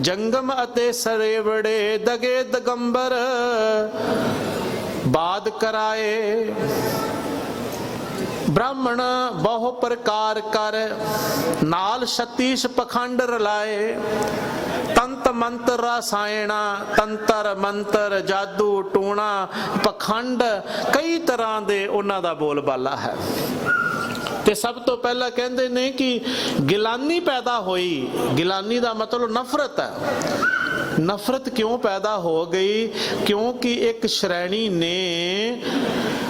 ਜੰਗਮ ਅਤੇ ਸਰੇਵੜੇ ਦਗੇ ਦਗੰਬਰ ਬਾਦ ਕਰਾਏ। ब्राह्मण बहु प्रकार कर नाल छत्तीस पखंड रलाए। तंत मंत्र रसायणा तंत्र मंत्र जादू टूणा पखंड कई तरह दे उन्हां दा बोलबाला है। ते सब तो पहला कहते ने कि गिलानी पैदा हुई। गिलानी का मतलब नफरत है। नफरत क्यों पैदा हो गई? क्योंकि एक श्रेणी ने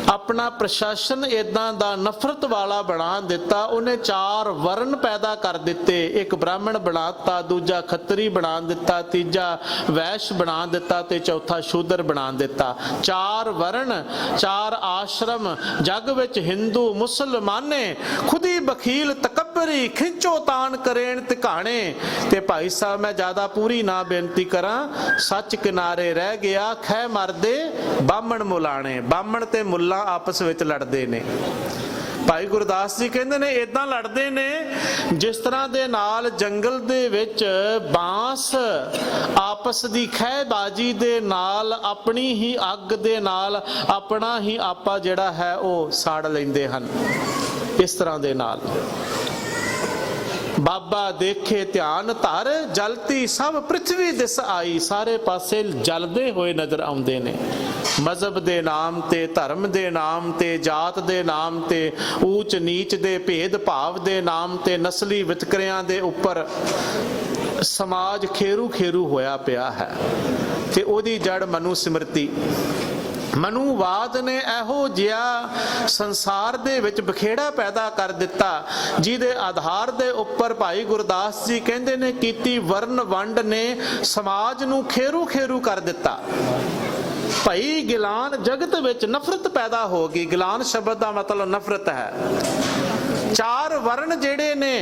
अपना प्रशासन इदां दा नफरत वाला बना दिता। उन्हें चार वर्ण पैदा कर दिते। एक ब्राह्मण बनाता, दूजा खत्तरी बना दिता, तीजा वैश्य बना दिता ते चौथा शूद्र बना दिता। चार वर्ण, चार आश्रम जग विच हिंदू मुसलमाने खुदी बखील तकबरी खिंचो तान करेण तिकाणे। ते भाई साहब मैं ज्यादा पूरी ना बेनती करा, सच किनारे रह गया खै मरदे बामण मुलाणे। बामण ते मुल्ला आपस विच लड़दे ने। भाई गुरदास जी कहते ने इदां लड़दे ने जिस तरह दे नाल जंगल दे विच बांस आपस दी खैबाजी दे नाल अपनी ही अग दे नाल अपना ही आपा जिहड़ा है वह साड़ लैंदे हन। इस तरह दे नाल बाबा देखे ध्यान धर जलती सब पृथ्वी दिस आई। सारे पासे जलदे हुए नजर आउंदे ने। मजहब दे नाम ते, धर्म दे नाम ते, जात दे नाम ते, ऊच नीच दे भेद भाव दे नाम ते, नस्ली वितकरियां दे उपर समाज खेरू खेरू होया पिया है। ते ओदी जड़ मनु सिमरती। मनुवाद ने एहो जिहा संसार दे विच बखेड़ा पैदा कर दिता जिहदे आधार दे उपर भाई गुरदास जी कहंदे ने कीती वर्ण वंड ने समाज नूं खेरू खेरू कर दिता। भाई गिलान जगत विच नफरत पैदा हो गई। गिलान शब्द का मतलब नफरत है। चार वर्ण जेड़े ने,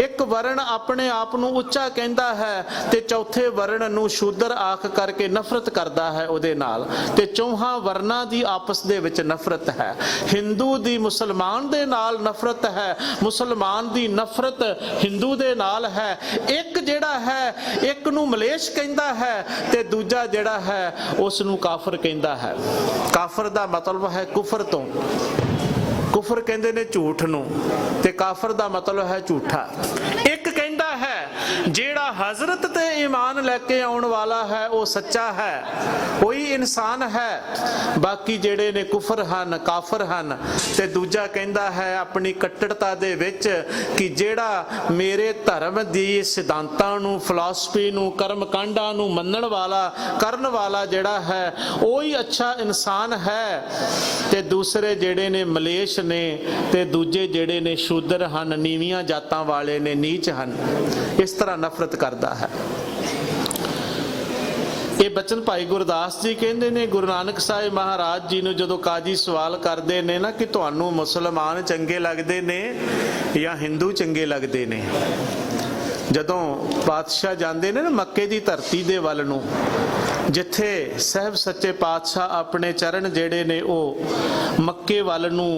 एक वर्ण अपने आप नूं उच्चा कहंदा है ते चौथे वर्ण नूं शूद्र आख करके नफरत करदा है उहदे नाल। ते चौहां वर्णां दी आपस दे विच नफरत है। हिंदू दी मुसलमान दे नाल नफरत है, मुसलमान दी नफरत हिंदू दे नाल है। एक जेड़ा है एक नूं मलेश कहंदा है ते दूजा जेड़ा है उस नूं काफर कहंदा है। काफर दा मतलब है कुफर तो। कुफर कहंदे ने झूठ नूं ते काफर दा मतलब है झूठा। एक कहंदा है जेड़ा हजरत ते ईमान लैके आउण वाला है वो सच्चा है, कोई इंसान है। बाकी जेड़े ने कुफर हन, काफर हन। ते दूजा कहंदा है अपनी कट्टरता दे विच कि जेड़ा मेरे धर्म दी सिद्धांतां नूं, फिलासफी नूं, कर्म कांडां नूं मनण वाला, करन वाला जेड़ा है वही अच्छा इंसान है। ते दूसरे जेड़े ने मलेश ने ते दूजे जेड़े ने शूद्र हन, नीवियां जातां वाले ने, नीच हन। इस तरह नफरत करता है। ये बचन भाई गुरदास जी कहते ने गुरु नानक साहिब महाराज जी नूं जदों काजी सवाल करते ने ना कि तुहानूं मुसलमान चंगे लगते ने या हिंदू चंगे लगते ने। जदों पातशाह जाते ने ना मक्के की धरती दे वल नूं जिथे साहब सच्चे पातशाह अपने चरण जेड़े ने वो मक्के वल नूं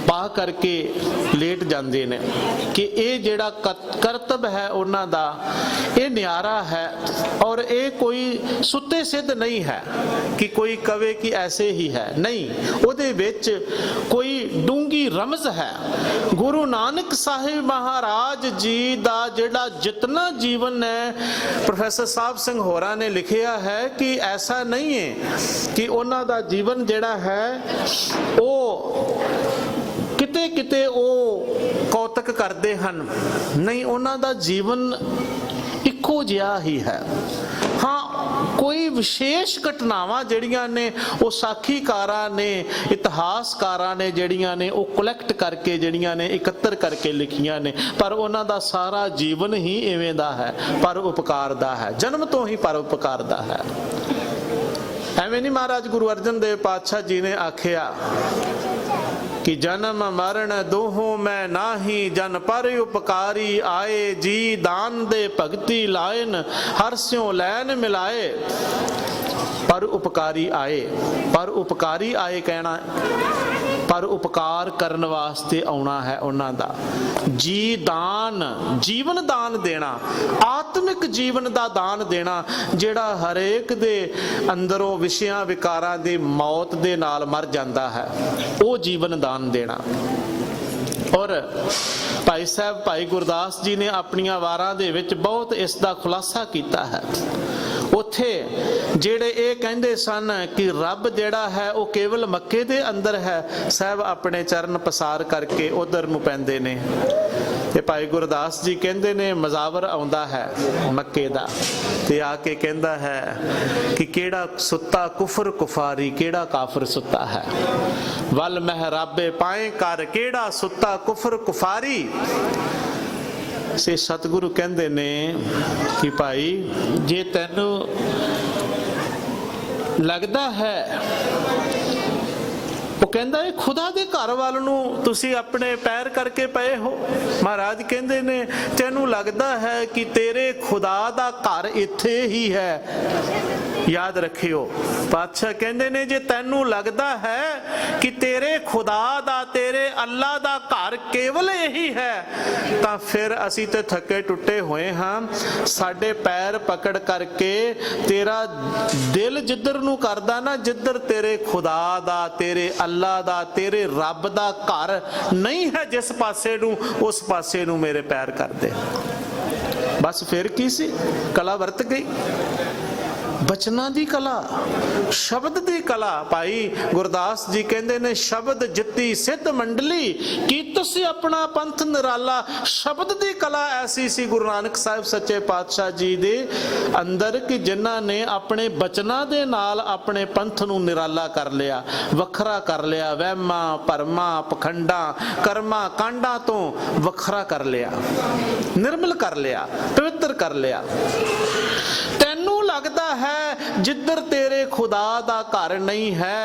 पा करके लेट जाते ने कि ये जेड़ा करतब है उन्हां दा ये न्यारा है और ये कोई सुते सिद्ध नहीं है कि कोई कवे कि ऐसे ही है। नहीं, उहदे विच कोई डूंगी रमज है। गुरु नानक साहिब महाराज जी दा जेड़ा जितना जीवन है प्रोफैसर साहब सिंह होरा ने लिखिया है कि ऐसा नहीं है कि उन्हां दा जीवन जेड़ा है वो किते किते वो कौतक करते हैं। नहीं, उन्हां दा जीवन इक्को जिहा ही है। हाँ, कोई विशेष घटनावां जिहड़ियां ने वो साखीकारां ने, इतिहासकारां ने जिहड़ियां ने वो कलैक्ट करके जिहड़ियां ने इकत्तर करके लिखियां ने, पर उन्हां दा सारा जीवन ही इवें दा है, पर उपकार दा है, जन्म तो ही पर उपकार दा है। एवें नहीं महाराज गुरु अर्जन देव पातशाह जी ने आखिया कि जन्म मरण दोहों में नाही, जन पर उपकारी आए, जी दान दे भगति लायन, हर स्यों लैन मिलाए। पर उपकारी आए, पर उपकारी आए कहना, पर उपकार करन वास्ते आउणा है उन्हां दा। जी दान, जीवन दान देना, आत्मिक जीवन दा दान देना, जिहड़ा हरेक दे अंदरों विषयां विकारां दी मौत दे नाल मर जांदा है, वो जीवन दान देना। और भाई साहब भाई गुरदास जी ने अपनियां वारां दे विच बहुत इस दा खुलासा कीता है। ਉੱਥੇ ਜਿਹੜੇ ਇਹ ਕਹਿੰਦੇ ਸਨ ਕਿ ਰੱਬ ਜਿਹੜਾ ਹੈ ਉਹ ਕੇਵਲ ਮੱਕੇ ਦੇ ਅੰਦਰ ਹੈ, ਸਾਹਿਬ ਆਪਣੇ ਚਰਨ ਪਸਾਰ ਕਰਕੇ ਉਧਰ ਨੂੰ ਪੈਂਦੇ ਨੇ। ਤੇ ਭਾਈ ਗੁਰਦਾਸ ਜੀ ਕਹਿੰਦੇ ਨੇ ਮਜ਼ਾਵਰ ਆਉਂਦਾ ਹੈ ਮੱਕੇ ਦਾ, ਤੇ ਆ ਕੇ ਕਹਿੰਦਾ ਹੈ ਕਿ ਕਿਹੜਾ ਸੁੱਤਾ ਕੁਫਰ ਕੁਫਾਰੀ, ਕਿਹੜਾ ਕਾਫਰ ਸੁੱਤਾ ਹੈ। ਵੱਲ ਮਹਿਰਾਬੇ ਪਾਏ ਕਰ, ਕਿਹੜਾ ਸੁੱਤਾ ਕੁਫਰ ਕੁਫਾਰੀ। ਸੇ ਸਤਿਗੁਰੂ ਕਹਿੰਦੇ ਨੇ ਕਿ ਭਾਈ ਜੇ ਤੈਨੂੰ ਲੱਗਦਾ ਹੈ, ਉਹ ਕਹਿੰਦਾ ਇਹ ਖੁਦਾ ਦੇ ਘਰ ਵੱਲ ਨੂੰ ਤੁਸੀਂ ਆਪਣੇ ਪੈਰ ਕਰਕੇ ਪਏ ਹੋ। ਮਹਾਰਾਜ ਕਹਿੰਦੇ ਨੇ ਤੈਨੂੰ ਲੱਗਦਾ ਹੈ ਕਿ ਤੇਰੇ ਖੁਦਾ ਦਾ ਘਰ ਇੱਥੇ ਹੀ ਹੈ। याद रखियो, पातशाह कहते ने जे तैनू लगता है कि तेरे खुदा दा, तेरे अल्लाह दा घर केवल यही है, तो फिर असी ते थके टुटे हुए हाँ। साडे पैर पकड़ करके तेरा दिल जिधर नू करदा ना, जिधर तेरे खुदा दा, तेरे अल्लाह दा, तेरे रब दा घर नहीं है, जिस पासे नू उस पासे नू मेरे पैर कर दे। बस फिर की सी, कला वरत गई। बचना दी कला, शब्द दी कला। भाई गुरदास जी कहते ने शब्द जित्ती सिद्ध मंडली, कीत से अपना पंथ निराला। शब्द दी कला ऐसी सी गुरु नानक साहिब सच्चे पातशाह जी दे अंदर कि जिन्हां ने अपने बचना दे नाल अपने पंथ नूं निराला कर लिया, वखरा कर लिया, वहमां भरमां पखंडां कर्मां कांडां तो वखरा कर लिया, निर्मल कर लिया, पवित्र कर लिया। तैनू लगता है जिधर तेरे खुदा दा घर नहीं है,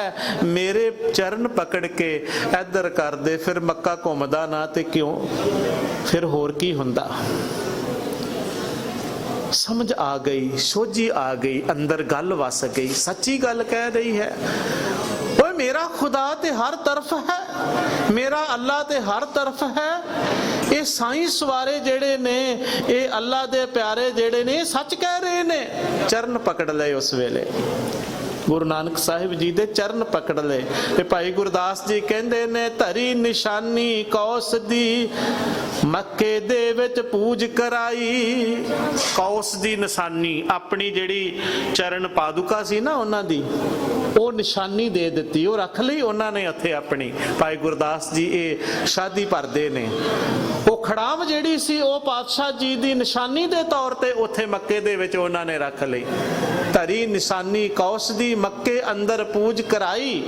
मेरे चरण पकड़ के इधर कर दे, फिर मक्का घूमदा ना ते क्यों, फिर होर की हुंदा। समझ आ गई, सोझी आ गई, अंदर गल वस गई, सच्ची गल कह रही है। ओए मेरा खुदा ते हर तरफ है, मेरा अल्लाह ते हर तरफ है। ये साईं सवारे जेड़े ने, ये अल्लाह दे प्यारे जेड़े ने सच कह रहे ने। चरण पकड़ ले उस वेले गुरु नानक साहिब जी दे चरण पकड़ ले। ते भाई गुरदास जी कहंदे ने धरी निशानी कौस दी, मक्के दे विच पूज कराई। कौस दी निशानी अपनी जेड़ी चरण पादुका सी ना उन्हां दी, ਉਹ ਨਿਸ਼ਾਨੀ ਦੇ ਦਿੱਤੀ, ਉਹ ਰੱਖ ਲਈ ਉਹਨਾਂ ਨੇ ਉੱਥੇ ਆਪਣੀ। ਭਾਈ ਗੁਰਦਾਸ ਜੀ ਇਹ ਸ਼ਾਦੀ ਭਰਦੇ ਨੇ, ਉਹ ਖੜਾਮ ਜਿਹੜੀ ਸੀ ਉਹ ਪਾਤਸ਼ਾਹ ਜੀ ਦੀ ਨਿਸ਼ਾਨੀ ਦੇ ਤੌਰ ਤੇ ਉੱਥੇ ਮੱਕੇ ਦੇ ਵਿੱਚ ਉਹਨਾਂ ਨੇ ਰੱਖ ਲਈ। ਧਰੀ ਨਿਸ਼ਾਨੀ ਕੌਸ ਦੀ, ਮੱਕੇ ਅੰਦਰ ਪੂਜ ਕਰਾਈ।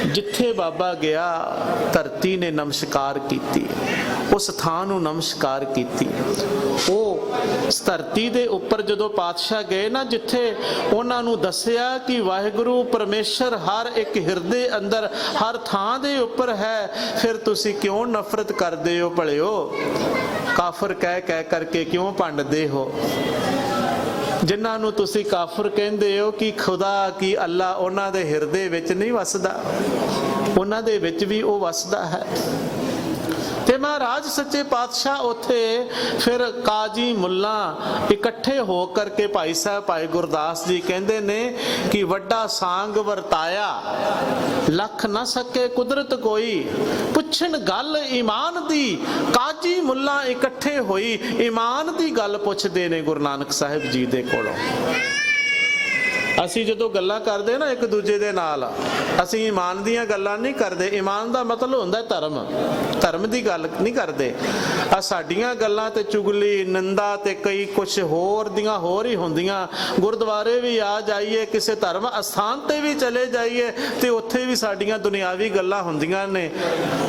ਜਿੱਥੇ ਬਾਬਾ ਗਿਆ ਧਰਤੀ ਨੇ ਨਮਸਕਾਰ ਕੀਤੀ, ਉਸ ਥਾਂ ਨੂੰ ਨਮਸਕਾਰ ਕੀਤੀ। ਉਹ ਧਰਤੀ ਦੇ ਉੱਪਰ ਜਦੋਂ ਪਾਤਸ਼ਾਹ ਗਏ ਨਾ, ਜਿੱਥੇ ਉਹਨਾਂ ਨੂੰ ਦੱਸਿਆ ਕਿ ਵਾਹਿਗੁਰੂ ਪਰਮੇਸ਼ਰ ਹਰ ਇੱਕ ਹਿਰਦੇ ਅੰਦਰ ਹਰ ਥਾਂ ਦੇ ਉੱਪਰ ਹੈ, ਫਿਰ ਤੁਸੀਂ ਕਿਉਂ ਨਫ਼ਰਤ ਕਰਦੇ ਹੋ ਭਲਿਓ, ਕਾਫਰ ਕਹਿ ਕਹਿ ਕਰਕੇ ਕਿਉਂ ਭੰਡਦੇ ਹੋ। ਜਿਨ੍ਹਾਂ ਨੂੰ ਤੁਸੀਂ ਕਾਫਰ ਕਹਿੰਦੇ ਹੋ ਕਿ ਖੁਦਾ ਕੀ ਅੱਲਾ ਉਹਨਾਂ ਦੇ ਹਿਰਦੇ ਵਿੱਚ ਨਹੀਂ ਵਸਦਾ, ਉਹਨਾਂ ਦੇ ਵਿੱਚ ਵੀ ਉਹ ਵਸਦਾ ਹੈ। ਤੇ ਮਹਾਰਾਜ ਸੱਚੇ ਪਾਤਸ਼ਾਹ ਉੱਥੇ ਫਿਰ ਕਾਜੀ ਮੁੱਲਾ ਇਕੱਠੇ ਹੋ ਕਰਕੇ ਭਾਈ ਸਾਹਿਬ ਭਾਈ ਗੁਰਦਾਸ ਜੀ ਕਹਿੰਦੇ ਨੇ ਕਿ ਵੱਡਾ ਸਾਂਗ ਵਰਤਾਇਆ, ਲੱਖ ਨਾ ਸਕੇ ਕੁਦਰਤ ਕੋਈ, ਪੁੱਛਣ ਗੱਲ ਈਮਾਨ ਦੀ। ਕਾਜੀ ਮੁੱਲਾ ਇਕੱਠੇ ਹੋਈ ਈਮਾਨ ਦੀ ਗੱਲ ਪੁੱਛਦੇ ਨੇ ਗੁਰੂ ਨਾਨਕ ਸਾਹਿਬ ਜੀ ਦੇ ਕੋਲੋਂ। ਅਸੀਂ ਜਦੋਂ ਗੱਲਾਂ ਕਰਦੇ ਨਾ ਇੱਕ ਦੂਜੇ ਦੇ ਨਾਲ, ਅਸੀਂ ਈਮਾਨ ਦੀਆਂ ਗੱਲਾਂ ਨਹੀਂ ਕਰਦੇ। ਈਮਾਨ ਦਾ ਮਤਲਬ ਹੁੰਦਾ ਧਰਮ, ਧਰਮ ਦੀ ਗੱਲ ਨਹੀਂ ਕਰਦੇ। ਆ ਸਾਡੀਆਂ ਗੱਲਾਂ ਤੇ ਚੁਗਲੀ ਨਿੰਦਾ ਤੇ ਕਈ ਕੁਛ ਹੋਰ ਦੀਆਂ ਹੋਰ ਹੀ ਹੁੰਦੀਆਂ। ਗੁਰਦੁਆਰੇ ਵੀ ਆ ਜਾਈਏ, ਕਿਸੇ ਧਰਮ ਅਸਥਾਨ ਤੇ ਵੀ ਚਲੇ ਜਾਈਏ ਤੇ ਉੱਥੇ ਵੀ ਸਾਡੀਆਂ ਦੁਨਿਆਵੀ ਗੱਲਾਂ ਹੁੰਦੀਆਂ ਨੇ।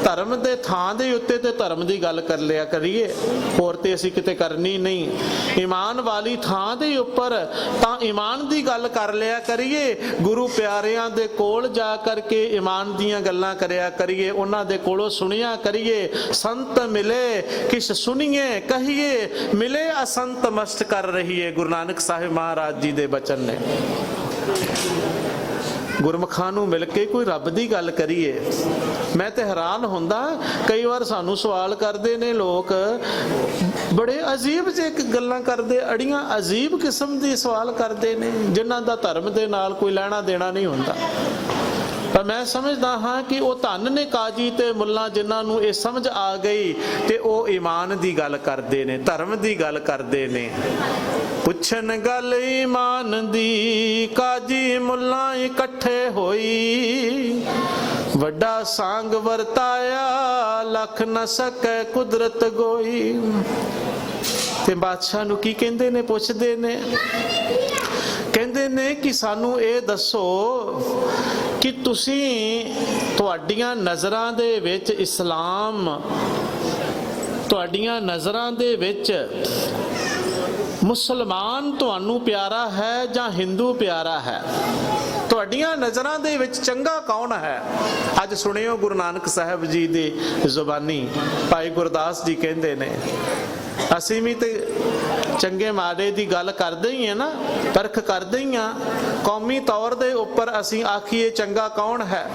ਧਰਮ ਦੇ ਥਾਂ ਦੇ ਉੱਤੇ ਤੇ ਧਰਮ ਦੀ ਗੱਲ ਕਰ ਲਿਆ ਕਰੀਏ, ਹੋਰ ਤੇ ਅਸੀਂ ਕਿਤੇ ਕਰਨੀ ਨਹੀਂ। ਈਮਾਨ ਵਾਲੀ ਥਾਂ ਦੇ ਉੱਪਰ ਤਾਂ ਈਮਾਨ ਦੀ ਗੱਲ ਕਰ ਲਿਆ ਕਰੀਏ, ਗੁਰੂ ਪਿਆਰਿਆਂ ਦੇ ਕੋਲ ਜਾ ਕਰਕੇ ਈਮਾਨ ਦੀਆਂ ਗੱਲਾਂ ਕਰਿਆ ਕਰੀਏ, ਉਹਨਾਂ ਦੇ ਕੋਲੋਂ ਸੁਣਿਆ ਕਰੀਏ। ਸੰਤ ਮਿਲੇ ਕਿਛ ਸੁਣੀਏ ਕਹੀਏ, ਮਿਲੇ ਅਸੰਤ ਮਸਤ ਕਰ ਰਹੀਏ। ਗੁਰੂ ਨਾਨਕ ਸਾਹਿਬ ਮਹਾਰਾਜ ਜੀ ਦੇ ਬਚਨ ਨੇ। ਗੁਰਮੁਖਾਂ ਨੂੰ ਮਿਲ ਕੇ ਕੋਈ ਰੱਬ ਦੀ ਗੱਲ ਕਰੀਏ। ਮੈਂ ਤੇ ਹੈਰਾਨ ਹੁੰਦਾ, ਕਈ ਵਾਰ ਸਾਨੂੰ ਸਵਾਲ ਕਰਦੇ ਨੇ ਲੋਕ, ਬੜੇ ਅਜੀਬ ਜਿਹੇ ਗੱਲਾਂ ਕਰਦੇ, ਅੜੀਆਂ ਅਜੀਬ ਕਿਸਮ ਦੀ ਸਵਾਲ ਕਰਦੇ ਨੇ ਜਿਨ੍ਹਾਂ ਦਾ ਧਰਮ ਦੇ ਨਾਲ ਕੋਈ ਲੈਣਾ ਦੇਣਾ ਨਹੀਂ ਹੁੰਦਾ। ਪਰ ਮੈਂ ਸਮਝਦਾ ਹਾਂ ਕਿ ਉਹ ਧੰਨ ਨੇ ਕਾਜੀ ਤੇ ਮੁੱਲਾ ਜਿਨ੍ਹਾਂ ਨੂੰ ਇਹ ਸਮਝ ਆ ਗਈ ਤੇ ਉਹ ਈਮਾਨ ਦੀ ਗੱਲ ਕਰਦੇ ਨੇ, ਧਰਮ ਦੀ ਗੱਲ ਕਰਦੇ ਨੇ। ਪੁੱਛਣ ਗੱਲ ਈਮਾਨ ਦੀ, ਕਾਜੀ ਮੁੱਲਾ ਇਕੱਠੇ ਹੋਈ, ਵੱਡਾ ਸਾਂਗ ਵਰਤਾਇਆ, ਲੱਖ ਨ ਸਕੈ ਕੁਦਰਤ ਗੋਈ। ਤੇ ਬਾਦਸ਼ਾਹ ਨੂੰ ਕੀ ਕਹਿੰਦੇ ਨੇ, ਪੁੱਛਦੇ ਨੇ, ਕਹਿੰਦੇ ਨੇ ਕਿ ਸਾਨੂੰ ਇਹ ਦੱਸੋ ਕਿ ਤੁਸੀਂ, ਤੁਹਾਡੀਆਂ ਨਜ਼ਰਾਂ ਦੇ ਵਿੱਚ ਇਸਲਾਮ, ਤੁਹਾਡੀਆਂ ਨਜ਼ਰਾਂ ਦੇ ਵਿੱਚ ਮੁਸਲਮਾਨ ਤੁਹਾਨੂੰ ਪਿਆਰਾ ਹੈ ਜਾਂ ਹਿੰਦੂ ਪਿਆਰਾ ਹੈ? ਤੁਹਾਡੀਆਂ ਨਜ਼ਰਾਂ ਦੇ ਵਿੱਚ ਚੰਗਾ ਕੌਣ ਹੈ? ਅੱਜ ਸੁਣਿਓ ਗੁਰੂ ਨਾਨਕ ਸਾਹਿਬ ਜੀ ਦੀ ਜ਼ੁਬਾਨੀ, ਭਾਈ ਗੁਰਦਾਸ ਜੀ ਕਹਿੰਦੇ ਨੇ, ਅਸੀਂ ਵੀ ਤੇ ਚੰਗੇ ਮਾੜੇ ਦੀ ਗੱਲ ਕਰਦੇ ਹੀ ਆ ਨਾ, ਪਰਖ ਕਰਦੇ ਹੀ ਆ। ਕੌਮੀ ਤੌਰ ਦੇ ਉੱਪਰ ਅਸੀਂ ਆਖੀਏ ਚੰਗਾ ਕੌਣ ਹੈ,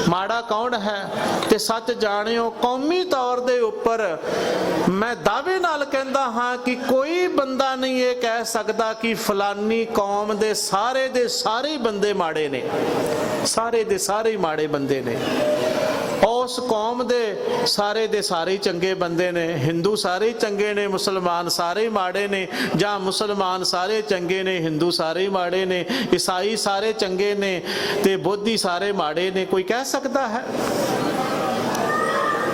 ਮਾੜਾ ਕੌਣ ਹੈ, ਤੇ ਸੱਚ ਜਾਣਿਓ ਕੌਮੀ ਤੌਰ ਦੇ ਉੱਪਰ ਮੈਂ ਦਾਅਵੇ ਨਾਲ ਕਹਿੰਦਾ ਹਾਂ ਕਿ ਕੋਈ ਬੰਦਾ ਨਹੀਂ ਇਹ ਕਹਿ ਸਕਦਾ ਕਿ ਫਲਾਨੀ ਕੌਮ ਦੇ ਸਾਰੇ ਬੰਦੇ ਮਾੜੇ ਨੇ, ਸਾਰੇ ਦੇ ਸਾਰੇ ਮਾੜੇ ਬੰਦੇ ਨੇ। ਉਸ ਕੌਮ ਦੇ ਸਾਰੇ ਚੰਗੇ ਬੰਦੇ ਨੇ। ਹਿੰਦੂ ਸਾਰੇ ਚੰਗੇ ਨੇ, ਮੁਸਲਮਾਨ ਸਾਰੇ ਮਾੜੇ ਨੇ, ਜਾਂ ਮੁਸਲਮਾਨ ਸਾਰੇ ਚੰਗੇ ਨੇ, ਹਿੰਦੂ ਸਾਰੇ ਮਾੜੇ ਨੇ, ਈਸਾਈ ਸਾਰੇ ਚੰਗੇ ਨੇ ਤੇ ਬੋਧੀ ਸਾਰੇ ਮਾੜੇ ਨੇ? ਕੋਈ ਕਹਿ ਸਕਦਾ ਹੈ?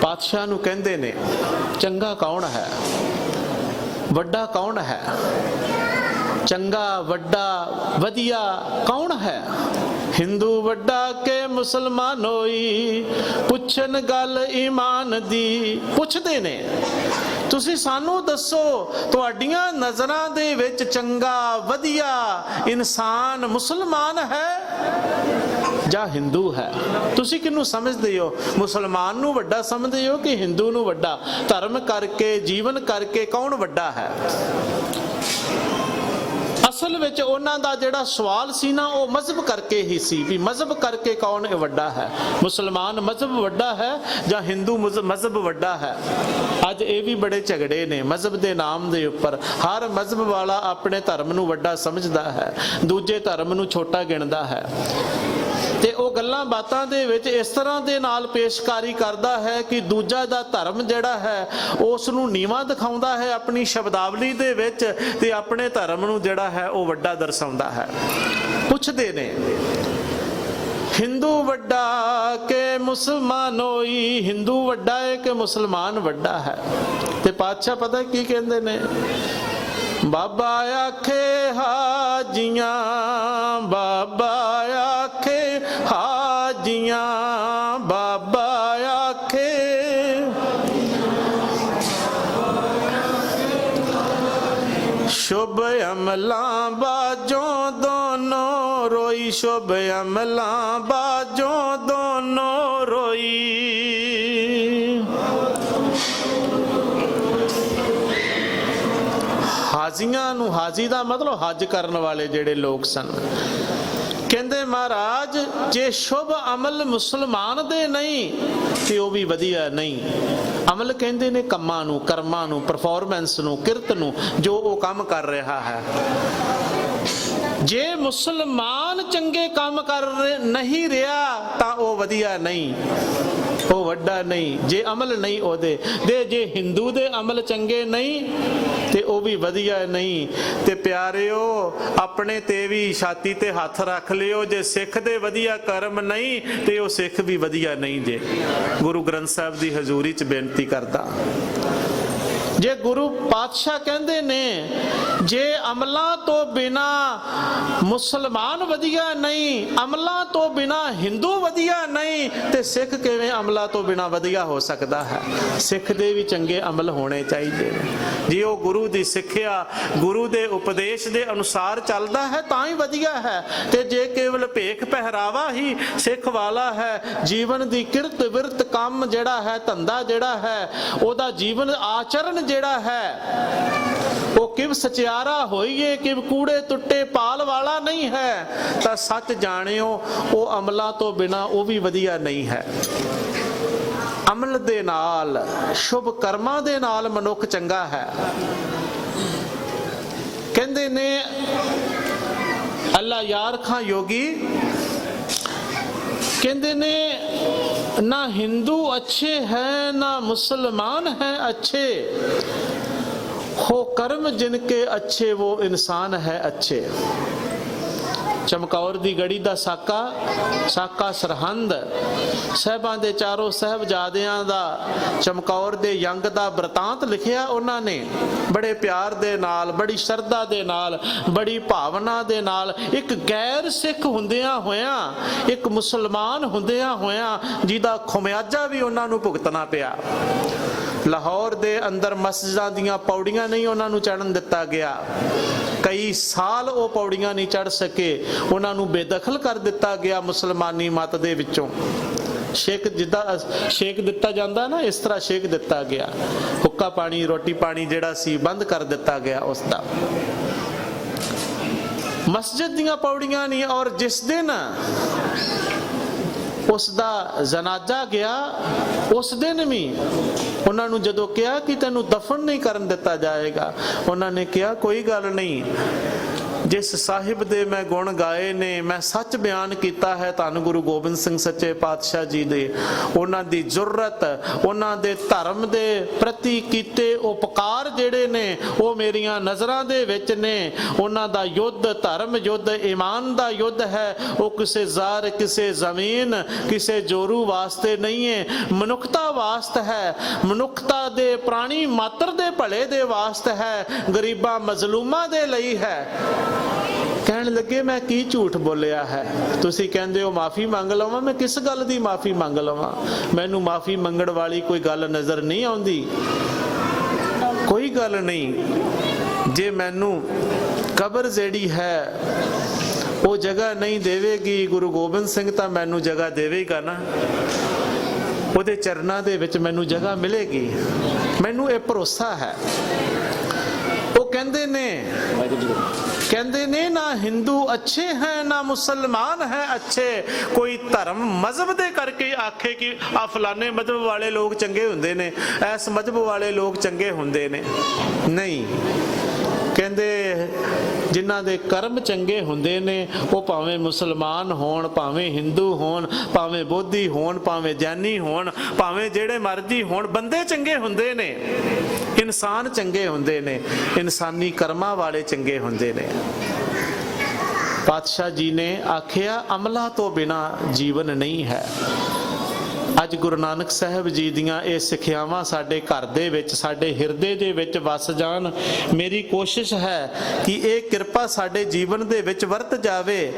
ਪਾਤਸ਼ਾਹ ਨੂੰ ਕਹਿੰਦੇ ਨੇ, ਚੰਗਾ ਕੌਣ ਹੈ, ਵੱਡਾ ਕੌਣ ਹੈ, ਚੰਗਾ ਵੱਡਾ ਵਧੀਆ ਕੌਣ ਹੈ? ਹਿੰਦੂ ਵੱਡਾ ਕੇ ਮੁਸਲਮਾਨ ਹੋਈ, ਪੁੱਛਣ ਗੱਲ ਈਮਾਨ ਦੀ। ਪੁੱਛਦੇ ਨੇ, ਤੁਸੀਂ ਸਾਨੂੰ ਦੱਸੋ ਤੁਹਾਡੀਆਂ ਨਜ਼ਰਾਂ ਦੇ ਵਿੱਚ ਚੰਗਾ ਵਧੀਆ ਇਨਸਾਨ ਮੁਸਲਮਾਨ ਹੈ ਜਾਂ ਹਿੰਦੂ ਹੈ? ਤੁਸੀਂ ਕਿਹਨੂੰ ਸਮਝਦੇ ਹੋ? ਮੁਸਲਮਾਨ ਨੂੰ ਵੱਡਾ ਸਮਝਦੇ ਹੋ ਕਿ ਹਿੰਦੂ ਨੂੰ ਵੱਡਾ? ਧਰਮ ਕਰਕੇ, ਜੀਵਨ ਕਰਕੇ ਕੌਣ ਵੱਡਾ ਹੈ? ਅਸਲ ਵਿੱਚ ਉਹਨਾਂ ਦਾ ਜਿਹੜਾ ਸਵਾਲ ਸੀ ਨਾ, ਉਹ ਮਜ਼ਹਬ ਕਰਕੇ ਹੀ ਸੀ, ਵੀ ਮਜ਼ਹਬ ਕਰਕੇ ਕੌਣ ਵੱਡਾ ਹੈ? ਮੁਸਲਮਾਨ ਮਜ਼ਹਬ ਵੱਡਾ ਹੈ ਜਾਂ ਹਿੰਦੂ ਮਜ਼ਹਬ ਵੱਡਾ ਹੈ? ਅੱਜ ਇਹ ਵੀ ਬੜੇ ਝਗੜੇ ਨੇ ਮਜ਼ਹਬ ਦੇ ਨਾਮ ਦੇ ਉੱਪਰ। ਹਰ ਮਜ਼ਹਬ ਵਾਲਾ ਆਪਣੇ ਧਰਮ ਨੂੰ ਵੱਡਾ ਸਮਝਦਾ ਹੈ, ਦੂਜੇ ਧਰਮ ਨੂੰ ਛੋਟਾ ਗਿਣਦਾ ਹੈ, ਤੇ ਉਹ ਗੱਲਾਂ ਬਾਤਾਂ ਦੇ ਵਿੱਚ ਇਸ ਤਰ੍ਹਾਂ ਦੇ ਨਾਲ ਪੇਸ਼ਕਾਰੀ ਕਰਦਾ ਹੈ ਕਿ ਦੂਜਾ ਦਾ ਧਰਮ ਜਿਹੜਾ ਹੈ ਉਸ ਨੂੰ ਨੀਵਾਂ ਦਿਖਾਉਂਦਾ ਹੈ ਆਪਣੀ ਸ਼ਬਦਾਵਲੀ ਦੇ ਵਿੱਚ, ਤੇ ਆਪਣੇ ਧਰਮ ਨੂੰ ਜਿਹੜਾ ਹੈ ਉਹ ਵੱਡਾ ਦਰਸਾਉਂਦਾ ਹੈ। ਪੁੱਛਦੇ ਨੇ, ਹਿੰਦੂ ਵੱਡਾ ਕਿ ਮੁਸਲਮਾਨ ਹੋਈ, ਹਿੰਦੂ ਵੱਡਾ ਹੈ ਕਿ ਮੁਸਲਮਾਨ ਵੱਡਾ ਹੈ? ਤੇ ਪਾਤਸ਼ਾਹ ਪਤਾ ਕੀ ਕਹਿੰਦੇ ਨੇ? ਬਾਬਾ ਆਖੇ ਹਾਜੀਆਂ, ਬਾਬਾ ਆਖੇ ਹਾਜੀਆਂ, ਬਾਬਾ ਆਖੇ ਸ਼ੁਭ ਅਮਲਾਂ ਬਾਝੋਂ ਦੋਨੋਂ ਰੋਈ, ਸ਼ੁਭ ਅਮਲਾਂ ਬਾਝੋਂ ਦੋਨੋਂ ਰੋਈ। ਹਾਜ਼ੀਆਂ ਨੂੰ, ਹਾਜ਼ੀ ਦਾ ਮਤਲਬ ਹੱਜ ਕਰਨ ਵਾਲੇ ਜਿਹੜੇ ਲੋਕ ਸਨ, ਕਹਿੰਦੇ ਮਹਾਰਾਜ ਜੇ ਸ਼ੁਭ ਅਮਲ ਮੁਸਲਮਾਨ ਦੇ ਨਹੀਂ ਤੇ ਉਹ ਵੀ ਵਧੀਆ ਨਹੀਂ। ਅਮਲ ਕਹਿੰਦੇ ਨੇ ਕੰਮਾਂ ਨੂੰ, ਕਰਮਾਂ ਨੂੰ, ਪਰਫਾਰਮੈਂਸ ਨੂੰ, ਕਿਰਤ ਨੂੰ, ਜੋ ਉਹ ਕੰਮ ਕਰ ਰਿਹਾ ਹੈ। ਜੇ ਮੁਸਲਮਾਨ ਚੰਗੇ ਕੰਮ ਕਰ ਨਹੀਂ ਰਿਹਾ ਤਾਂ ਉਹ ਵਧੀਆ ਨਹੀਂ, ਉਹ ਵੱਡਾ ਨਹੀਂ। ਜੇ ਅਮਲ ਨਹੀਂ ਉਹਦੇ ਦੇ, ਜੇ ਹਿੰਦੂ ਦੇ ਅਮਲ ਚੰਗੇ ਨਹੀਂ ਤੇ ਉਹ ਵੀ ਵਧੀਆ ਨਹੀਂ। ਤੇ ਪਿਆਰਿਓ, ਆਪਣੇ ਤੇ ਵੀ ਛਾਤੀ ਤੇ ਹੱਥ ਰੱਖ ਲਿਓ, ਜੇ ਸਿੱਖ ਦੇ ਵਧੀਆ ਕਰਮ ਨਹੀਂ ਤੇ ਉਹ ਸਿੱਖ ਵੀ ਵਧੀਆ ਨਹੀਂ। ਜੇ ਗੁਰੂ ਗ੍ਰੰਥ ਸਾਹਿਬ ਦੀ ਹਜ਼ੂਰੀ 'ਚ ਬੇਨਤੀ ਕਰਦਾ, ਜੇ ਗੁਰੂ ਪਾਤਸ਼ਾਹ ਕਹਿੰਦੇ ਨੇ ਜੇ ਅਮਲਾਂ ਤੋਂ ਬਿਨਾ ਮੁਸਲਮਾਨ ਵਧੀਆ ਨਹੀਂ, ਅਮਲਾਂ ਤੋਂ ਬਿਨਾ ਹਿੰਦੂ ਵਧੀਆ ਨਹੀਂ, ਤੇ ਸਿੱਖ ਕਿਵੇਂ ਅਮਲਾਂ ਤੋਂ ਬਿਨਾ ਵਧੀਆ ਹੋ ਸਕਦਾ ਹੈ? ਸਿੱਖ ਦੇ ਵੀ ਚੰਗੇ ਅਮਲ ਹੋਣੇ ਚਾਹੀਦੇ ਨੇ। ਜੇ ਉਹ ਗੁਰੂ ਦੀ ਸਿੱਖਿਆ, ਗੁਰੂ ਦੇ ਉਪਦੇਸ਼ ਦੇ ਅਨੁਸਾਰ ਚੱਲਦਾ ਹੈ ਤਾਂ ਹੀ ਵਧੀਆ ਹੈ। ਤੇ ਜੇ ਕੇਵਲ ਭੇਖ ਪਹਿਰਾਵਾ ਹੀ ਸਿੱਖ ਵਾਲਾ ਹੈ, ਜੀਵਨ ਦੀ ਕਿਰਤ ਵਿਰਤ ਕੰਮ ਜਿਹੜਾ ਹੈ, ਧੰਦਾ ਜਿਹੜਾ ਹੈ, ਉਹਦਾ ਜੀਵਨ ਆਚਰਨ ਜਿਹੜਾ ਹੈ ਉਹ ਕਿਵ ਸਚਿਆਰਾ ਹੋਈਏ, ਕਿਵ ਕੂੜੇ ਟੁੱਟੇ ਪਾਲ ਵਾਲਾ ਨਹੀਂ ਹੈ, ਤਾਂ ਸੱਚ ਜਾਣਿਓ ਉਹ ਅਮਲਾਂ ਤੋਂ ਬਿਨਾ ਉਹ ਵੀ ਵਧੀਆ ਨਹੀਂ ਹੈ। ਅਮਲ ਦੇ ਨਾਲ, ਸ਼ੁਭ ਕਰਮਾਂ ਦੇ ਨਾਲ ਮਨੁੱਖ ਚੰਗਾ ਹੈ। ਕਹਿੰਦੇ ਨੇ ਅੱਲਾ ਯਾਰ ਖਾਂ ਯੋਗੀ, ਕਹਿੰਦੇ ਨੇ ਨਾ ਹਿੰਦੂ ਅੱਛੇ ਹੈ ਨਾ ਮੁਸਲਮਾਨ ਹੈ ਅੱਛੇ, ਹੋ ਕਰਮ ਜਿਨਕੇ ਅੱਛੇ वो इंसान है अच्छे। ਚਮਕੌਰ ਦੀ ਗੜੀ ਦਾ ਸਾਕਾ ਸਰਹੰਦ, ਸਾਹਿਬਾਂ ਦੇ ਚਾਰੋਂ ਸਾਹਿਬਜ਼ਾਦਿਆਂ ਦਾ, ਚਮਕੌਰ ਦੇ ਯੰਗ ਦਾ ਬ੍ਰਿਤਾਂਤ ਲਿਖਿਆ ਉਹਨਾਂ ਨੇ ਬੜੇ ਪਿਆਰ ਦੇ ਨਾਲ, ਬੜੀ ਸ਼ਰਧਾ ਦੇ ਨਾਲ, ਬੜੀ ਭਾਵਨਾ ਦੇ ਨਾਲ, ਇੱਕ ਗੈਰ ਸਿੱਖ ਹੁੰਦਿਆਂ ਹੋਇਆਂ, ਇੱਕ ਮੁਸਲਮਾਨ ਹੁੰਦਿਆਂ ਹੋਇਆਂ ਜਿਹਦਾ ਖੁਮਿਆਜਾ ਵੀ ਉਹਨਾਂ ਨੂੰ ਭੁਗਤਣਾ ਪਿਆ। ਲਾਹੌਰ ਦੇ ਅੰਦਰ ਮਸਜਿਦਾਂ ਦੀਆਂ ਪੌੜੀਆਂ ਨਹੀਂ ਉਹਨਾਂ ਨੂੰ ਚੜ੍ਹਨ ਦਿੱਤਾ ਗਿਆ। ਕਈ ਸਾਲ ਉਹ ਪੌੜੀਆਂ ਨਹੀਂ ਚੜ੍ਹ ਸਕੇ, ਉਹਨਾਂ ਨੂੰ ਬੇਦਖਲ ਕਰ ਦਿੱਤਾ ਗਿਆ ਮੁਸਲਮਾਨੀ ਮਤ ਦੇ ਵਿੱਚੋਂ। ਛੇਕ ਜਿੱਦਾਂ ਛੇਕ ਦਿੱਤਾ ਜਾਂਦਾ ਨਾ, ਇਸ ਤਰ੍ਹਾਂ ਛੇਕ ਦਿੱਤਾ ਗਿਆ। ਹੁੱਕਾ ਪਾਣੀ, ਰੋਟੀ ਪਾਣੀ ਜਿਹੜਾ ਸੀ ਬੰਦ ਕਰ ਦਿੱਤਾ ਗਿਆ ਉਸ ਦਾ। ਮਸਜਿਦ ਦੀਆਂ ਪੌੜੀਆਂ ਨਹੀਂ। ਔਰ ਜਿਸ ਦਿਨ ਉਸ ਦਾ ਜਨਾਜ਼ਾ ਗਿਆ, ਉਸ ਦਿਨ ਵੀ ਉਹਨਾਂ ਨੂੰ ਜਦੋਂ ਕਿਹਾ ਕਿ ਤੈਨੂੰ ਦਫਨ ਨਹੀਂ ਕਰਨ ਦਿੱਤਾ ਜਾਏਗਾ, ਉਹਨਾਂ ਨੇ ਕਿਹਾ ਕੋਈ ਗੱਲ ਨਹੀਂ, ਜਿਸ ਸਾਹਿਬ ਦੇ ਮੈਂ ਗੁਣ ਗਾਏ ਨੇ, ਮੈਂ ਸੱਚ ਬਿਆਨ ਕੀਤਾ ਹੈ ਧੰਨ ਗੁਰੂ ਗੋਬਿੰਦ ਸਿੰਘ ਸੱਚੇ ਪਾਤਸ਼ਾਹ ਜੀ ਦੇ, ਉਹਨਾਂ ਦੀ ਜ਼ੁਰਰਤ, ਉਹਨਾਂ ਦੇ ਧਰਮ ਦੇ ਪ੍ਰਤੀ ਕੀਤੇ ਉਪਕਾਰ ਜਿਹੜੇ ਨੇ ਉਹ ਮੇਰੀਆਂ ਨਜ਼ਰਾਂ ਦੇ ਵਿੱਚ ਨੇ। ਉਹਨਾਂ ਦਾ ਯੁੱਧ ਧਰਮ ਯੁੱਧ, ਈਮਾਨ ਦਾ ਯੁੱਧ ਹੈ। ਉਹ ਕਿਸੇ ਜ਼ਾਰ, ਕਿਸੇ ਜ਼ਮੀਨ, ਕਿਸੇ ਜੋਰੂ ਵਾਸਤੇ ਨਹੀਂ ਹੈ, ਮਨੁੱਖਤਾ ਵਾਸਤੇ ਹੈ, ਮਨੁੱਖਤਾ ਦੇ ਪ੍ਰਾਣੀ ਮਾਤਰ ਦੇ ਭਲੇ ਦੇ ਵਾਸਤੇ ਹੈ, ਗਰੀਬਾਂ ਮਜ਼ਲੂਮਾਂ ਦੇ ਲਈ ਹੈ। ਕਹਿਣ ਲੱਗੇ ਮੈਂ ਕੀ ਝੂਠ ਬੋਲਿਆ ਹੈ? ਤੁਸੀਂ ਕਹਿੰਦੇ ਹੋ ਮਾਫੀ ਮੰਗ ਲਵਾਂ, ਮੈਂ ਕਿਸ ਗੱਲ ਦੀ ਮਾਫੀ ਮੰਗ ਲਵਾਂ? ਮੈਨੂੰ ਮਾਫੀ ਮੰਗਣ ਵਾਲੀ ਕੋਈ ਗੱਲ ਨਜ਼ਰ ਨਹੀਂ ਆਉਂਦੀ। ਕੋਈ ਗੱਲ ਨਹੀਂ, ਜੇ ਮੈਨੂੰ ਕਬਰ ਜਿਹੜੀ ਹੈ ਉਹ ਜਗ੍ਹਾ ਨਹੀਂ ਦੇਵੇਗੀ, ਗੁਰੂ ਗੋਬਿੰਦ ਸਿੰਘ ਤਾਂ ਮੈਨੂੰ ਜਗ੍ਹਾ ਦੇਵੇਗਾ ਨਾ, ਉਹਦੇ ਚਰਨਾਂ ਦੇ ਵਿੱਚ ਮੈਨੂੰ ਜਗ੍ਹਾ ਮਿਲੇਗੀ, ਮੈਨੂੰ ਇਹ ਭਰੋਸਾ ਹੈ। ਉਹ ਕਹਿੰਦੇ ਨੇ ਨਾ ਹਿੰਦੂ ਅੱਛੇ ਹੈ ਨਾ ਮੁਸਲਮਾਨ ਹੈ ਅੱਛੇ। ਕੋਈ ਧਰਮ ਮਜ਼ਹਬ ਦੇ ਕਰਕੇ ਆਖੇ ਕਿ ਆ ਫਲਾਣੇ ਮਜ਼ਹਬ ਵਾਲੇ ਲੋਕ ਚੰਗੇ ਹੁੰਦੇ ਨੇ, ਇਸ ਮਜ਼ਹਬ ਵਾਲੇ ਲੋਕ ਚੰਗੇ ਹੁੰਦੇ ਨੇ, ਨਹੀਂ। ਕਹਿੰਦੇ ਜਿਨ੍ਹਾਂ ਦੇ ਕਰਮ ਚੰਗੇ ਹੁੰਦੇ ਨੇ ਉਹ ਭਾਵੇਂ ਮੁਸਲਮਾਨ ਹੋਣ, ਭਾਵੇਂ ਹਿੰਦੂ ਹੋਣ, ਭਾਵੇਂ ਬੋਧੀ ਹੋਣ, ਭਾਵੇਂ ਜੈਨੀ ਹੋਣ, ਭਾਵੇਂ ਜਿਹੜੇ ਮਰਜ਼ੀ ਹੋਣ, ਬੰਦੇ ਚੰਗੇ ਹੁੰਦੇ ਨੇ, ਇਨਸਾਨ ਚੰਗੇ ਹੁੰਦੇ ਨੇ, ਇਨਸਾਨੀ ਕਰਮਾਂ ਵਾਲੇ ਚੰਗੇ ਹੁੰਦੇ ਨੇ। ਪਾਤਸ਼ਾਹ ਜੀ ਨੇ ਆਖਿਆ ਅਮਲਾਂ ਤੋਂ ਬਿਨਾ ਜੀਵਨ ਨਹੀਂ ਹੈ। ਅੱਜ ਗੁਰੂ ਨਾਨਕ ਸਾਹਿਬ ਜੀ ਦੀਆਂ ਇਹ ਸਿੱਖਿਆਵਾਂ ਸਾਡੇ ਘਰ ਦੇ ਵਿੱਚ, ਸਾਡੇ ਹਿਰਦੇ ਦੇ ਵਿੱਚ ਵਸ ਜਾਣ। ਮੇਰੀ ਕੋਸ਼ਿਸ਼ ਹੈ ਕਿ ਇਹ ਕਿਰਪਾ ਸਾਡੇ ਜੀਵਨ ਦੇ ਵਿੱਚ ਵਰਤ ਜਾਵੇ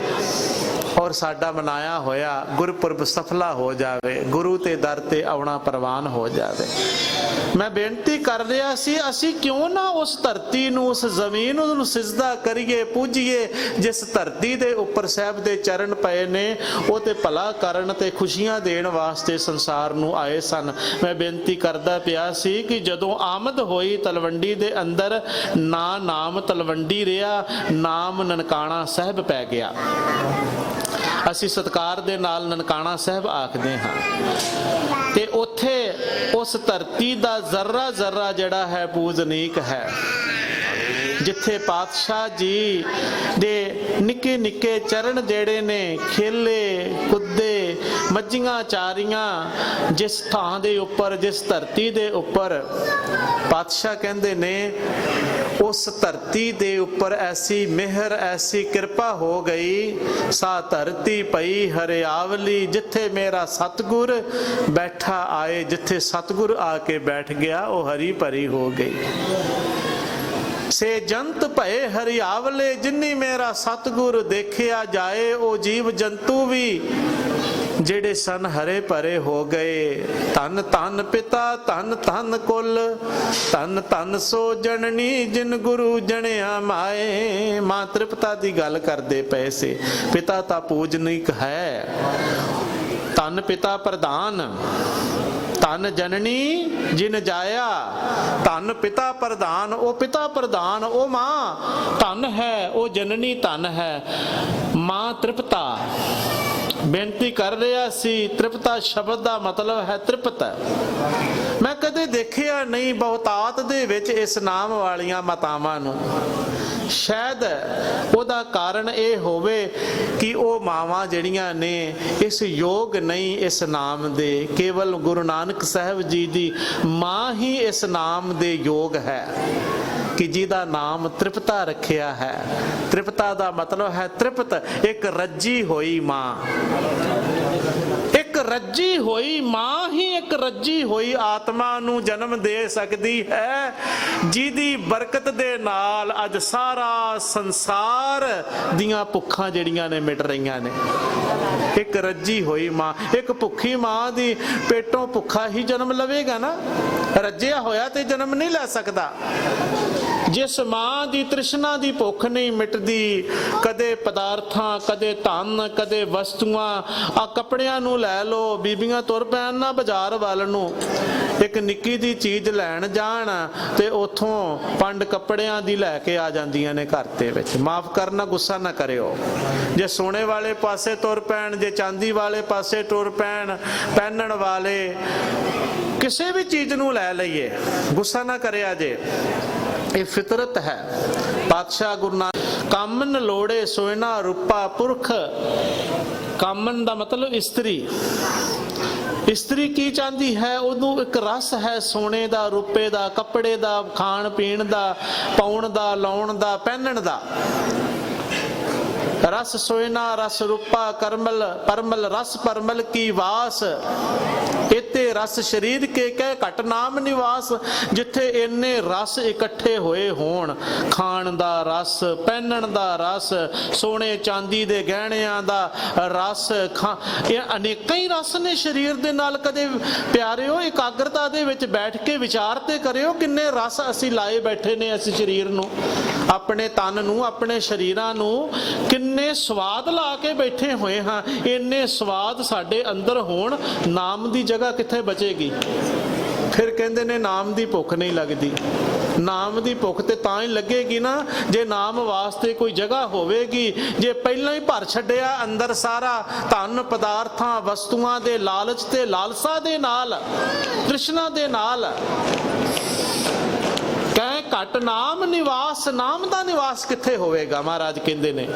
ਔਰ ਸਾਡਾ ਮਨਾਇਆ ਹੋਇਆ ਗੁਰਪੁਰਬ ਸਫਲਾ ਹੋ ਜਾਵੇ, ਗੁਰੂ ਤੇ ਦਰ ਤੇ ਆਉਣਾ ਪ੍ਰਵਾਨ ਹੋ ਜਾਵੇ। ਮੈਂ ਬੇਨਤੀ ਕਰ ਰਿਹਾ ਸੀ, ਅਸੀਂ ਕਿਉਂ ਨਾ ਉਸ ਧਰਤੀ ਨੂੰ, ਉਸ ਜ਼ਮੀਨ ਨੂੰ ਸਿਜਦਾ ਕਰੀਏ, ਪੂਜੀਏ ਜਿਸ ਧਰਤੀ ਦੇ ਉੱਪਰ ਸਾਹਿਬ ਦੇ ਚਰਨ ਪਏ ਨੇ। ਉਹ ਤੇ ਭਲਾ ਕਰਨ ਤੇ ਖੁਸ਼ੀਆਂ ਦੇਣ ਵਾਸਤੇ ਸੰਸਾਰ ਨੂੰ ਆਏ ਸਨ। ਮੈਂ ਬੇਨਤੀ ਕਰਦਾ ਪਿਆ ਸੀ ਕਿ ਜਦੋਂ ਆਮਦ ਹੋਈ ਤਲਵੰਡੀ ਦੇ ਅੰਦਰ, ਨਾ ਨਾਮ ਤਲਵੰਡੀ ਰਿਹਾ, ਨਾਮ ਨਨਕਾਣਾ ਸਾਹਿਬ ਪੈ ਗਿਆ। ਅਸੀਂ ਸਤਿਕਾਰ ਦੇ ਨਾਲ ਨਨਕਾਣਾ ਸਾਹਿਬ ਆਖਦੇ ਹਾਂ। ਤੇ ਉੱਥੇ ਉਸ ਧਰਤੀ ਦਾ ਜ਼ਰਾ ਜ਼ਰਾ ਜਿਹੜਾ ਹੈ ਪੂਜਨੀਕ ਹੈ, ਜਿੱਥੇ ਪਾਤਸ਼ਾਹ ਜੀ ਦੇ ਨਿੱਕੇ ਨਿੱਕੇ ਚਰਨ ਜਿਹੜੇ ਨੇ ਖੇਲੇ ਕੁੱਦੇ ਮੱਝੀਆਂ ਚਾਰੀਆਂ ਜਿਸ ਥਾਂ ਦੇ ਉੱਪਰ, ਜਿਸ ਧਰਤੀ ਦੇ ਉੱਪਰ ਪਾਤਸ਼ਾਹ ਕਹਿੰਦੇ ਨੇ उस धरती दे उपर ऐसी मेहर ऐसी कृपा हो गई, सा धरती पई हरियावली, जिथे मेरा सतगुर बैठा आए, जिथे सतगुर आके बैठ गया वो हरी भरी हो गई। से जंत भये हरियावले, जिन्नी मेरा सतगुर देखिया जाए, ओ जीव जंतु भी ਜਿਹੜੇ ਸਨ ਹਰੇ ਭਰੇ ਹੋ ਗਏ। ਧੰਨ ਧੰਨ ਪਿਤਾ ਧੰਨ ਧੰਨ ਕੁਲ, ਧੰਨ ਧੰਨ ਸੋ ਜਨਨੀ ਜਿਨ ਗੁਰੂ ਜਣਿਆ ਮਾਏ। ਮਾਂ ਤ੍ਰਿਪਤਾ ਦੀ ਗੱਲ ਕਰਦੇ ਪਏ ਸੀ। ਪਿਤਾ ਤਾਂ ਪੂਜਨੀਕ ਹੈ, ਧੰਨ ਪਿਤਾ ਪ੍ਰਧਾਨ, ਧੰਨ ਜਨਨੀ ਜਿਨ ਜਾਇਆ, ਧੰਨ ਪਿਤਾ ਪ੍ਰਧਾਨ, ਉਹ ਪਿਤਾ ਪ੍ਰਧਾਨ, ਉਹ ਮਾਂ ਧੰਨ ਹੈ, ਉਹ ਜਨਨੀ ਧੰਨ ਹੈ। ਮਾਂ ਤ੍ਰਿਪਤਾ ਬੇਨਤੀ ਕਰ ਰਿਹਾ ਸੀ। ਤ੍ਰਿਪਤਾ ਸ਼ਬਦ ਦਾ ਮਤਲਬ ਹੈ ਤ੍ਰਿਪਤ। ਮੈਂ ਕਦੇ ਦੇਖਿਆ ਨਹੀਂ ਬਹੁਤਾਤ ਦੇ ਵਿੱਚ ਇਸ ਨਾਮ ਵਾਲੀਆਂ ਮਾਤਾਵਾਂ ਨੂੰ। ਸ਼ਾਇਦ ਉਹਦਾ ਕਾਰਨ ਇਹ ਹੋਵੇ ਕਿ ਉਹ ਮਾਵਾਂ ਜਿਹੜੀਆਂ ਨੇ ਇਸ ਯੋਗ ਨਹੀਂ ਇਸ ਨਾਮ ਦੇ। ਕੇਵਲ ਗੁਰੂ ਨਾਨਕ ਸਾਹਿਬ ਜੀ ਦੀ ਮਾਂ ਹੀ ਇਸ ਨਾਮ ਦੇ ਯੋਗ ਹੈ कि जिहदा नाम तृप्ता रखिया है। तृप्ता दा मतलब है तृप्त, एक रज्जी होई मां। एक रज्जी होई मां ही एक रज्जी होई आत्मा नूं जन्म दे सकदी है, जिहदी बरकत दे नाल अज सारा संसार दियां भुखां जिहड़ियां ने मिट रहीआं ने। एक रज्जी होई मां, एक भुखी मां दी पेटों भुखा ही जन्म लवेगा ना, रज्जिया होया ते जन्म नहीं ले सकदा। जिस मां दी तृष्णा दी भुख नहीं मिटदी, कदे पदार्थां, कदे धन, कदे वस्तुआं, आ कपड़ियां नूं लै लो, बीबियां तुर पैण ना बाजार वाल नूं, एक निक्की दी चीज लैण जाण ते उथों पंड कपड़ियां दी लैके आ जांदियां ने घर दे विच। माफ करना, गुस्सा ना करियो। जे सोने वाले पासे तुर पैण, जे चांदी वाले पासे तुर पैण, पहनण वाले किसी भी चीज नूं लै लईए, गुस्सा ना करिया जे, ਇਹ ਫਿਤਰਤ ਹੈ। ਪਾਤਸ਼ਾਹ ਗੁਰੂ ਨਾਨਕ ਕਾਮਨ ਲੋੜੇ ਸੋਇਨਾ ਰੂਪਾ ਪੁਰਖ। ਕਾਮਨ ਦਾ ਮਤਲਬ ਇਸਤਰੀ। ਇਸਤਰੀ ਕੀ ਚਾਹੁੰਦੀ ਹੈ? ਉਹਨੂੰ ਇੱਕ ਰਸ ਹੈ ਸੋਨੇ ਦਾ, ਰੂਪੇ ਦਾ, ਕੱਪੜੇ ਦਾ, ਖਾਣ ਪੀਣ ਦਾ, ਪਾਉਣ ਦਾ, ਲਾਉਣ ਦਾ, ਪਹਿਨਣ ਦਾ। रस सोयना रस रूपा करमल, परमल रस परमल की वास, इते रस शरीर के कह घट नाम निवास। जिथे इन्ने रस इकट्ठे होए होण, खाण दा रस, पहनण दा रस, सोने चांदी दे गहणियां दा रस, ਇਹ ਅਨੇਕਾਂ ਹੀ ਰਸ ਨੇ ਸ਼ਰੀਰ ਦੇ ਨਾਲ। ਕਦੇ ਪਿਆਰਿਓ ਇਕਾਗਰਤਾ ਦੇ ਵਿੱਚ ਬੈਠ ਕੇ ਵਿਚਾਰ ਤੇ ਕਰਿਓ ਕਿੰਨੇ ਰਸ ਅਸੀਂ ਲਾਏ ਬੈਠੇ ਨੇ ਇਸ ਸਰੀਰ ਨੂੰ, ਆਪਣੇ ਤਨ ਨੂੰ, ਆਪਣੇ ਸ਼ਰੀਰਾਂ ਨੂੰ ਕਿੰਨੇ ਸਵਾਦ ਲਾ ਕੇ ਬੈਠੇ ਹੋਏ ਹਾਂ। ਇੰਨੇ ਸਵਾਦ ਸਾਡੇ ਅੰਦਰ ਹੋਣ, ਨਾਮ ਦੀ ਜਗ੍ਹਾ ਕਿੱਥੇ ਬਚੇਗੀ? ਫਿਰ ਕਹਿੰਦੇ ਨੇ ਨਾਮ ਦੀ ਭੁੱਖ ਨਹੀਂ ਲੱਗਦੀ। ਨਾਮ ਦੀ ਭੁੱਖ ਤੇ ਤਾਂ ਹੀ ਲੱਗੇਗੀ ਨਾ ਜੇ ਨਾਮ ਵਾਸਤੇ ਕੋਈ ਜਗ੍ਹਾ ਹੋਵੇਗੀ। ਜੇ ਪਹਿਲਾਂ ਹੀ ਭਰ ਛੱਡਿਆ ਅੰਦਰ ਸਾਰਾ ਧਨ ਪਦਾਰਥਾਂ ਵਸਤੂਆਂ ਦੇ ਲਾਲਚ ਤੇ ਲਾਲਸਾ ਦੇ ਨਾਲ, ਤ੍ਰਿਸ਼ਨਾ ਦੇ ਨਾਲ, ਕਹਿ ਘਟ ਨਾਮ ਨਿਵਾਸ, ਨਾਮ ਦਾ ਨਿਵਾਸ ਕਿੱਥੇ ਹੋਵੇਗਾ? ਮਹਾਰਾਜ ਕਹਿੰਦੇ ਨੇ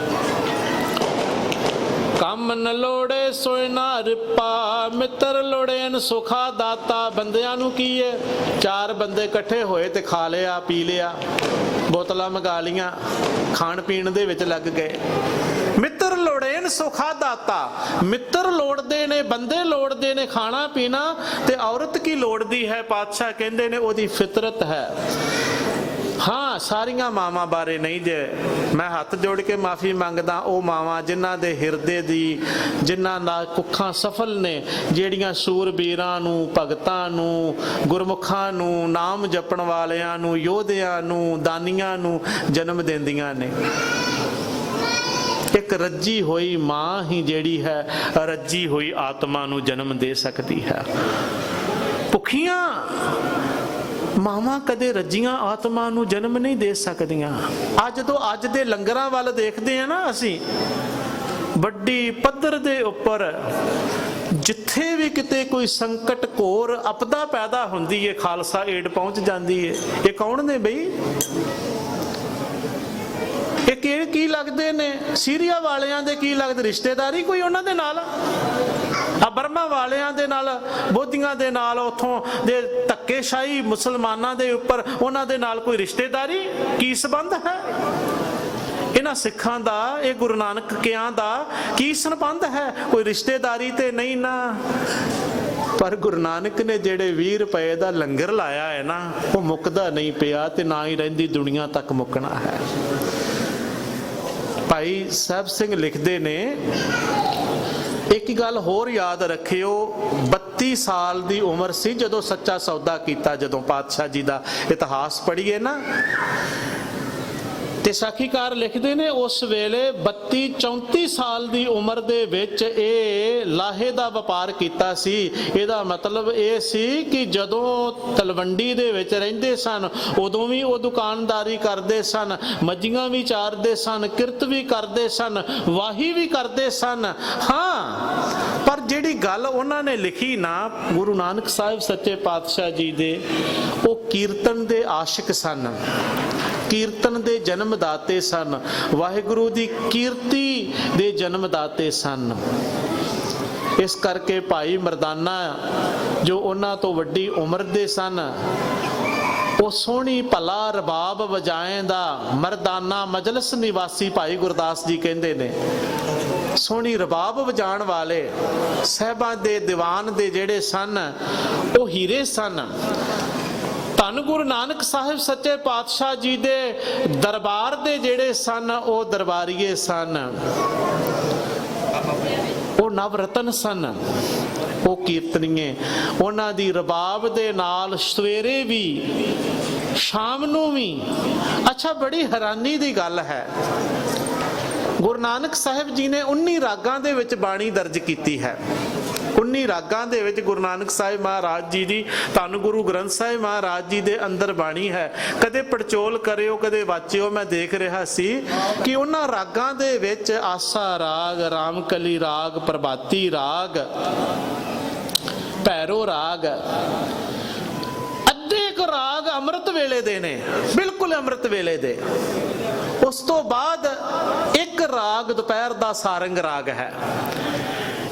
ਕੰਮ ਨ ਲੋੜੇ ਸੋਇ ਨਾ ਰਿਪਾ, ਮਿੱਤਰ ਲੋੜੇਨ ਸੁਖਾ ਦਾਤਾ। ਬੰਦਿਆਂ ਨੂੰ ਕੀ ਹੈ? ਚਾਰ ਬੰਦੇ ਇਕੱਠੇ ਹੋਏ ਤੇ ਖਾ ਲਿਆ, ਪੀ ਲਿਆ, ਬੋਤਲਾਂ ਮੰਗਾ ਲੀਆਂ, ਖਾਣ ਪੀਣ ਦੇ ਵਿੱਚ ਲੱਗ ਗਏ। ਮਿੱਤਰ ਲੋੜੇਨ ਸੁਖਾ ਦਾਤਾ, ਮਿੱਤਰ ਲੋੜਦੇ ਨੇ, ਬੰਦੇ ਲੋੜਦੇ ਨੇ ਖਾਣਾ ਪੀਣਾ, ਤੇ ਔਰਤ ਕੀ ਲੋੜਦੀ ਹੈ? ਪਾਤਸ਼ਾਹ ਕਹਿੰਦੇ ਨੇ ਉਹਦੀ ਫਿਤਰਤ ਹੈ। ਹਾਂ, ਸਾਰੀਆਂ ਮਾਵਾਂ ਬਾਰੇ ਨਹੀਂ ਜੇ ਮੈਂ ਹੱਥ ਜੋੜ ਕੇ ਮਾਫੀ ਮੰਗਦਾ। ਉਹ ਮਾਵਾਂ ਜਿਨ੍ਹਾਂ ਦੇ ਹਿਰਦੇ ਦੀ, ਜਿਨ੍ਹਾਂ ਨਾਲ ਕੁੱਖਾਂ ਸਫਲ ਨੇ, ਜਿਹੜੀਆਂ ਸੂਰਬੀਰਾਂ ਨੂੰ, ਭਗਤਾਂ ਨੂੰ, ਗੁਰਮੁਖਾਂ ਨੂੰ, ਨਾਮ ਜਪਣ ਵਾਲਿਆਂ ਨੂੰ, ਯੋਧਿਆਂ ਨੂੰ, ਦਾਨੀਆਂ ਨੂੰ ਜਨਮ ਦਿੰਦੀਆਂ ਨੇ। ਇੱਕ ਰੱਜੀ ਹੋਈ ਮਾਂ ਹੀ ਜਿਹੜੀ ਹੈ ਰੱਜੀ ਹੋਈ ਆਤਮਾ ਨੂੰ ਜਨਮ ਦੇ ਸਕਦੀ ਹੈ। ਭੁੱਖੀਆਂ ਮਾਵਾਂ ਕਦੇ ਰੱਜੀਆਂ ਆਤਮਾ ਨੂੰ ਜਨਮ ਨਹੀਂ ਦੇ ਸਕਦੀਆਂ। ਅੱਜ ਤੋਂ ਅੱਜ ਦੇ ਲੰਗਰਾਂ ਵੱਲ ਦੇਖਦੇ ਆ ਨਾ ਅਸੀਂ, ਵੱਡੀ ਪੱਧਰ ਦੇ ਉੱਪਰ ਜਿੱਥੇ ਵੀ ਕਿਤੇ ਕੋਈ ਸੰਕਟ ਘੋਰ ਆਪਦਾ ਪੈਦਾ ਹੁੰਦੀ ਹੈ, ਖਾਲਸਾ ਏਡ ਪਹੁੰਚ ਜਾਂਦੀ ਹੈ। ਇਹ ਕੌਣ ਨੇ ਬਈ? ਇਹ ਕੀ ਲੱਗਦੇ ਨੇ? ਸੀਰੀਆ ਵਾਲਿਆਂ ਦੇ ਕੀ ਲੱਗਦੇ? ਰਿਸ਼ਤੇਦਾਰੀ ਕੋਈ ਉਹਨਾਂ ਦੇ ਨਾਲ? ਆ ਬਰਮਾ ਵਾਲਿਆਂ ਦੇ ਨਾਲ, ਬੋਧੀਆਂ ਦੇ ਨਾਲ, ਉਥੋਂ ਦੇ ਧੱਕੇਸ਼ਾਹੀ ਮੁਸਲਮਾਨਾਂ ਦੇ ਉੱਪਰ ਉਹਨਾਂ ਦੇ ਨਾਲ ਕੋਈ ਰਿਸ਼ਤੇਦਾਰੀ ਕੀ ਸੰਬੰਧ ਹੈ? ਇਹਨਾਂ ਸਿੱਖਾਂ ਦਾ, ਇਹ ਗੁਰੂ ਨਾਨਕ ਕਿਆਂ ਦਾ ਕੀ ਸੰਬੰਧ ਹੈ? ਕੋਈ ਰਿਸ਼ਤੇਦਾਰੀ ਤੇ ਨਹੀਂ ਨਾ। ਪਰ ਗੁਰੂ ਨਾਨਕ ਨੇ ਜਿਹੜੇ 20 ਰੁਪਏ ਦਾ ਲੰਗਰ ਲਾਇਆ ਹੈ ਨਾ, ਉਹ ਮੁੱਕਦਾ ਨਹੀਂ ਪਿਆ ਤੇ ਨਾ ਹੀ ਰਹਿੰਦੀ ਦੁਨੀਆ ਤੱਕ ਮੁੱਕਣਾ ਹੈ। ਭਾਈ ਸਾਹਿਬ ਸਿੰਘ ਲਿਖਦੇ ਨੇ, ਇੱਕ ਗੱਲ ਹੋਰ ਯਾਦ ਰੱਖਿਓ, 32 ਸਾਲ ਦੀ ਉਮਰ ਸੀ ਜਦੋਂ ਸੱਚਾ ਸੌਦਾ ਕੀਤਾ। ਜਦੋਂ ਪਾਤਸ਼ਾਹ ਜੀ ਦਾ ਇਤਿਹਾਸ ਪੜ੍ਹੀਏ ਨਾ, ਤੇ ਸਾਖੀਕਾਰ ਲਿਖਦੇ ਨੇ ਉਸ ਵੇਲੇ 32-34 ਸਾਲ ਦੀ ਉਮਰ ਦੇ ਵਿੱਚ ਇਹ ਲਾਹੇ ਦਾ ਵਪਾਰ ਕੀਤਾ ਸੀ। ਇਹਦਾ ਮਤਲਬ ਇਹ ਸੀ ਕਿ ਜਦੋਂ ਤਲਵੰਡੀ ਦੇ ਵਿੱਚ ਰਹਿੰਦੇ ਸਨ ਉਦੋਂ ਵੀ ਉਹ ਦੁਕਾਨਦਾਰੀ ਕਰਦੇ ਸਨ, ਮੱਝੀਆਂ ਵੀ ਚਾਰਦੇ ਸਨ, ਕਿਰਤ ਵੀ ਕਰਦੇ ਸਨ, ਵਾਹੀ ਵੀ ਕਰਦੇ ਸਨ। ਹਾਂ, ਪਰ ਜਿਹੜੀ ਗੱਲ ਉਹਨਾਂ ਨੇ ਲਿਖੀ ਨਾ, ਗੁਰੂ ਨਾਨਕ ਸਾਹਿਬ ਸੱਚੇ ਪਾਤਸ਼ਾਹ ਜੀ ਦੇ, ਉਹ ਕੀਰਤਨ ਦੇ ਆਸ਼ਿਕ ਸਨ, ਕੀਰਤਨ ਦੇ ਜਨਮਦਾਤੇ ਸਨ, ਵਾਹਿਗੁਰੂ ਦੀ ਕੀਰਤੀ ਦੇ ਜਨਮਦਾਤੇ ਸਨ। ਇਸ ਕਰਕੇ ਭਾਈ ਮਰਦਾਨਾ ਜੋ ਉਹਨਾਂ ਤੋਂ ਵੱਡੀ ਉਮਰ ਦੇ ਸਨ, ਉਹ ਸੋਹਣੀ ਭਲਾ ਰਬਾਬ ਵਜਾਏਂਦਾ ਮਰਦਾਨਾ ਮਜਲਿਸ ਨਿਵਾਸੀ ਭਾਈ ਗੁਰਦਾਸ ਜੀ ਕਹਿੰਦੇ ਨੇ। ਸੋਹਣੀ ਰਬਾਬ ਵਜਾਣ ਵਾਲੇ ਸਾਹਿਬਾਂ ਦੇ ਦੀਵਾਨ ਦੇ ਜਿਹੜੇ ਸਨ ਉਹ ਹੀਰੇ ਸਨ। ਧੰਨ ਗੁਰੂ ਨਾਨਕ ਸਾਹਿਬ ਸੱਚੇ ਪਾਤਸ਼ਾਹ ਜੀ ਦੇ ਦਰਬਾਰ ਦੇ ਜਿਹੜੇ ਸਨ ਉਹ ਦਰਬਾਰੀਏ ਸਨ, ਉਹ ਨਵ ਰਤਨ ਸਨ, ਉਹ ਕੀਰਤਨੀਏ। ਉਹਨਾਂ ਦੀ ਰਬਾਬ ਦੇ ਨਾਲ ਸਵੇਰੇ ਵੀ ਸ਼ਾਮ ਨੂੰ ਵੀ। ਅੱਛਾ, ਬੜੀ ਹੈਰਾਨੀ ਦੀ ਗੱਲ ਹੈ, ਗੁਰੂ ਨਾਨਕ ਸਾਹਿਬ ਜੀ ਨੇ 19 ਰਾਗਾਂ ਦੇ ਵਿੱਚ ਬਾਣੀ ਦਰਜ ਕੀਤੀ ਹੈ। 19 ਰਾਗਾਂ ਦੇ ਵਿੱਚ ਗੁਰੂ ਨਾਨਕ ਸਾਹਿਬ ਮਹਾਰਾਜ ਜੀ ਦੀ, ਧੰਨ ਗੁਰੂ ਗ੍ਰੰਥ ਸਾਹਿਬ ਮਹਾਰਾਜ ਜੀ ਦੇ ਅੰਦਰ ਬਾਣੀ ਹੈ। ਕਦੇ ਪੜਚੋਲ ਕਰਿਓ, ਕਦੇ ਵਾਚਿਓ। ਮੈਂ ਦੇਖ ਰਿਹਾ ਸੀ ਕਿ ਉਹਨਾਂ ਰਾਗਾਂ ਦੇ ਵਿੱਚ ਆਸਾ ਰਾਗ, ਰਾਮਕਲੀ ਰਾਗ, ਪ੍ਰਭਾਤੀ ਰਾਗ, ਭੈਰੋ ਰਾਗ, ਅੱਧੇ ਕੁ ਰਾਗ ਅੰਮ੍ਰਿਤ ਵੇਲੇ ਦੇ ਨੇ, ਬਿਲਕੁਲ ਅੰਮ੍ਰਿਤ ਵੇਲੇ ਦੇ। ਉਸ ਤੋਂ ਬਾਅਦ ਇੱਕ ਰਾਗ ਦੁਪਹਿਰ ਦਾ ਸਾਰੰਗ ਰਾਗ ਹੈ,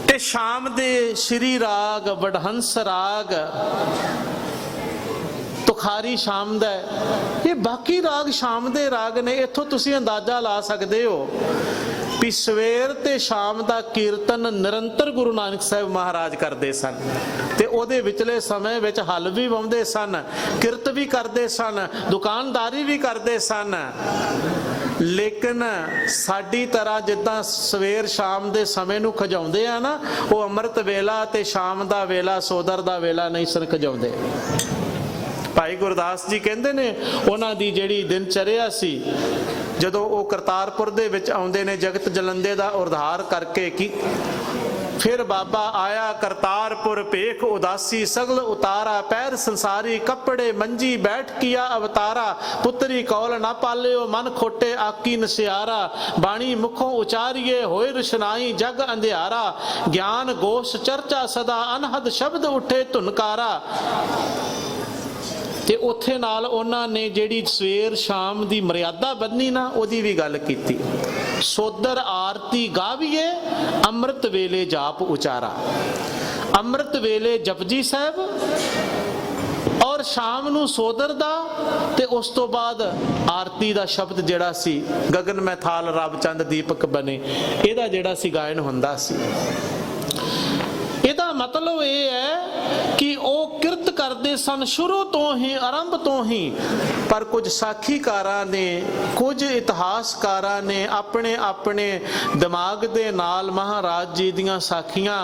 ਤੇ ਸ਼ਾਮ ਦੇ ਸ਼੍ਰੀ ਰਾਗ, ਵਡਹੰਸ ਰਾਗ, ਤੁਖਾਰੀ ਸ਼ਾਮ ਦਾ। ਇਹ ਬਾਕੀ ਰਾਗ ਸ਼ਾਮ ਦੇ ਰਾਗ ਨੇ। ਇੱਥੋਂ ਤੁਸੀਂ ਅੰਦਾਜ਼ਾ ਲਾ ਸਕਦੇ ਹੋ ਵੀ ਸਵੇਰ ਤੇ ਸ਼ਾਮ ਦਾ ਕੀਰਤਨ ਨਿਰੰਤਰ ਗੁਰੂ ਨਾਨਕ ਸਾਹਿਬ ਮਹਾਰਾਜ ਕਰਦੇ ਸਨ, ਤੇ ਉਹਦੇ ਵਿਚਲੇ ਸਮੇਂ ਵਿੱਚ ਹਲ ਵੀ ਵਾਉਂਦੇ ਸਨ, ਕਿਰਤ ਵੀ ਕਰਦੇ ਸਨ, ਦੁਕਾਨਦਾਰੀ ਵੀ ਕਰਦੇ ਸਨ। ਲੇਕਿਨ ਸਾਡੀ ਤਰ੍ਹਾਂ ਜਿੱਦਾਂ ਸਵੇਰ ਸ਼ਾਮ ਦੇ ਸਮੇਂ ਨੂੰ ਖਜਾਉਂਦੇ ਆ ਨਾ, ਉਹ ਅੰਮ੍ਰਿਤ ਵੇਲਾ ਤੇ ਸ਼ਾਮ ਦਾ ਵੇਲਾ, ਸੋਦਰ ਦਾ ਵੇਲਾ ਨਹੀਂ ਸਨ ਖਜਾਉਂਦੇ। ਭਾਈ ਗੁਰਦਾਸ ਜੀ ਕਹਿੰਦੇ ਨੇ ਉਹਨਾਂ ਦੀ ਜਿਹੜੀ ਦਿਨਚਰਿਆ ਸੀ, ਜਦੋਂ ਉਹ ਕਰਤਾਰਪੁਰ ਦੇ ਵਿੱਚ ਆਉਂਦੇ ਨੇ ਜਗਤ ਜਲੰਦੇ ਦਾ ਉਧਾਰ ਕਰਕੇ, ਕਿ ਫਿਰ ਬਾਬਾ ਆਇਆ ਕਰਤਾਰਪੁਰ ਭੇਖ ਉਦਾਸੀ ਸਗਲ ਉਤਾਰਾ, ਪੈਰ ਸੰਸਾਰੀ ਕੱਪੜੇ ਮੰਜੀ ਬੈਠ ਕੀਆ ਅਵਤਾਰਾ, ਪੁੱਤਰੀ ਕੌਲ ਨਾ ਪਾਲਿਓ ਮਨ ਖੋਟੇ ਆਕੀ ਨਸਿਆਰਾ, ਬਾਣੀ ਮੁਖੋਂ ਉਚਾਰੀਏ ਹੋਏ ਰਸ਼ਨਾਈ ਜਗ ਅੰਧਿਆਰਾ, ਗਿਆਨ ਗੋਸ਼ ਚਰਚਾ ਸਦਾ ਅਨਹਦ ਸ਼ਬਦ ਉੱਠੇ ਧੁਨਕਾਰਾ। ਤੇ ਉੱਥੇ ਨਾਲ ਉਹਨਾਂ ਨੇ ਜਿਹੜੀ ਸਵੇਰ ਸ਼ਾਮ ਦੀ ਮਰਿਆਦਾ ਬੰਨੀ ਨਾ, ਉਹਦੀ ਵੀ ਗੱਲ ਕੀਤੀ। ਸੋਦਰ ਆਰਤੀ ਗਾਵੀਏ ਅੰਮ੍ਰਿਤ ਵੇਲੇ ਜਾਪ ਉਚਾਰਾ। ਅੰਮ੍ਰਿਤ ਵੇਲੇ ਜਪਜੀ ਸਾਹਿਬ ਔਰ ਸ਼ਾਮ ਨੂੰ ਸੋਦਰ ਦਾ, ਤੇ ਉਸ ਤੋਂ ਬਾਅਦ ਆਰਤੀ ਦਾ ਸ਼ਬਦ ਜਿਹੜਾ ਸੀ, ਗਗਨ ਮੈਂ ਥਾਲ ਰੱਬ ਚੰਦ ਦੀਪਕ ਬਣੇ, ਇਹਦਾ ਜਿਹੜਾ ਸੀ ਗਾਇਨ ਹੁੰਦਾ ਸੀ। ਇਹਦਾ ਮਤਲਬ ਇਹ ਹੈ ਕਿ ਉਹ ਕਿਰਤ ਕਰਦੇ ਸਨ ਸ਼ੁਰੂ ਤੋਂ ਹੀ, ਆਰੰਭ ਤੋਂ ਹੀ। ਪਰ ਕੁਝ ਸਾਖੀਕਾਰਾਂ ਨੇ, ਕੁਝ ਇਤਿਹਾਸਕਾਰਾਂ ਨੇ ਆਪਣੇ ਆਪਣੇ ਦਿਮਾਗ ਦੇ ਨਾਲ ਮਹਾਰਾਜ ਜੀ ਦੀਆਂ ਸਾਖੀਆਂ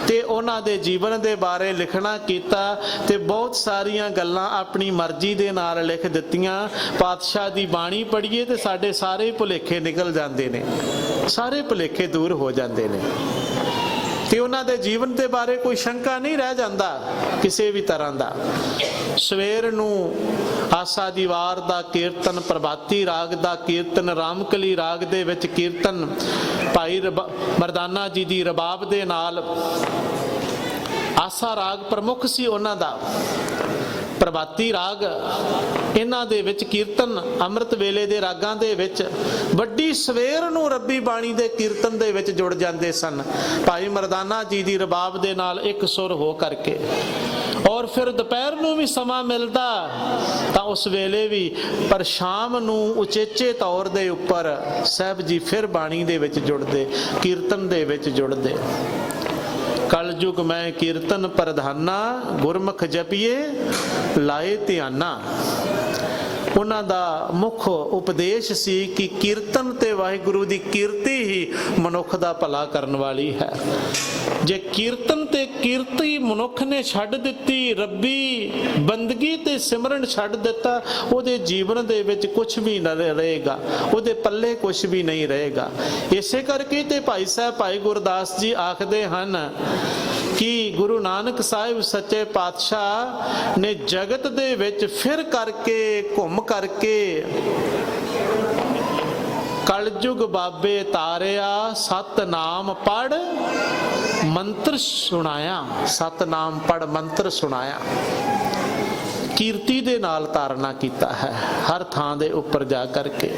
ਤੇ ਉਹਨਾਂ ਦੇ ਜੀਵਨ ਦੇ ਬਾਰੇ ਲਿਖਣਾ ਕੀਤਾ, ਤੇ ਬਹੁਤ ਸਾਰੀਆਂ ਗੱਲਾਂ ਆਪਣੀ ਮਰਜ਼ੀ ਦੇ ਨਾਲ ਲਿਖ ਦਿੱਤੀਆਂ। ਪਾਤਸ਼ਾਹ ਦੀ ਬਾਣੀ ਪੜ੍ਹੀਏ ਤੇ ਸਾਡੇ ਸਾਰੇ ਭੁਲੇਖੇ ਨਿਕਲ ਜਾਂਦੇ ਨੇ, ਸਾਰੇ ਭੁਲੇਖੇ ਦੂਰ ਹੋ ਜਾਂਦੇ ਨੇ, ਤੇ ਉਹਨਾਂ ਦੇ ਜੀਵਨ ਦੇ ਬਾਰੇ ਕੋਈ ਸ਼ੰਕਾ ਨਹੀਂ ਰਹਿ ਜਾਂਦਾ ਕਿਸੇ ਵੀ ਤਰ੍ਹਾਂ ਦਾ। ਸਵੇਰ ਨੂੰ ਆਸਾ ਦੀ ਵਾਰ ਦਾ ਕੀਰਤਨ, ਪ੍ਰਭਾਤੀ ਰਾਗ ਦਾ ਕੀਰਤਨ, ਰਾਮਕਲੀ ਰਾਗ ਦੇ ਵਿੱਚ ਕੀਰਤਨ, ਭਾਈ ਮਰਦਾਨਾ ਜੀ ਦੀ ਰਬਾਬ ਦੇ ਨਾਲ। ਆਸਾ ਰਾਗ ਪ੍ਰਮੁੱਖ ਸੀ ਉਹਨਾਂ ਦਾ। ਪ੍ਰਭਾਤੀ ਰਾਗ, ਇਹਨਾਂ ਦੇ ਵਿੱਚ ਕੀਰਤਨ ਅੰਮ੍ਰਿਤ ਵੇਲੇ ਦੇ ਰਾਗਾਂ ਦੇ ਵਿੱਚ ਵੱਡੀ ਸਵੇਰ ਨੂੰ ਰੱਬੀ ਬਾਣੀ ਦੇ ਕੀਰਤਨ ਦੇ ਵਿੱਚ ਜੁੜ ਜਾਂਦੇ ਸਨ ਭਾਈ ਮਰਦਾਨਾ ਜੀ ਦੀ ਰਬਾਬ ਦੇ ਨਾਲ ਇੱਕ ਸੁਰ ਹੋ ਕਰਕੇ। ਔਰ ਫਿਰ ਦੁਪਹਿਰ ਨੂੰ ਵੀ ਸਮਾਂ ਮਿਲਦਾ ਤਾਂ ਉਸ ਵੇਲੇ ਵੀ, ਪਰ ਸ਼ਾਮ ਨੂੰ ਉਚੇਚੇ ਤੌਰ ਦੇ ਉੱਪਰ ਸਾਹਿਬ ਜੀ ਫਿਰ ਬਾਣੀ ਦੇ ਵਿੱਚ ਜੁੜਦੇ, ਕੀਰਤਨ ਦੇ ਵਿੱਚ ਜੁੜਦੇ। ਕਲਯੁਗ ਮੈਂ ਕੀਰਤਨ ਪ੍ਰਧਾਨਾ, ਗੁਰਮੁਖ ਜਪੀਏ ਲਾਏ ਧਿਆਨਾ। ਉਹਨਾਂ ਦਾ ਮੁੱਖ ਉਪਦੇਸ਼ ਸੀ ਕਿ ਕੀਰਤਨ ਤੇ ਵਾਹਿਗੁਰੂ ਦੀ ਕੀਰਤੀ ਹੀ ਮਨੁੱਖ ਦਾ ਭਲਾ ਕਰਨ ਵਾਲੀ ਹੈ। ਜੇ ਕੀਰਤਨ ਤੇ ਕੀਰਤੀ ਮਨੁੱਖ ਨੇ ਛੱਡ ਦਿੱਤੀ, ਰੱਬੀ ਬੰਦਗੀ ਤੇ ਸਿਮਰਨ ਛੱਡ ਦਿੱਤਾ, ਉਹਦੇ ਜੀਵਨ ਦੇ ਵਿੱਚ ਕੁਝ ਵੀ ਨਾ ਰਹੇਗਾ, ਉਹਦੇ ਪੱਲੇ ਕੁਝ ਵੀ ਨਹੀਂ ਰਹੇਗਾ। ਇਸੇ ਕਰਕੇ ਤੇ ਭਾਈ ਸਾਹਿਬ ਭਾਈ ਗੁਰਦਾਸ ਜੀ ਆਖਦੇ ਹਨ ਕਿ ਗੁਰੂ ਨਾਨਕ ਸਾਹਿਬ ਸੱਚੇ ਪਾਤਸ਼ਾਹ ਨੇ ਜਗਤ ਦੇ ਵਿੱਚ ਫਿਰ ਕਰਕੇ ਘੁੰਮ ਕਰਕੇ ਕਲਯੁਗ ਬਾਬੇ ਤਾਰਿਆ, ਸਤਨਾਮ ਪੜ ਮੰਤਰ ਸੁਣਾਇਆ, ਸਤਨਾਮ ਪੜ ਮੰਤਰ ਸੁਣਾਇਆ। ਕੀਰਤੀ ਦੇ ਨਾਲ ਤਾਰਨਾ ਕੀਤਾ ਹੈ ਹਰ ਥਾਂ ਦੇ ਉੱਪਰ ਜਾ ਕਰਕੇ।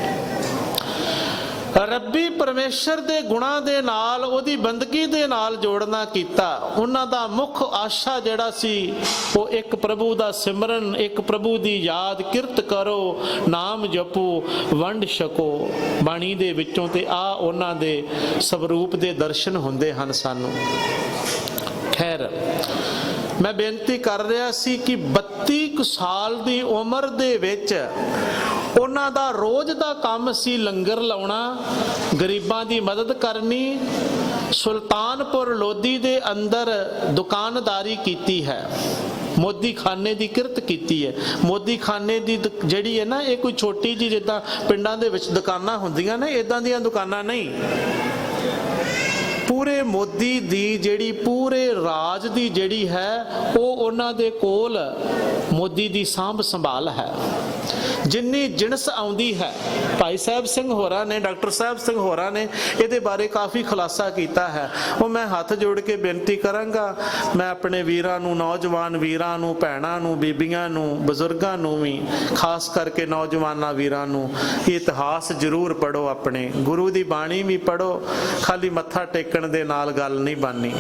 ਰੱਬੀ ਪਰਮੇਸ਼ਰ ਦੇ ਗੁਣਾਂ ਦੇ ਨਾਲ, ਉਹਦੀ ਬੰਦਗੀ ਦੇ ਨਾਲ ਜੋੜਨਾ ਕੀਤਾ। ਉਹਨਾਂ ਦਾ ਮੁੱਖ ਆਸ਼ਾ ਜਿਹੜਾ ਸੀ ਉਹ ਇੱਕ ਪ੍ਰਭੂ ਦਾ ਸਿਮਰਨ, ਇੱਕ ਪ੍ਰਭੂ ਦੀ ਯਾਦ, ਕਿਰਤ ਕਰੋ, ਨਾਮ ਜਪੋ, ਵੰਡ ਛਕੋ ਬਾਣੀ ਦੇ ਵਿੱਚੋਂ। ਤੇ ਆ ਉਹਨਾਂ ਦੇ ਸਵਰੂਪ ਦੇ ਦਰਸ਼ਨ ਹੁੰਦੇ ਹਨ ਸਾਨੂੰ। ਖੈਰ, ਮੈਂ ਬੇਨਤੀ ਕਰ ਰਿਹਾ ਸੀ ਕਿ 32 ਸਾਲ ਦੀ ਉਮਰ ਦੇ ਵਿੱਚ ਉਹਨਾਂ ਦਾ ਰੋਜ਼ ਦਾ ਕੰਮ ਸੀ ਲੰਗਰ ਲਾਉਣਾ, ਗਰੀਬਾਂ ਦੀ ਮਦਦ ਕਰਨੀ। ਸੁਲਤਾਨਪੁਰ ਲੋਧੀ ਦੇ ਅੰਦਰ ਦੁਕਾਨਦਾਰੀ ਕੀਤੀ ਹੈ, ਮੋਦੀ ਖਾਨੇ ਦੀ ਕਿਰਤ ਕੀਤੀ ਹੈ। ਮੋਦੀ ਖਾਨੇ ਦੀ ਜਿਹੜੀ ਹੈ ਨਾ, ਇਹ ਕੋਈ ਛੋਟੀ ਜਿਹੀ ਜਿੱਦਾਂ ਪਿੰਡਾਂ ਦੇ ਵਿੱਚ ਦੁਕਾਨਾਂ ਹੁੰਦੀਆਂ ਨੇ, ਇਦਾਂ ਦੀਆਂ ਦੁਕਾਨਾਂ ਨਹੀਂ। ਪੂਰੇ ਮੋਦੀ ਦੀ ਜਿਹੜੀ, ਪੂਰੇ ਰਾਜ ਦੀ ਜਿਹੜੀ ਹੈ, ਉਹ ਉਹਨਾਂ ਦੇ ਕੋਲ ਮੋਦੀ ਦੀ ਸਾਂਭ ਸੰਭਾਲ ਹੈ। ਜਿੰਨੀ ਜਿਣਸ ਆਉਂਦੀ ਹੈ, ਭਾਈ ਸਾਹਿਬ ਸਿੰਘ ਹੋਰਾਂ ਨੇ, ਡਾਕਟਰ ਸਾਹਿਬ ਸਿੰਘ ਹੋਰਾਂ ਨੇ ਇਹਦੇ ਬਾਰੇ ਕਾਫੀ ਖੁਲਾਸਾ ਕੀਤਾ ਹੈ। ਉਹ ਮੈਂ ਹੱਥ ਜੋੜ ਕੇ ਬੇਨਤੀ ਕਰਾਂਗਾ, ਮੈਂ ਆਪਣੇ ਵੀਰਾਂ ਨੂੰ, ਨੌਜਵਾਨ ਵੀਰਾਂ ਨੂੰ, ਭੈਣਾਂ ਨੂੰ, ਬੀਬੀਆਂ ਨੂੰ, ਬਜ਼ੁਰਗਾਂ ਨੂੰ ਵੀ, ਖਾਸ ਕਰਕੇ ਨੌਜਵਾਨਾਂ ਵੀਰਾਂ ਨੂੰ, ਇਤਿਹਾਸ ਜ਼ਰੂਰ ਪੜ੍ਹੋ, ਆਪਣੇ ਗੁਰੂ ਦੀ ਬਾਣੀ ਵੀ ਪੜ੍ਹੋ। ਖਾਲੀ ਮੱਥਾ ਟੇਕਣ ਦੇ ਨਾਲ ਗੱਲ ਨਹੀਂ ਬਣਨੀ।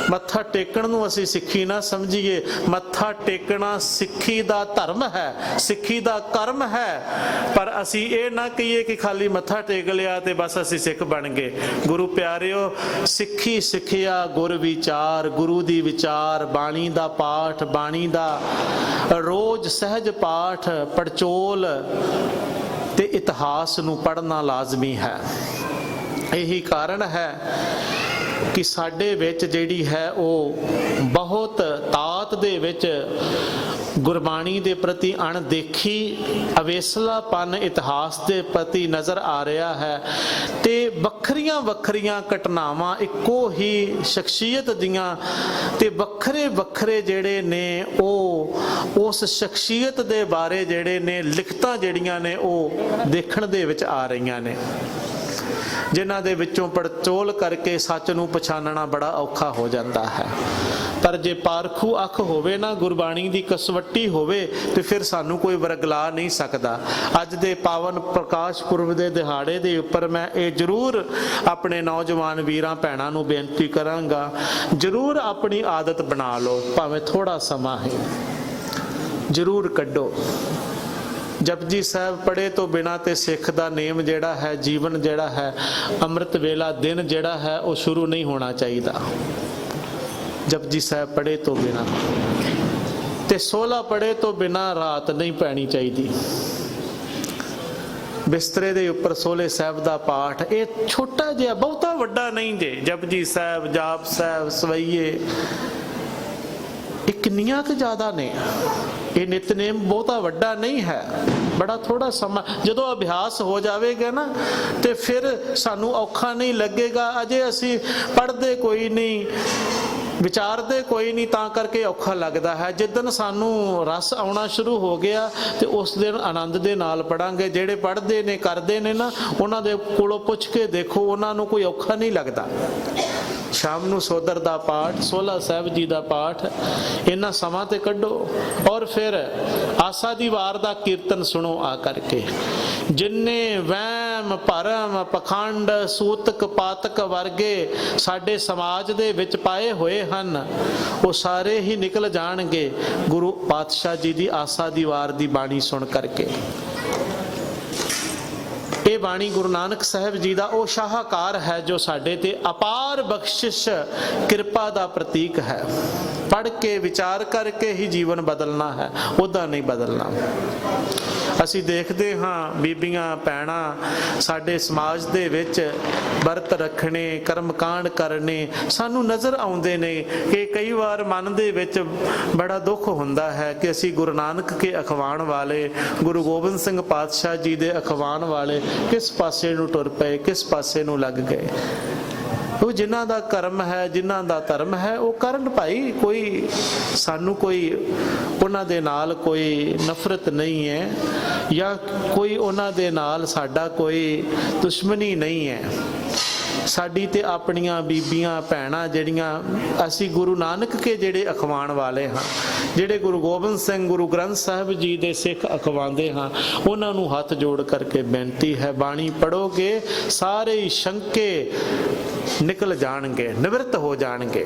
ਮੱਥਾ ਟੇਕਣ ਨੂੰ ਅਸੀਂ ਸਿੱਖੀ ਨਾ ਸਮਝੀਏ। ਮੱਥਾ ਟੇਕਣਾ ਸਿੱਖੀ ਦਾ ਧਰਮ ਹੈ, ਸਿੱਖੀ ਦਾ ਕਰਮ ਹੈ। ਪਰ ਅਸੀਂ ਇਹ ਨਾ ਕਹੀਏ ਕਿ ਖਾਲੀ ਮੱਥਾ ਟੇਕ ਲਿਆ ਤੇ ਬਸ ਅਸੀਂ ਸਿੱਖ ਬਣ ਗਏ। ਗੁਰੂ ਪਿਆਰਿਓ, ਸਿੱਖੀ ਸਿੱਖਿਆ ਗੁਰ ਵਿਚਾਰ, ਗੁਰੂ ਦੀ ਵਿਚਾਰ, ਬਾਣੀ ਦਾ ਪਾਠ, ਬਾਣੀ ਦਾ ਰੋਜ਼ ਸਹਿਜ ਪਾਠ, ਪੜਚੋਲ ਤੇ ਇਤਿਹਾਸ ਨੂੰ ਪੜ੍ਹਨਾ ਲਾਜ਼ਮੀ ਹੈ। ਇਹੀ ਕਾਰਨ ਹੈ ਕਿ ਸਾਡੇ ਵਿੱਚ ਜਿਹੜੀ ਹੈ ਉਹ ਬਹੁਤ ਤਾਤ ਦੇ ਵਿੱਚ ਗੁਰਬਾਣੀ ਦੇ ਪ੍ਰਤੀ ਅਣਦੇਖੀ, ਅਵੇਸਲਾਪਨ ਇਤਿਹਾਸ ਦੇ ਪ੍ਰਤੀ ਨਜ਼ਰ ਆ ਰਿਹਾ ਹੈ। ਤੇ ਵੱਖਰੀਆਂ ਵੱਖਰੀਆਂ ਘਟਨਾਵਾਂ ਇੱਕੋ ਹੀ ਸ਼ਖਸੀਅਤ ਦੀਆਂ ਤੇ ਵੱਖਰੇ ਵੱਖਰੇ ਜਿਹੜੇ ਨੇ ਉਹ ਉਸ ਸ਼ਖਸੀਅਤ ਦੇ ਬਾਰੇ ਜਿਹੜੇ ਨੇ ਲਿਖਤਾਂ ਜਿਹੜੀਆਂ ਨੇ ਉਹ ਦੇਖਣ ਦੇ ਵਿੱਚ ਆ ਰਹੀਆਂ ਨੇ, ਜਿਨ੍ਹਾਂ ਦੇ ਵਿੱਚੋਂ ਪੜਚੋਲ ਕਰਕੇ ਸੱਚ ਨੂੰ ਪਛਾਣਨਾ ਬੜਾ ਔਖਾ ਹੋ ਜਾਂਦਾ ਹੈ। ਪਰ ਜੇ ਪਾਰਖੂ ਅੱਖ ਹੋਵੇ ਨਾ, ਗੁਰਬਾਣੀ ਦੀ ਕਸਵੱਟੀ ਹੋਵੇ, ਤੇ ਫਿਰ ਸਾਨੂੰ ਕੋਈ ਵਰਗਲਾ ਨਹੀਂ ਸਕਦਾ। ਅੱਜ ਦੇ ਪਾਵਨ ਪ੍ਰਕਾਸ਼ ਪੁਰਬ ਦੇ ਦਿਹਾੜੇ ਦੇ ਉੱਪਰ ਮੈਂ ਇਹ ਜ਼ਰੂਰ ਆਪਣੇ ਨੌਜਵਾਨ ਵੀਰਾਂ ਭੈਣਾਂ ਨੂੰ ਬੇਨਤੀ ਕਰਾਂਗਾ, ਜ਼ਰੂਰ ਆਪਣੀ ਆਦਤ ਬਣਾ ਲਓ, ਭਾਵੇਂ ਥੋੜਾ ਸਮਾਂ ਹੈ, ਜ਼ਰੂਰ ਕੱਢੋ। ਜਪਜੀ ਸਾਹਿਬ ਪੜ੍ਹੇ ਤੋਂ ਬਿਨਾਂ ਤੇ ਸਿੱਖ ਦਾ ਨੇਮ ਜਿਹੜਾ ਹੈ, ਜੀਵਨ ਜਿਹੜਾ ਹੈ, ਅੰਮ੍ਰਿਤ ਵੇਲਾ ਦਿਨ ਜਿਹੜਾ ਹੈ ਉਹ ਸ਼ੁਰੂ ਨਹੀਂ ਹੋਣਾ ਚਾਹੀਦਾ। ਜਪਜੀ ਸਾਹਿਬ ਪੜ੍ਹੇ ਤੋਂ ਬਿਨਾਂ ਤੇ 16 ਪੜ੍ਹੇ ਤੋਂ ਬਿਨਾਂ ਰਾਤ ਨਹੀਂ ਪੈਣੀ ਚਾਹੀਦੀ। ਬਿਸਤਰੇ ਦੇ ਉੱਪਰ 16 ਸਾਹਿਬ ਦਾ ਪਾਠ, ਇਹ ਛੋਟਾ ਜਿਹਾ, ਬਹੁਤਾ ਵੱਡਾ ਨਹੀਂ ਜੇ। ਜਪਜੀ ਸਾਹਿਬ, ਜਾਪ ਸਾਹਿਬ, ਸਵਈਏ, ਇਹ ਕਿੰਨੀਆਂ ਕੁ ਜ਼ਿਆਦਾ ਨੇ। ਇਹ ਨਿਤਨੇਮ ਬਹੁਤਾ ਵੱਡਾ ਨਹੀਂ ਹੈ, ਬੜਾ ਥੋੜਾ ਸਮਾਂ। ਜਦੋਂ ਅਭਿਆਸ ਹੋ ਜਾਵੇਗਾ ਨਾ ਤੇ ਫਿਰ ਸਾਨੂੰ ਔਖਾ ਨਹੀਂ ਲੱਗੇਗਾ। ਅਜੇ ਅਸੀਂ ਪੜ੍ਹਦੇ ਕੋਈ ਨਹੀਂ, ਵਿਚਾਰਦੇ ਕੋਈ ਨਹੀਂ, ਤਾਂ ਕਰਕੇ ਔਖਾ ਲੱਗਦਾ ਹੈ। ਜਿੱਦਣ ਸਾਨੂੰ ਰਸ ਆਉਣਾ ਸ਼ੁਰੂ ਹੋ ਗਿਆ ਤੇ ਉਸ ਦਿਨ ਆਨੰਦ ਦੇ ਨਾਲ ਪੜਾਂਗੇ। ਜਿਹੜੇ ਪੜ੍ਹਦੇ ਨੇ, ਕਰਦੇ ਨੇ ਨਾ, ਉਹਨਾਂ ਦੇ ਕੋਲੋਂ ਪੁੱਛ ਕੇ ਦੇਖੋ, ਉਹਨਾਂ ਨੂੰ ਕੋਈ ਔਖਾ ਨਹੀਂ ਲੱਗਦਾ। ਸ਼ਾਮ ਨੂੰ ਸੋਦਰ ਦਾ ਪਾਠ, ਸੋਹਲਾ ਸਾਹਿਬ ਜੀ ਦਾ ਪਾਠ, ਇਹਨਾਂ ਸਮਾਂ ਤੇ ਕੱਢੋ ਔਰ ਫਿਰ ਆਸਾ ਦੀ ਵਾਰ ਦਾ ਕੀਰਤਨ ਸੁਣੋ ਆ ਕਰਕੇ। ਜਿੰਨੇ ਵਹਿਮ ਭਰਮ ਪਖੰਡ ਸੂਤਕ ਪਾਤਕ ਵਰਗੇ ਸਾਡੇ ਸਮਾਜ ਦੇ ਵਿੱਚ ਪਾਏ ਹੋਏ ਹਨ, ਉਹ ਸਾਰੇ ਹੀ ਨਿਕਲ ਜਾਣਗੇ ਗੁਰੂ ਪਾਤਸ਼ਾਹ ਜੀ ਦੀ ਆਸਾ ਦੀ ਵਾਰ ਦੀ ਬਾਣੀ ਸੁਣ ਕਰਕੇ। ਇਹ ਬਾਣੀ ਗੁਰੂ ਨਾਨਕ ਸਾਹਿਬ ਜੀ ਦਾ ਉਹ ਸ਼ਾਹਕਾਰ ਹੈ ਜੋ ਸਾਡੇ ਤੇ ਅਪਾਰ ਬਖਸ਼ਿਸ਼ ਕਿਰਪਾ ਦਾ ਪ੍ਰਤੀਕ ਹੈ। ਪੜ੍ਹ ਕੇ ਵਿਚਾਰ ਕਰਕੇ ਹੀ ਜੀਵਨ ਬਦਲਣਾ ਹੈ, ਉਹਦਾ ਨਹੀਂ ਬਦਲਣਾ। ਅਸੀਂ ਦੇਖਦੇ ਹਾਂ ਬੀਬੀਆਂ ਭੈਣਾਂ ਸਾਡੇ ਸਮਾਜ ਦੇ ਵਿੱਚ ਵਰਤ ਰੱਖਣੇ, ਕਰਮਕਾਂਡ ਕਰਨੇ ਸਾਨੂੰ ਨਜ਼ਰ ਆਉਂਦੇ ਨੇ ਕਿ ਕਈ ਵਾਰ ਮਨ ਦੇ ਵਿੱਚ ਬੜਾ ਦੁੱਖ ਹੁੰਦਾ ਹੈ ਕਿ ਅਸੀਂ ਗੁਰੂ ਨਾਨਕ ਕੇ ਅਖਵਾਉਣ ਵਾਲੇ, ਗੁਰੂ ਗੋਬਿੰਦ ਸਿੰਘ ਪਾਤਸ਼ਾਹ ਜੀ ਦੇ ਅਖਵਾਉਣ ਵਾਲੇ ਕਿਸ ਪਾਸੇ ਨੂੰ ਟੁਰ ਪਏ, ਕਿਸ ਪਾਸੇ ਨੂੰ ਲੱਗ ਗਏ। ਉਹ ਜਿਨ੍ਹਾਂ ਦਾ ਕਰਮ ਹੈ, ਜਿਨ੍ਹਾਂ ਦਾ ਧਰਮ ਹੈ, ਉਹ ਕਰਨ ਭਾਈ। ਕੋਈ ਸਾਨੂੰ ਕੋਈ ਉਹਨਾਂ ਦੇ ਨਾਲ ਕੋਈ ਨਫ਼ਰਤ ਨਹੀਂ ਹੈ ਜਾਂ ਕੋਈ ਉਹਨਾਂ ਦੇ ਨਾਲ ਸਾਡਾ ਕੋਈ ਦੁਸ਼ਮਣੀ ਨਹੀਂ ਹੈ। ਸਾਡੀ ਤੇ ਆਪਣੀਆਂ ਬੀਬੀਆਂ ਭੈਣਾਂ ਜਿਹੜੀਆਂ ਅਸੀਂ ਗੁਰੂ ਨਾਨਕ ਕੇ ਜਿਹੜੇ ਅਖਵਾਉਣ ਵਾਲੇ ਹਾਂ, ਜਿਹੜੇ ਗੁਰੂ ਗੋਬਿੰਦ ਸਿੰਘ ਗੁਰੂ ਗ੍ਰੰਥ ਸਾਹਿਬ ਜੀ ਦੇ ਸਿੱਖ ਅਖਵਾਉਂਦੇ ਹਾਂ, ਉਹਨਾਂ ਨੂੰ ਹੱਥ ਜੋੜ ਕਰਕੇ ਬੇਨਤੀ ਹੈ, ਬਾਣੀ ਪੜੋਗੇ ਸਾਰੇ ਹੀ ਸ਼ੰਕੇ ਨਿਕਲ ਜਾਣਗੇ, ਨਿਵਰਤ ਹੋ ਜਾਣਗੇ।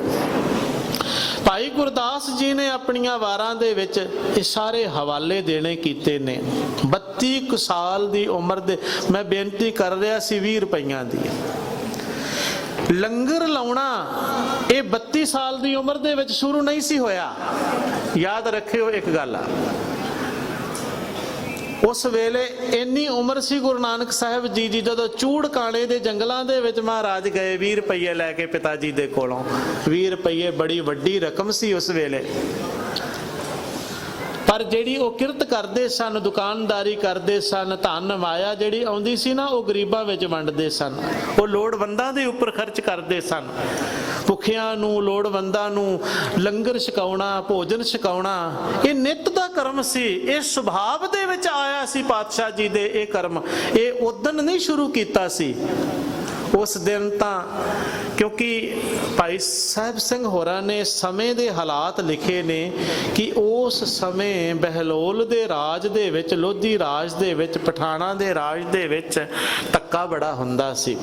ਭਾਈ ਗੁਰਦਾਸ ਜੀ ਨੇ ਆਪਣੀਆਂ ਵਾਰਾਂ ਦੇ ਵਿੱਚ ਇਹ ਸਾਰੇ ਹਵਾਲੇ ਦੇਣੇ ਕੀਤੇ ਨੇ। 32 ਸਾਲ ਦੀ ਉਮਰ ਦੇ ਮੈਂ ਬੇਨਤੀ ਕਰ ਰਿਹਾ ਸੀ 20 ਰੁਪਈਆਂ ਦੀ। ਲੰਗਰ ਲਾਉਣਾ ਇਹ 32 ਸਾਲ ਦੀ ਉਮਰ ਦੇ ਵਿੱਚ ਸ਼ੁਰੂ ਨਹੀਂ ਸੀ ਹੋਇਆ। ਯਾਦ ਰੱਖਿਓ ਇੱਕ ਗੱਲ ਆ, ਉਸ ਵੇਲੇ ਇੰਨੀ ਉਮਰ ਸੀ ਗੁਰੂ ਨਾਨਕ ਸਾਹਿਬ ਜੀ ਦੀ ਜਦੋਂ ਚੂੜ ਕਾਣੇ ਦੇ ਜੰਗਲਾਂ ਦੇ ਵਿੱਚ ਮਹਾਰਾਜ ਗਏ 20 ਰੁਪਏ ਲੈ ਕੇ ਪਿਤਾ ਜੀ ਦੇ ਕੋਲੋਂ। 20 ਰੁਪਏ ਬੜੀ ਵੱਡੀ ਰਕਮ ਸੀ ਉਸ ਵੇਲੇ, ਪਰ ਜਿਹੜੀ ਉਹ ਕਿਰਤ ਕਰਦੇ ਸਨ, ਦੁਕਾਨਦਾਰੀ ਕਰਦੇ ਸਨ, ਧਨ ਮਾਇਆ ਜਿਹੜੀ ਆਉਂਦੀ ਸੀ ਨਾ, ਉਹ ਗਰੀਬਾਂ ਵਿੱਚ ਵੰਡਦੇ ਸਨ। ਉਹ ਲੋੜਵੰਦਾਂ ਦੇ ਉੱਪਰ ਖਰਚ ਕਰਦੇ ਸਨ। ਭੁੱਖਿਆਂ ਨੂੰ, ਲੋੜਵੰਦਾਂ ਨੂੰ ਲੰਗਰ ਛਕਾਉਣਾ, ਭੋਜਨ ਛਕਾਉਣਾ ਇਹ ਨਿੱਤ ਦਾ ਕਰਮ ਸੀ। ਇਹ ਸੁਭਾਵ ਦੇ ਵਿੱਚ ਆਇਆ ਸੀ ਪਾਤਸ਼ਾਹ ਜੀ ਦੇ ਇਹ ਕਰਮ। ਇਹ ਉਦਣ ਨਹੀਂ ਸ਼ੁਰੂ ਕੀਤਾ ਸੀ। ਉਸ ਦਿਨ ਤਾਂ ਕਿਉਂਕਿ ਭਾਈ ਸਾਹਿਬ ਸਿੰਘ ਹੋਰਾਂ ਨੇ ਸਮੇਂ ਦੇ ਹਾਲਾਤ ਲਿਖੇ ਨੇ ਕਿ ਉਸ ਸਮੇਂ ਬਹਿਲੋਲ ਦੇ ਰਾਜ ਦੇ ਵਿੱਚ, ਲੋਧੀ ਰਾਜ ਦੇ ਵਿੱਚ, ਪਠਾਣਾ ਦੇ ਰਾਜ ਦੇ ਵਿੱਚ ਧੱਕਾ ਬੜਾ ਹੁੰਦਾ ਸੀ।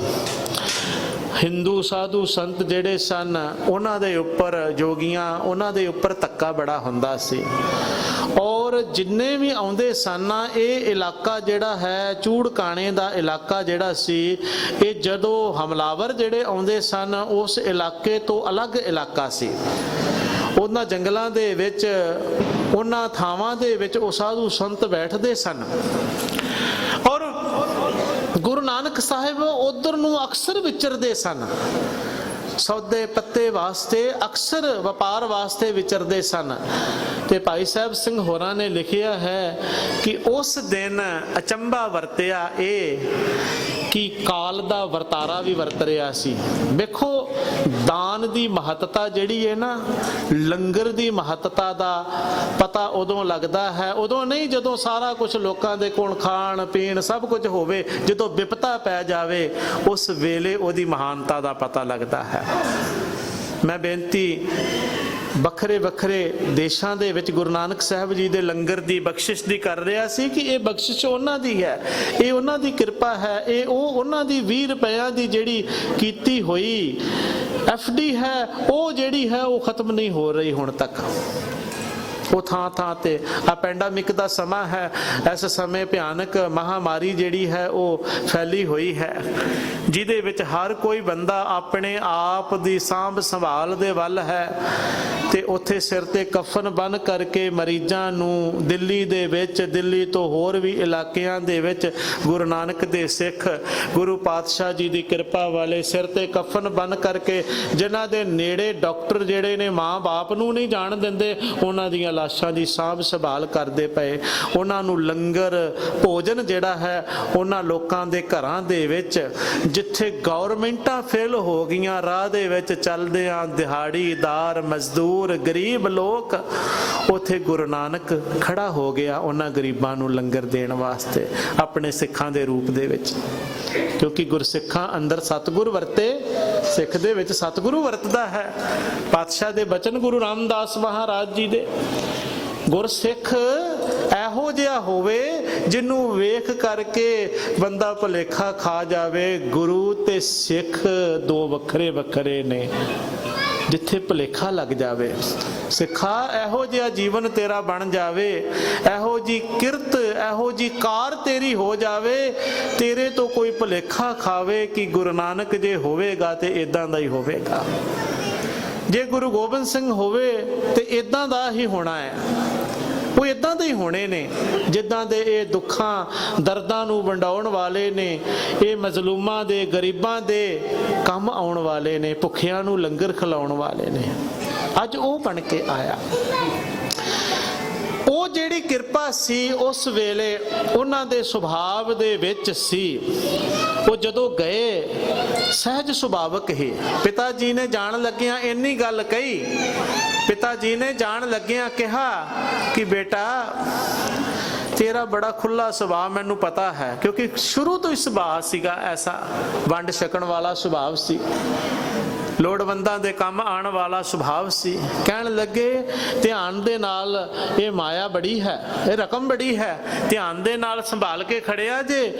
ਹਿੰਦੂ ਸਾਧੂ ਸੰਤ ਜਿਹੜੇ ਸਨ ਉਹਨਾਂ ਦੇ ਉੱਪਰ, ਜੋਗੀਆਂ, ਉਹਨਾਂ ਦੇ ਉੱਪਰ ਧੱਕਾ ਬੜਾ ਹੁੰਦਾ ਸੀ। ਔਰ ਜਿੰਨੇ ਵੀ ਆਉਂਦੇ ਸਨ, ਇਹ ਇਲਾਕਾ ਜਿਹੜਾ ਹੈ ਚੂੜ ਕਾਣੇ ਦਾ ਇਲਾਕਾ ਜਿਹੜਾ ਸੀ, ਇਹ ਜਦੋਂ ਹਮਲਾਵਰ ਜਿਹੜੇ ਆਉਂਦੇ ਸਨ ਉਸ ਇਲਾਕੇ ਤੋਂ ਅਲੱਗ ਇਲਾਕਾ ਸੀ। ਉਹਨਾਂ ਜੰਗਲਾਂ ਦੇ ਵਿੱਚ, ਉਹਨਾਂ ਥਾਵਾਂ ਦੇ ਵਿੱਚ ਉਹ ਸਾਧੂ ਸੰਤ ਬੈਠਦੇ ਸਨ। ਔਰ ਗੁਰੂ ਨਾਨਕ ਸਾਹਿਬ ਉਧਰ ਨੂੰ ਅਕਸਰ ਵਿਚਰਦੇ ਸਨ, ਸੌਦੇ ਪੱਤੇ ਵਾਸਤੇ, ਅਕਸਰ ਵਪਾਰ ਵਾਸਤੇ ਵਿਚਰਦੇ ਸਨ। ਤੇ ਭਾਈ ਸਾਹਿਬ ਸਿੰਘ ਹੋਰਾਂ ਨੇ ਲਿਖਿਆ ਹੈ ਕਿ ਉਸ ਦਿਨ ਅਚੰਭਾ ਵਰਤਿਆ ਇਹ ਕਿ ਕਾਲ ਦਾ ਵਰਤਾਰਾ ਵੀ ਵਰਤ ਰਿਹਾ ਸੀ। ਵੇਖੋ ਦਾਨ ਦੀ ਮਹੱਤਤਾ ਜਿਹੜੀ ਹੈ ਨਾ, ਲੰਗਰ ਦੀ ਮਹੱਤਤਾ ਦਾ ਪਤਾ ਉਦੋਂ ਲੱਗਦਾ ਹੈ, ਉਦੋਂ ਨਹੀਂ ਜਦੋਂ ਸਾਰਾ ਕੁਝ ਲੋਕਾਂ ਦੇ ਕੋਲ ਖਾਣ ਪੀਣ ਸਭ ਕੁਝ ਹੋਵੇ। ਜਦੋਂ ਵਿਪਤਾ ਪੈ ਜਾਵੇ ਉਸ ਵੇਲੇ ਉਹਦੀ ਮਹਾਨਤਾ ਦਾ ਪਤਾ ਲੱਗਦਾ ਹੈ। ਮੈਂ ਬੇਨਤੀ ਵੱਖਰੇ ਵੱਖਰੇ ਦੇਸ਼ਾਂ ਦੇ ਵਿੱਚ ਗੁਰੂ ਨਾਨਕ ਸਾਹਿਬ ਜੀ ਦੇ ਲੰਗਰ ਦੀ ਬਖਸ਼ਿਸ਼ ਦੀ ਕਰ ਰਿਹਾ ਸੀ ਕਿ ਇਹ ਬਖਸ਼ਿਸ਼ ਉਹਨਾਂ ਦੀ ਹੈ, ਇਹ ਉਹਨਾਂ ਦੀ ਕਿਰਪਾ ਹੈ, ਇਹ ਉਹ ਉਹਨਾਂ ਦੀ 20 ਰੁਪਇਆਂ ਦੀ ਜਿਹੜੀ ਕੀਤੀ ਹੋਈ FD ਹੈ, ਉਹ ਜਿਹੜੀ ਹੈ ਉਹ ਖਤਮ ਨਹੀਂ ਹੋ ਰਹੀ ਹੁਣ ਤੱਕ। ਉਹ ਥਾਂ ਥਾਂ ਤੇ ਆ ਪੈਂਡਾਮਿਕ ਦਾ ਸਮਾਂ ਹੈ, ਇਸ ਸਮੇਂ ਭਿਆਨਕ ਮਹਾਮਾਰੀ ਜਿਹੜੀ ਹੈ ਉਹ ਫੈਲੀ ਹੋਈ ਹੈ, ਜਿਹਦੇ ਵਿੱਚ ਹਰ ਕੋਈ ਬੰਦਾ ਆਪਣੇ ਆਪ ਦੀ ਸਾਂਭ ਸੰਭਾਲ ਦੇ ਵੱਲ ਹੈ। ਤੇ ਉੱਥੇ ਸਿਰ ਤੇ ਕਫਨ ਬੰਨ ਕਰਕੇ ਮਰੀਜ਼ਾਂ ਨੂੰ ਦਿੱਲੀ ਦੇ ਵਿੱਚ, ਦਿੱਲੀ ਤੋਂ ਹੋਰ ਵੀ ਇਲਾਕਿਆਂ ਦੇ ਵਿੱਚ ਗੁਰੂ ਨਾਨਕ ਦੇ ਸਿੱਖ, ਗੁਰੂ ਪਾਤਸ਼ਾਹ ਜੀ ਦੀ ਕਿਰਪਾ ਵਾਲੇ ਸਿਰ ਤੇ ਕਫਨ ਬੰਨ ਕਰਕੇ, ਜਿਨ੍ਹਾਂ ਦੇ ਨੇੜੇ ਡਾਕਟਰ ਜਿਹੜੇ ਨੇ ਮਾਂ ਬਾਪ ਨੂੰ ਨਹੀਂ ਜਾਣ ਦਿੰਦੇ, ਉਹਨਾਂ ਦੀਆਂ ਲਾਸ਼ਾਂ ਦੀ ਸਾਂਭ ਸੰਭਾਲ ਕਰਦੇ ਪਏ। ਉਹਨਾਂ ਨੂੰ ਲੰਗਰ ਭੋਜਨ ਜਿਹੜਾ ਹੈ ਉਹਨਾਂ ਲੋਕਾਂ ਦੇ ਘਰਾਂ ਦੇ ਵਿੱਚ, ਜਿੱਥੇ ਗੌਰਮੈਂਟਾਂ ਫੇਲ ਹੋ ਗਈਆਂ, ਰਾਹ ਦੇ ਵਿੱਚ ਚੱਲਦਿਆਂ ਦਿਹਾੜੀਦਾਰ, ਮਜ਼ਦੂਰ, ਗਰੀਬ ਲੋਕ, ਉੱਥੇ ਗੁਰੂ ਨਾਨਕ ਖੜਾ ਹੋ ਗਿਆ ਉਹਨਾਂ ਗਰੀਬਾਂ ਨੂੰ ਲੰਗਰ ਦੇਣ ਵਾਸਤੇ ਆਪਣੇ ਸਿੱਖਾਂ ਦੇ ਰੂਪ ਦੇ ਵਿੱਚ। क्योंकि गुरसिखां अंदर सतगुर वरते, सिख दे विच सतगुरु वरतदा है। पातशाह दे बचन गुरु रामदास महाराज जी दे, गुरसिख ਇਹੋ ਜਿਹਾ ਹੋਵੇ ਜਿਹਨੂੰ ਵੇਖ ਕਰਕੇ ਬੰਦਾ ਭੁਲੇਖਾ ਖਾ ਜਾਵੇ ਗੁਰੂ ਤੇ ਸਿੱਖ ਦੋ ਵੱਖਰੇ ਵੱਖਰੇ ਨੇ, ਜਿੱਥੇ ਭੁਲੇਖਾ ਲੱਗ ਜਾਵੇ। ਸਿੱਖਾ ਇਹੋ ਜਿਹਾ ਜੀਵਨ ਤੇਰਾ ਬਣ ਜਾਵੇ, ਇਹੋ ਜੀ ਕਿਰਤ ਇਹੋ ਜੀ ਕਾਰ ਤੇਰੀ ਹੋ ਜਾਵੇ, ਤੇਰੇ ਤੋਂ ਕੋਈ ਭੁਲੇਖਾ ਖਾਵੇ ਕਿ ਗੁਰੂ ਨਾਨਕ ਜੇ ਹੋਵੇਗਾ ਤੇ ਇਦਾਂ ਦਾ ਹੀ ਹੋਵੇਗਾ, ਜੇ ਗੁਰੂ ਗੋਬਿੰਦ ਸਿੰਘ ਹੋਵੇ ਤੇ ਇਦਾਂ ਦਾ ਹੀ ਹੋਣਾ ਹੈ। ਉਹ ਇਦਾਂ ਦੇ ਹੀ ਹੋਣੇ ਨੇ ਜਿੱਦਾਂ ਦੇ ਇਹ ਦੁੱਖਾਂ ਦਰਦਾਂ ਨੂੰ ਵੰਡਾਉਣ ਵਾਲੇ ਨੇ, ਇਹ ਮਜ਼ਲੂਮਾਂ ਦੇ ਗਰੀਬਾਂ ਦੇ ਕੰਮ ਆਉਣ ਵਾਲੇ ਨੇ, ਭੁੱਖਿਆਂ ਨੂੰ ਲੰਗਰ ਖਿਲਾਉਣ ਵਾਲੇ ਨੇ। ਅੱਜ ਉਹ ਬਣ ਕੇ ਆਇਆ। ਉਹ ਜਿਹੜੀ ਕਿਰਪਾ ਸੀ ਉਸ ਵੇਲੇ ਉਹਨਾਂ ਦੇ ਸੁਭਾਵ ਦੇ ਵਿੱਚ ਸੀ। ਉਹ ਜਦੋਂ ਗਏ ਸਹਿਜ ਸੁਭਾਵਕ ਹੀ ਪਿਤਾ ਜੀ ਨੇ ਜਾਣ ਲੱਗਿਆਂ ਇੰਨੀ ਗੱਲ ਕਹੀ। ਪਿਤਾ ਜੀ ਨੇ ਜਾਣ ਲੱਗਿਆਂ ਕਿਹਾ ਕਿ ਬੇਟਾ ਤੇਰਾ ਬੜਾ ਖੁੱਲਾ ਸੁਭਾਅ ਮੈਨੂੰ ਪਤਾ ਹੈ, ਕਿਉਂਕਿ ਸ਼ੁਰੂ ਤੋਂ ਹੀ ਸੁਭਾਅ ਸੀਗਾ ਐਸਾ, ਵੰਡ ਛਕਣ ਵਾਲਾ ਸੁਭਾਅ ਸੀ, ਲੋੜਵੰਦਾਂ ਦੇ ਕੰਮ ਆਉਣ ਵਾਲਾ ਸੁਭਾਅ ਸੀ। ਕਹਿਣ ਲੱਗੇ ਧਿਆਨ ਦੇ ਨਾਲ ਇਹ ਮਾਇਆ ਬੜੀ ਹੈ, ਇਹ ਰਕਮ ਬੜੀ ਹੈ, ਧਿਆਨ ਦੇ ਨਾਲ ਸੰਭਾਲ ਕੇ ਖੜਿਆ ਜੇ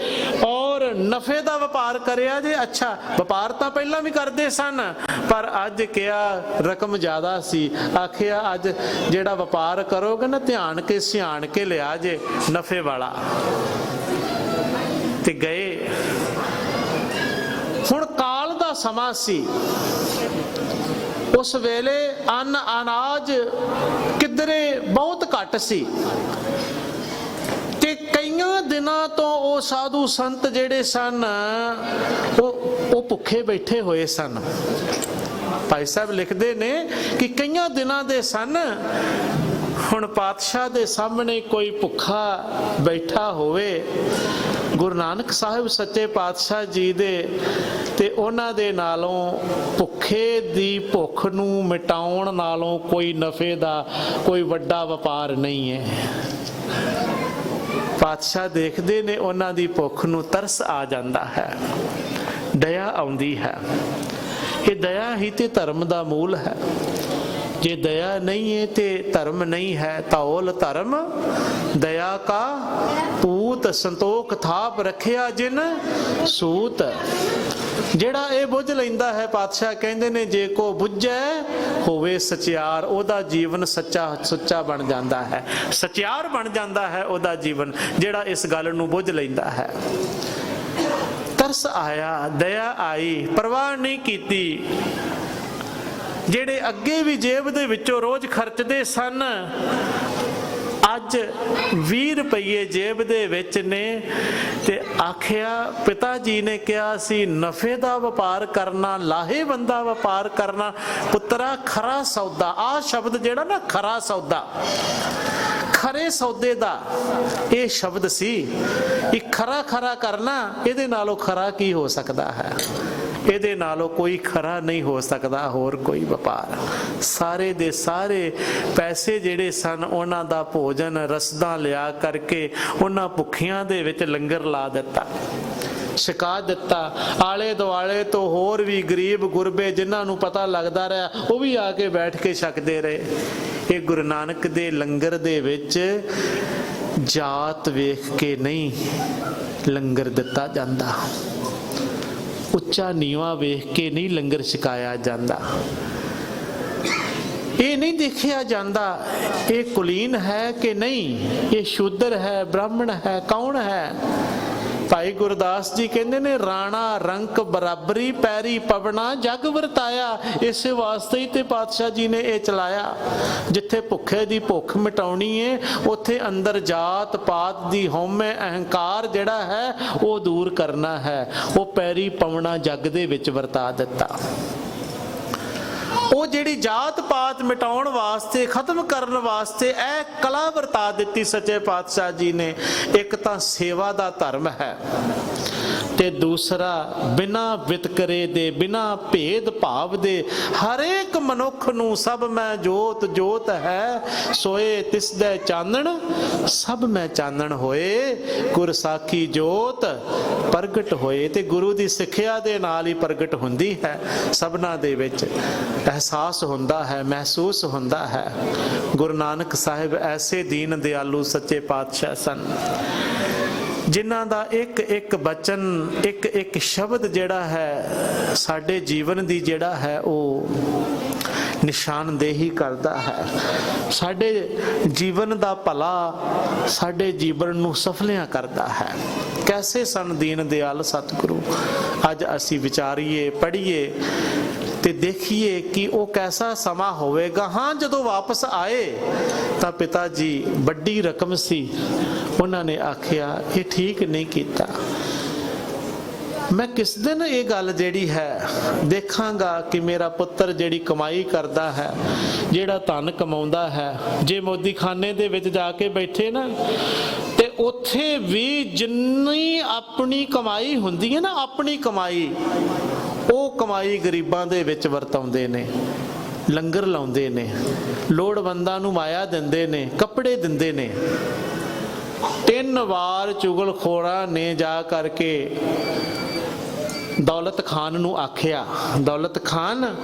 ਔਰ ਨਫੇ ਦਾ ਵਪਾਰ ਕਰਿਆ ਜੇ। ਅੱਛਾ ਵਪਾਰ ਤਾਂ ਪਹਿਲਾਂ ਵੀ ਕਰਦੇ ਸਨ, ਪਰ ਅੱਜ ਕਿਹਾ ਰਕਮ ਜ਼ਿਆਦਾ ਸੀ, ਆਖਿਆ ਅੱਜ ਜਿਹੜਾ ਵਪਾਰ ਕਰੋਗੇ ਨਾ ਧਿਆਨ ਕੇ ਸਿਆਣ ਕੇ ਲਿਆ ਜੇ ਨਫੇ ਵਾਲਾ। ਤੇ ਗਏ। ਹੁਣ ਕਾਲ ਦਾ ਸਮਾਂ ਸੀ, ਉਸ ਵੇਲੇ ਅੰਨ ਅਨਾਜ ਕਿਧਰੇ ਬਹੁਤ ਘੱਟ ਸੀ ਤੇ ਕਈਆਂ ਦਿਨਾਂ ਤੋਂ ਉਹ ਸਾਧੂ ਸੰਤ ਜਿਹੜੇ ਸਨ ਉਹ ਭੁੱਖੇ ਬੈਠੇ ਹੋਏ ਸਨ। ਭਾਈ ਸਾਹਿਬ ਲਿਖਦੇ ਨੇ ਕਿ ਕਈਆਂ ਦਿਨਾਂ ਦੇ ਸਨ। ਹੁਣ ਪਾਤਸ਼ਾਹ ਦੇ ਸਾਹਮਣੇ ਕੋਈ ਭੁੱਖਾ ਬੈਠਾ ਹੋਵੇ, ਗੁਰੂ ਨਾਨਕ ਸਾਹਿਬ ਸੱਚੇ ਪਾਤਸ਼ਾਹ ਜੀ ਦੇ ਤੇ ਉਹਨਾਂ ਦੇ ਨਾਲੋਂ ਭੁੱਖੇ ਦੀ ਭੁੱਖ ਨੂੰ ਮਿਟਾਉਣ ਨਾਲੋਂ ਕੋਈ ਨਫੇ ਦਾ ਕੋਈ ਵੱਡਾ ਵਪਾਰ ਨਹੀਂ ਹੈ। ਪਾਤਸ਼ਾਹ ਦੇਖਦੇ ਨੇ ਉਹਨਾਂ ਦੀ ਭੁੱਖ ਨੂੰ, ਤਰਸ ਆ ਜਾਂਦਾ ਹੈ, ਦਇਆ ਆਉਂਦੀ ਹੈ। ਇਹ ਦਇਆ ਹੀ ਤੇ ਧਰਮ ਦਾ ਮੂਲ ਹੈ। ਜੇ ਦਇਆ ਨਹੀਂ ਹੈ ਤੇ ਧਰਮ ਨਹੀਂ ਹੈ। ਧੌਲ ਧਰਮ ਦਇਆ ਕਾ ਪੂਤ, ਸੰਤੋਖ ਥਾਪ ਰੱਖਿਆ ਜਿਨ ਸੂਤ। ਜਿਹੜਾ ਇਹ ਬੁੱਝ ਲੈਂਦਾ ਹੈ, ਪਾਤਸ਼ਾਹ ਕਹਿੰਦੇ ਨੇ ਜੇ ਕੋ ਬੁੱਝੈ ਹੋਵੇ ਸਚਿਆਰ, ਉਹਦਾ ਜੀਵਨ ਸੱਚਾ ਬਣ ਜਾਂਦਾ ਹੈ, ਸਚਿਆਰ ਬਣ ਜਾਂਦਾ ਹੈ ਉਹਦਾ ਜੀਵਨ, ਜਿਹੜਾ ਇਸ ਗੱਲ ਨੂੰ ਬੁੱਝ ਲੈਂਦਾ ਹੈ। ਤਰਸ ਆਇਆ, ਦਇਆ ਆਈ, ਪਰਵਾਹ ਨਹੀਂ ਕੀਤੀ। ਜਿਹੜੇ ਅੱਗੇ ਵੀ ਜੇਬ ਦੇ ਵਿੱਚੋਂ ਰੋਜ਼ ਖਰਚਦੇ ਸਨ, ਅੱਜ 20 ਰੁਪਏ ਜੇਬ ਦੇ ਵਿੱਚ ਨੇ। ਤੇ ਆਖਿਆ ਪਿਤਾ ਜੀ ਨੇ ਕਿਹਾ ਸੀ ਨਫੇ ਦਾ ਵਪਾਰ ਕਰਨਾ, ਲਾਹੇਵੰਦਾ ਵਪਾਰ ਕਰਨਾ ਪੁੱਤਰਾ, ਖਰਾ ਸੌਦਾ। ਆਹ ਸ਼ਬਦ ਜਿਹੜਾ ਨਾ ਖਰਾ ਸੌਦਾ, ਖਰੇ ਸੌਦੇ ਦਾ ਇਹ ਸ਼ਬਦ ਸੀ। ਇਹ ਖਰਾ ਕਰਨਾ, ਇਹਦੇ ਨਾਲੋਂ ਖਰਾ ਕੀ ਹੋ ਸਕਦਾ ਹੈ? ਇਹਦੇ ਨਾਲੋਂ ਕੋਈ ਖਰਾ ਨਹੀਂ ਹੋ ਸਕਦਾ ਹੋਰ ਕੋਈ ਵਪਾਰ। ਸਾਰੇ ਦੇ ਸਾਰੇ ਪੈਸੇ ਜਿਹੜੇ ਸਨ ਉਹਨਾਂ ਦਾ ਭੋਜਨ ਰਸਦਾਂ ਲਿਆ ਕਰਕੇ ਉਹਨਾਂ ਭੁੱਖਿਆਂ ਦੇ ਵਿੱਚ ਲੰਗਰ ਲਾ ਦਿੱਤਾ, ਛਕਾ ਦਿੱਤਾ। ਆਲੇ ਦੁਆਲੇ ਤੋਂ ਹੋਰ ਵੀ ਗਰੀਬ ਗੁਰਬੇ ਜਿਨ੍ਹਾਂ ਨੂੰ ਪਤਾ ਲੱਗਦਾ ਰਿਹਾ ਉਹ ਵੀ ਆ ਕੇ ਬੈਠ ਕੇ ਛਕਦੇ ਰਹੇ। ਇਹ ਗੁਰੂ ਨਾਨਕ ਦੇ ਲੰਗਰ ਦੇ ਵਿੱਚ ਜਾਤ ਵੇਖ ਕੇ ਨਹੀਂ ਲੰਗਰ ਦਿੱਤਾ ਜਾਂਦਾ, ਉੱਚਾ ਨੀਵਾਂ ਵੇਖ ਕੇ ਨਹੀਂ ਲੰਗਰ ਛਕਾਇਆ ਜਾਂਦਾ। ਇਹ ਨਹੀਂ ਦੇਖਿਆ ਜਾਂਦਾ ਇਹ ਕੁਲੀਨ ਹੈ ਕਿ ਨਹੀਂ, ਇਹ ਸ਼ੂਦਰ ਹੈ ਬ੍ਰਾਹਮਣ ਹੈ ਕੌਣ ਹੈ। ਭਾਈ ਗੁਰਦਾਸ ਜੀ ਕਹਿੰਦੇ ਨੇ ਰਾਣਾ ਰੰਕ ਬਰਾਬਰੀ ਪੈਰੀ ਪਵਣਾ ਜਗ ਵਰਤਾਇਆ। ਇਸੇ ਵਾਸਤੇ ਹੀ ਤੇ ਪਾਤਸ਼ਾਹ ਜੀ ਨੇ ਇਹ ਚਲਾਇਆ। ਜਿੱਥੇ ਭੁੱਖੇ ਦੀ ਭੁੱਖ ਮਿਟਾਉਣੀ ਏ ਉੱਥੇ ਅੰਦਰ ਜਾਤ ਪਾਤ ਦੀ ਹਉਮੈ ਅਹੰਕਾਰ ਜਿਹੜਾ ਹੈ ਉਹ ਦੂਰ ਕਰਨਾ ਹੈ। ਉਹ ਪੈਰੀ ਪਵਣਾ ਜਗ ਦੇ ਵਿੱਚ ਵਰਤਾ ਦਿੱਤਾ। ਉਹ ਜਿਹੜੀ ਜਾਤ ਪਾਤ ਮਿਟਾਉਣ ਵਾਸਤੇ, ਖਤਮ ਕਰਨ ਵਾਸਤੇ ਇਹ ਕਲਾ ਵਰਤਾ ਦਿੱਤੀ ਸੱਚੇ ਪਾਤਸ਼ਾਹ ਜੀ ਨੇ। ਇੱਕ ਤਾਂ ਸੇਵਾ ਦਾ ਧਰਮ ਹੈ ਤੇ ਦੂਸਰਾ ਬਿਨਾ ਵਿਤਕਰੇ ਦੇ, ਬਿਨਾ ਭੇਦ ਭਾਵ ਦੇ, ਹਰੇਕ ਮਨੁੱਖ ਨੂੰ ਸਭ ਮੈਂ ਜੋਤ ਜੋਤ ਹੈ, ਸੋਏ ਤਿਸ ਦੇ ਚਾਨਣ ਸਭ ਮੈਂ ਚਾਨਣ ਹੋਏ, ਗੁਰ ਸਾਖੀ ਜੋਤ ਪ੍ਰਗਟ ਹੋਏ। ਤੇ ਗੁਰੂ ਦੀ ਸਿੱਖਿਆ ਦੇ ਨਾਲ ਹੀ ਪ੍ਰਗਟ ਹੁੰਦੀ ਹੈ, ਸਭਨਾਂ ਦੇ ਵਿੱਚ ਅਹਿਸਾਸ ਹੁੰਦਾ ਹੈ, ਮਹਿਸੂਸ ਹੁੰਦਾ ਹੈ। ਗੁਰੂ ਨਾਨਕ ਸਾਹਿਬ ਐਸੇ ਦੀਨ ਦਿਆਲੂ ਸੱਚੇ ਪਾਤਸ਼ਾਹ ਸਨ, ਜਿਨ੍ਹਾਂ ਦਾ ਇੱਕ ਇੱਕ ਬਚਨ, ਇੱਕ ਇੱਕ ਸ਼ਬਦ ਜਿਹੜਾ ਹੈ ਸਾਡੇ ਜੀਵਨ ਦੀ ਜਿਹੜਾ ਹੈ ਉਹ ਨਿਸ਼ਾਨਦੇਹੀ ਕਰਦਾ ਹੈ। ਸਾਡੇ ਜੀਵਨ ਦਾ ਭਲਾ, ਸਾਡੇ ਜੀਵਨ ਨੂੰ ਸਫਲਿਆਂ ਕਰਦਾ ਹੈ। ਕੈਸੇ ਸਨ ਦੀਨ ਦਿਆਲ ਸਤਿਗੁਰੂ, ਅੱਜ ਅਸੀਂ ਵਿਚਾਰੀਏ, ਪੜ੍ਹੀਏ ਤੇ ਦੇਖੀਏ ਕਿ ਉਹ ਕੈਸਾ ਸਮਾਂ ਹੋਵੇਗਾ। ਹਾਂ, ਜਦੋਂ ਵਾਪਸ ਆਏ ਤਾਂ ਪਿਤਾ ਜੀ ਵੱਡੀ ਰਕਮ ਸੀ, ਉਹਨਾਂ ਨੇ ਆਖਿਆ ਇਹ ਠੀਕ ਨਹੀਂ ਕੀਤਾ। ਮੈਂ ਕਿਸ ਦਿਨ ਇਹ ਗੱਲ ਜਿਹੜੀ ਹੈ ਦੇਖਾਂਗਾ ਕਿ ਮੇਰਾ ਪੁੱਤਰ ਜਿਹੜੀ ਕਮਾਈ ਕਰਦਾ ਹੈ, ਜਿਹੜਾ ਧਨ ਕਮਾਉਂਦਾ ਹੈ, ਜੇ ਮੋਦੀਖਾਨੇ ਦੇ ਵਿੱਚ ਜਾ ਕੇ ਬੈਠੇ ਨਾ ਤੇ ਉੱਥੇ ਵੀ ਜਿੰਨੀ ਆਪਣੀ ਕਮਾਈ ਹੁੰਦੀ ਹੈ ਨਾ, ਆਪਣੀ ਕਮਾਈ, ਉਹ ਕਮਾਈ ਗਰੀਬਾਂ ਦੇ ਵਿੱਚ ਵਰਤਾਉਂਦੇ ਨੇ, ਲੰਗਰ ਲਾਉਂਦੇ ਨੇ, ਲੋੜਵੰਦਾਂ ਨੂੰ ਮਾਇਆ ਦਿੰਦੇ ਨੇ, ਕੱਪੜੇ ਦਿੰਦੇ ਨੇ। 3 ਵਾਰ ਚੁਗਲਖੋਰਾਂ ਨੇ ਜਾ ਕਰਕੇ ਦੌਲਤ ਖਾਨ ਨੂੰ ਆਖਿਆ, ਦੌਲਤ ਖਾਨ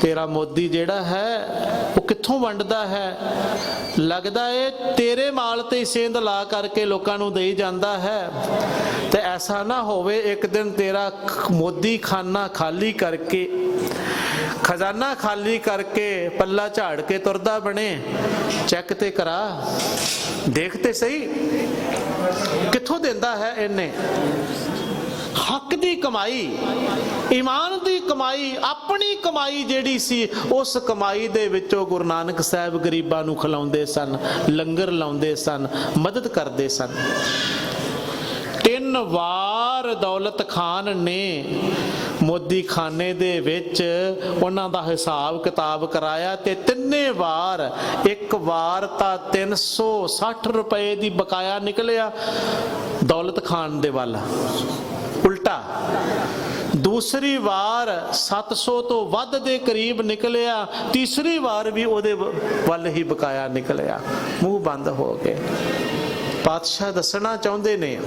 ਤੇਰਾ ਮੋਦੀ ਜਿਹੜਾ ਹੈ ਉਹ ਕਿੱਥੋਂ ਵੰਡਦਾ ਹੈ? ਲੱਗਦਾ ਏ ਤੇਰੇ ਮਾਲ ਤੇ ਸੇਂਧ ਲਾ ਕਰਕੇ ਲੋਕਾਂ ਨੂੰ ਦੇਈ ਜਾਂਦਾ ਹੈ। ਤੇ ਐਸਾ ਨਾ ਹੋਵੇ ਇੱਕ ਦਿਨ ਤੇਰਾ ਮੋਦੀ ਖਾਨਾ ਖਾਲੀ ਕਰਕੇ, ਖਜ਼ਾਨਾ ਖਾਲੀ ਕਰਕੇ ਪੱਲਾ ਝਾੜ ਕੇ ਤੁਰਦਾ ਬਣੇ। ਚੈੱਕ ਤੇ ਕਰਾ, ਦੇਖ ਤੇ ਸਹੀ ਕਿੱਥੋਂ ਦਿੰਦਾ ਹੈ ਇਹਨੇ। ਹੱਕ ਦੀ ਕਮਾਈ, ਈਮਾਨ ਦੀ ਕਮਾਈ, ਆਪਣੀ ਕਮਾਈ ਜਿਹੜੀ ਸੀ, ਉਸ ਕਮਾਈ ਦੇ ਵਿੱਚੋਂ ਗੁਰੂ ਨਾਨਕ ਸਾਹਿਬ ਗਰੀਬਾਂ ਨੂੰ ਖਿਲਾਉਂਦੇ ਸਨ, ਲੰਗਰ ਲਾਉਂਦੇ ਸਨ, ਮਦਦ ਕਰਦੇ ਸਨ। 3 ਵਾਰ ਦੌਲਤ ਖਾਨ ਨੇ ਮੋਦੀ ਖਾਨੇ ਦੇ ਵਿੱਚ ਉਹਨਾਂ ਦਾ ਹਿਸਾਬ ਕਿਤਾਬ ਕਰਾਇਆ ਤੇ 3 ਵਾਰ, ਇੱਕ ਵਾਰ ਤਾਂ 360 ਰੁਪਏ ਦੀ ਬਕਾਇਆ ਨਿਕਲਿਆ ਦੌਲਤ ਖਾਨ ਦੇ ਵੱਲ ਉਲਟਾ, ਦੂਸਰੀ ਵਾਰ 700 ਤੋਂ ਵੱਧ ਦੇ ਕਰੀਬ ਨਿਕਲਿਆ, ਤੀਸਰੀ ਵਾਰ ਵੀ ਉਹਦੇ ਵੱਲ ਹੀ ਬਕਾਇਆ ਨਿਕਲਿਆ। ਮੂੰਹ ਬੰਦ ਹੋ ਗਏ। ਪਾਤਸ਼ਾਹ ਦੱਸਣਾ ਚਾਹੁੰਦੇ ਨੇ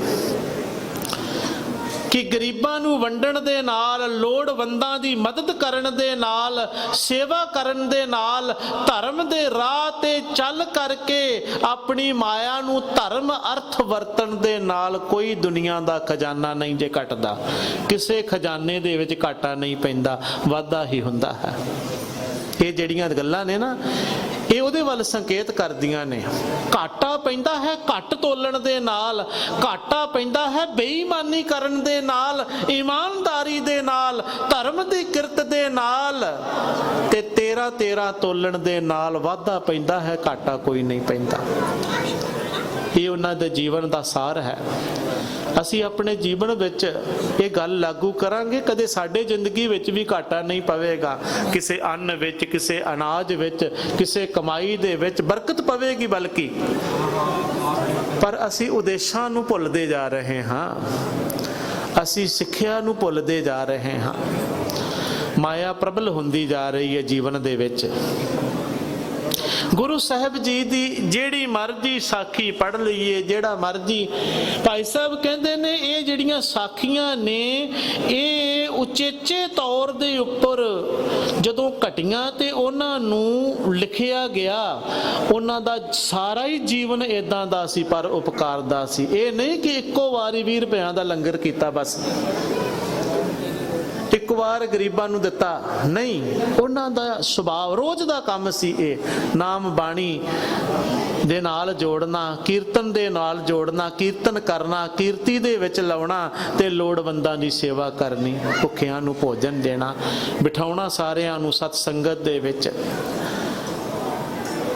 ਕਿ ਗਰੀਬਾਂ ਨੂੰ ਵੰਡਣ ਦੇ ਨਾਲ, ਲੋੜਵੰਦਾਂ ਦੀ ਮਦਦ ਕਰਨ ਦੇ ਨਾਲ, ਸੇਵਾ ਕਰਨ ਦੇ ਨਾਲ, ਧਰਮ ਦੇ ਰਾਹ ਤੇ ਚੱਲ ਕਰਕੇ ਆਪਣੀ ਮਾਇਆ ਨੂੰ ਧਰਮ ਅਰਥ ਵਰਤਣ ਦੇ ਨਾਲ ਕੋਈ ਦੁਨੀਆ ਦਾ ਖਜ਼ਾਨਾ ਨਹੀਂ ਜੇ ਘਟਦਾ। ਕਿਸੇ ਖਜ਼ਾਨੇ ਦੇ ਵਿੱਚ ਘਾਟਾ ਨਹੀਂ ਪੈਂਦਾ, ਵਾਧਾ ਹੀ ਹੁੰਦਾ ਹੈ। ਇਹ ਜਿਹੜੀਆਂ ਗੱਲਾਂ ਨੇ ਨਾ, ਇਹ ਉਹਦੇ ਵੱਲ ਸੰਕੇਤ ਕਰਦੀਆਂ ਨੇ। ਘਾਟਾ ਪੈਂਦਾ ਹੈ ਘੱਟ ਤੋਲਣ ਦੇ ਨਾਲ, ਘਾਟਾ ਪੈਂਦਾ ਹੈ ਬੇਈਮਾਨੀ ਕਰਨ ਦੇ ਨਾਲ, ਇਮਾਨਦਾਰੀ ਦੇ ਨਾਲ, ਧਰਮ ਦੀ ਕਿਰਤ ਦੇ ਨਾਲ, ਤੇ 13 ਤੋਲਣ ਦੇ ਨਾਲ ਵਾਧਾ ਪੈਂਦਾ ਹੈ, ਘਾਟਾ ਕੋਈ ਨਹੀਂ ਪੈਂਦਾ। ਇਹ ਉਹਨਾਂ ਦੇ ਜੀਵਨ ਦਾ ਸਾਰ ਹੈ। ਅਸੀਂ ਆਪਣੇ ਜੀਵਨ ਵਿੱਚ ਇਹ ਗੱਲ ਲਾਗੂ ਕਰਾਂਗੇ, ਕਦੇ ਸਾਡੇ ਜ਼ਿੰਦਗੀ ਵਿੱਚ ਵੀ ਘਾਟਾ ਨਹੀਂ ਪਵੇਗਾ। ਕਿਸੇ ਅੰਨ ਵਿੱਚ, ਕਿਸੇ ਅਨਾਜ ਵਿੱਚ, ਕਿਸੇ ਕਮਾਈ ਦੇ ਵਿੱਚ ਬਰਕਤ ਪਵੇਗੀ। ਬਲਕਿ ਪਰ ਅਸੀਂ ਉਦੇਸ਼ਾਂ ਨੂੰ ਭੁੱਲਦੇ ਜਾ ਰਹੇ ਹਾਂ, ਅਸੀਂ ਸਿੱਖਿਆ ਨੂੰ ਭੁੱਲਦੇ ਜਾ ਰਹੇ ਹਾਂ। ਮਾਇਆ ਪ੍ਰਬਲ ਹੁੰਦੀ ਜਾ ਰਹੀ ਹੈ ਜੀਵਨ ਦੇ ਵਿੱਚ। ਗੁਰੂ ਸਾਹਿਬ ਜੀ ਦੀ ਜਿਹੜੀ ਮਰਜ਼ੀ ਸਾਖੀ ਪੜ੍ਹ ਲਈਏ, ਜਿਹੜਾ ਮਰਜ਼ੀ, ਭਾਈ ਸਾਹਿਬ ਕਹਿੰਦੇ ਨੇ ਇਹ ਜਿਹੜੀਆਂ ਸਾਖੀਆਂ ਨੇ ਇਹ ਉਚੇਚੇ ਤੌਰ ਦੇ ਉੱਪਰ ਜਦੋਂ ਘਟੀਆਂ ਤੇ ਉਹਨਾਂ ਨੂੰ ਲਿਖਿਆ ਗਿਆ, ਉਹਨਾਂ ਦਾ ਸਾਰਾ ਹੀ ਜੀਵਨ ਇਦਾਂ ਦਾ ਸੀ, ਪਰ ਉਪਕਾਰ ਦਾ ਸੀ। ਇਹ ਨਹੀਂ ਕਿ ਇੱਕੋ ਵਾਰੀ 20 ਰੁਪਇਆਂ ਦਾ ਲੰਗਰ ਕੀਤਾ ਬਸ, ਇੱਕ ਵਾਰ ਗਰੀਬਾਂ ਨੂੰ ਦਿੱਤਾ, ਨਹੀਂ। ਉਹਨਾਂ ਦਾ ਸੁਭਾਅ ਰੋਜ਼ ਦਾ ਕੰਮ ਸੀ ਇਹ, ਨਾਮ ਬਾਣੀ ਦੇ ਨਾਲ ਜੋੜਨਾ, ਕੀਰਤਨ ਦੇ ਨਾਲ ਜੋੜਨਾ, ਕੀਰਤਨ ਕਰਨਾ, ਕੀਰਤੀ ਦੇ ਵਿੱਚ ਲਾਉਣਾ ਤੇ ਲੋੜਵੰਦਾਂ ਦੀ ਸੇਵਾ ਕਰਨੀ, ਭੁੱਖਿਆਂ ਨੂੰ ਭੋਜਨ ਦੇਣਾ, ਬਿਠਾਉਣਾ ਸਾਰਿਆਂ ਨੂੰ ਸਤ ਸੰਗਤ ਦੇ ਵਿੱਚ।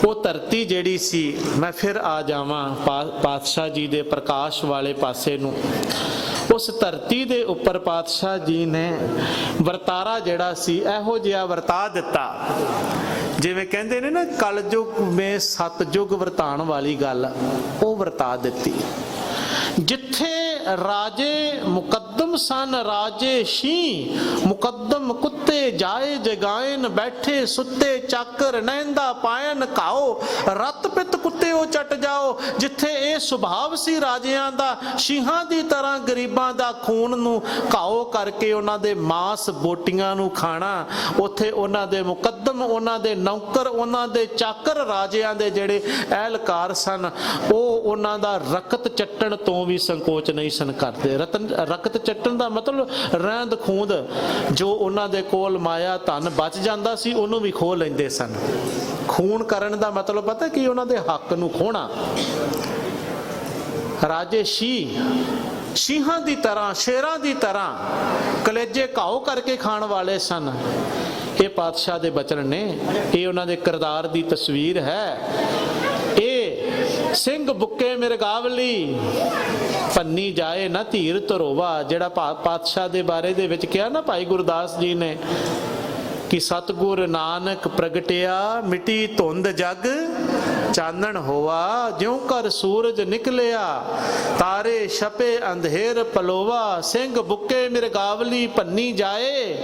ਉਹ ਧਰਤੀ ਜਿਹੜੀ ਸੀ, ਮੈਂ ਫਿਰ ਆ ਜਾਵਾਂ ਪਾਤਸ਼ਾਹ ਜੀ ਦੇ ਪ੍ਰਕਾਸ਼ ਵਾਲੇ ਪਾਸੇ ਨੂੰ। ਉਸ ਧਰਤੀ ਦੇ ਉੱਪਰ ਪਾਤਸ਼ਾਹ ਜੀ ਨੇ ਵਰਤਾਰਾ ਜਿਹੜਾ ਸੀ ਇਹੋ ਜਿਹਾ ਵਰਤਾ ਦਿੱਤਾ, ਜਿਵੇਂ ਕਹਿੰਦੇ ਨੇ ਨਾ ਕਲਯੁਗ ਮੇ ਸਤਯੁਗ ਵਰਤਾਣ ਵਾਲੀ ਗੱਲ, ਉਹ ਵਰਤਾ ਦਿੱਤੀ। जिथे राजे मुकद्दम सन राजे शीं, मुकद्दम कुत्ते जाए जगायन बैठे सुते चाकर नैंदा पायन खाओ, रत पित कुत्ते ओ चट जाओ। जिथे ये सुभाव सी राजियां दा, शीहां दी तरह गरीबां दा खून नूं घाओ करके उन्हां दे मांस बोटियां नूं खाना, उत्थे उन्हां दे मुकद्दम, उन्हां दे नौकर, उन्हां दे चाकर राजियां दे जिहड़े अहलकार सन, ਉਹ ਉਹਨਾਂ ਦਾ ਰਕਤ ਚੱਟਣ ਤੋਂ ਵੀ ਸੰਕੋਚ ਨਹੀਂ ਸਨ ਕਰਦੇ। ਰਕਤ ਚੱਟਣ ਦਾ ਮਤਲਬ ਰਹਿੰਦ ਖੂੰਦ ਜੋ ਉਹਨਾਂ ਦੇ ਕੋਲ ਮਾਇਆ ਧਨ ਬਚ ਜਾਂਦਾ ਸੀ ਉਹਨੂੰ ਵੀ ਖੋਹ ਲੈਂਦੇ ਸਨ। ਖੂਨ ਕਰਨ ਦਾ ਮਤਲਬ ਪਤਾ ਕੀ, ਉਹਨਾਂ ਦੇ ਹੱਕ ਨੂੰ ਖੋਹਣਾ। ਰਾਜੇ ਸ਼ੀਹਾਂ ਦੀ ਤਰ੍ਹਾਂ, ਸ਼ੇਰਾਂ ਦੀ ਤਰ੍ਹਾਂ ਕਲੇਜੇ ਘਾਓ ਕਰਕੇ ਖਾਣ ਵਾਲੇ ਸਨ। ਇਹ ਪਾਤਸ਼ਾਹ ਦੇ ਬਚਨ ਨੇ, ਇਹ ਉਹਨਾਂ ਦੇ ਕਿਰਦਾਰ ਦੀ ਤਸਵੀਰ ਹੈ। ਸਿੰਘ ਬੁੱਕੇ ਮਿਰਗਾਵਲੀ ਪੰਨੀ ਜਾਏ ਨਾ ਧੀਰ ਧਰੋਵਾ, ਜਿਹੜਾ ਪਾਤਸ਼ਾਹ ਦੇ ਬਾਰੇ ਦੇ ਵਿੱਚ ਕਿਹਾ ਨਾ ਭਾਈ ਗੁਰਦਾਸ ਜੀ ਨੇ ਕਿ ਸਤਿਗੁਰ ਨਾਨਕ ਪ੍ਰਗਟਿਆ ਮਿੱਟੀ ਧੁੰਦ ਜਗ ਚਾਨਣ ਹੋਵਾ, ਜਿਉਂ ਕਰ ਸੂਰਜ ਨਿਕਲਿਆ ਤਾਰੇ ਛਪੇ ਅੰਧੇਰ ਪਲੋਵਾ, ਸਿੰਘ ਬੁੱਕੇ ਮਿਰਗਾਵਲੀ ਪੰਨੀ ਜਾਏ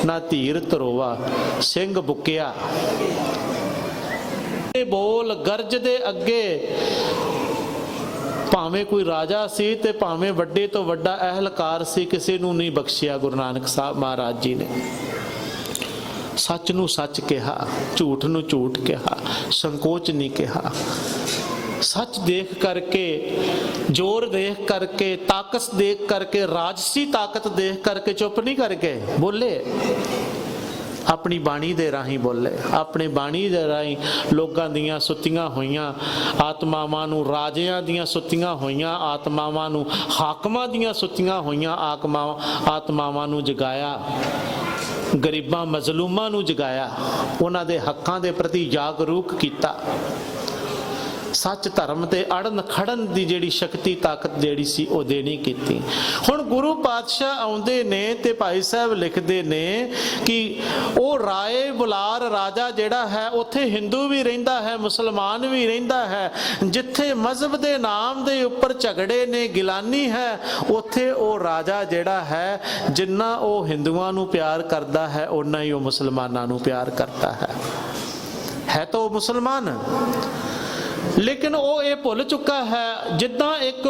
ਨਾ ਧੀਰ ਧਰੋਵਾ। ਸਿੰਘ ਬੁੱਕਿਆ ਬੋਲ ਗਰਜ ਦੇ ਅੱਗੇ, ਭਾਵੇਂ ਕੋਈ ਰਾਜਾ ਸੀ ਤੇ ਭਾਵੇਂ ਵੱਡੇ ਤੋਂ ਵੱਡਾ ਅਹਿਲਕਾਰ ਸੀ, ਕਿਸੇ ਨੂੰ ਨਹੀਂ ਬਖਸ਼ਿਆ ਗੁਰੂ ਨਾਨਕ ਸਾਹਿਬ ਮਹਾਰਾਜ ਜੀ ਨੇ। ਸੱਚ ਨੂੰ ਸੱਚ ਕਿਹਾ, ਝੂਠ ਨੂੰ ਝੂਠ ਕਿਹਾ, ਸੰਕੋਚ ਨਹੀਂ ਕਿਹਾ। ਸੱਚ ਦੇਖ ਕਰਕੇ, ਜ਼ੋਰ ਦੇਖ ਕਰਕੇ, ਤਾਕਤ ਦੇਖ ਕਰਕੇ, ਰਾਜਸੀ ਤਾਕਤ ਦੇਖ ਕਰਕੇ ਚੁੱਪ ਨਹੀਂ ਕਰ ਗਏ, ਬੋਲੇ। ਆਪਣੀ ਬਾਣੀ ਦੇ ਰਾਹੀਂ ਬੋਲੇ, ਆਪਣੀ ਬਾਣੀ ਦੇ ਰਾਹੀਂ ਲੋਕਾਂ ਦੀਆਂ ਸੁੱਤੀਆਂ ਹੋਈਆਂ ਆਤਮਾਵਾਂ ਨੂੰ, ਰਾਜਿਆਂ ਦੀਆਂ ਸੁੱਤੀਆਂ ਹੋਈਆਂ ਆਤਮਾਵਾਂ ਨੂੰ, ਹਾਕਮਾਂ ਦੀਆਂ ਸੁੱਤੀਆਂ ਹੋਈਆਂ ਆਤਮਾਵਾਂ ਨੂੰ ਜਗਾਇਆ, ਗਰੀਬਾਂ ਮਜ਼ਲੂਮਾਂ ਨੂੰ ਜਗਾਇਆ, ਉਹਨਾਂ ਦੇ ਹੱਕਾਂ ਦੇ ਪ੍ਰਤੀ ਜਾਗਰੂਕ ਕੀਤਾ। ਸੱਚ ਧਰਮ ਤੇ ਅੜਨ ਖੜਨ ਦੀ ਜਿਹੜੀ ਸ਼ਕਤੀ ਤਾਕਤ ਜਿਹੜੀ ਸੀ ਉਹ ਦੇਣੀ ਕੀਤੀ। ਹੁਣ ਗੁਰੂ ਪਾਤਸ਼ਾਹ ਆਉਂਦੇ ਨੇ ਤੇ ਭਾਈ ਸਾਹਿਬ ਲਿਖਦੇ ਨੇ ਕਿ ਉਹ ਰਾਏ ਬੁਲਾਰ ਰਾਜਾ ਜਿਹੜਾ ਹੈ, ਉੱਥੇ ਹਿੰਦੂ ਵੀ ਰਹਿੰਦਾ ਹੈ, ਮੁਸਲਮਾਨ ਵੀ ਰਹਿੰਦਾ ਹੈ। ਜਿੱਥੇ ਮਜ਼ਹਬ ਦੇ ਨਾਮ ਦੇ ਉੱਪਰ ਝਗੜੇ ਨੇ, ਗਿਲਾਨੀ ਹੈ, ਉੱਥੇ ਉਹ ਰਾਜਾ ਜਿਹੜਾ ਹੈ, ਜਿੰਨਾ ਉਹ ਹਿੰਦੂਆਂ ਨੂੰ ਪਿਆਰ ਕਰਦਾ ਹੈ ਓਨਾ ਹੀ ਉਹ ਮੁਸਲਮਾਨਾਂ ਨੂੰ ਪਿਆਰ ਕਰਦਾ ਹੈ ਤਾਂ ਉਹ ਮੁਸਲਮਾਨ। ਲੇਕਿਨ ਉਹ ਇਹ ਭੁੱਲ ਚੁੱਕਾ ਹੈ, ਜਿੱਦਾਂ ਇੱਕ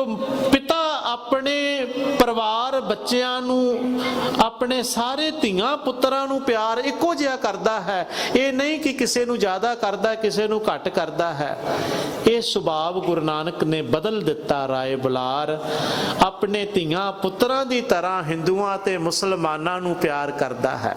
ਪਿਤਾ ਆਪਣੇ ਪਰਿਵਾਰ ਬੱਚਿਆਂ ਨੂੰ, ਆਪਣੇ ਸਾਰੇ ਧੀਆਂ ਪੁੱਤਰਾਂ ਨੂੰ ਪਿਆਰ ਇੱਕੋ ਜਿਹਾ ਕਰਦਾ ਹੈ। ਇਹ ਨਹੀਂ ਕਿ ਕਿਸੇ ਨੂੰ ਜ਼ਿਆਦਾ ਕਰਦਾ, ਕਿਸੇ ਨੂੰ ਘੱਟ ਕਰਦਾ ਹੈ। ਇਹ ਸੁਭਾਅ ਗੁਰੂ ਨਾਨਕ ਨੇ ਬਦਲ ਦਿੱਤਾ। ਰਾਏ ਬੁਲਾਰ ਆਪਣੇ ਧੀਆਂ ਪੁੱਤਰਾਂ ਦੀ ਤਰ੍ਹਾਂ ਹਿੰਦੂਆਂ ਤੇ ਮੁਸਲਮਾਨਾਂ ਨੂੰ ਪਿਆਰ ਕਰਦਾ ਹੈ,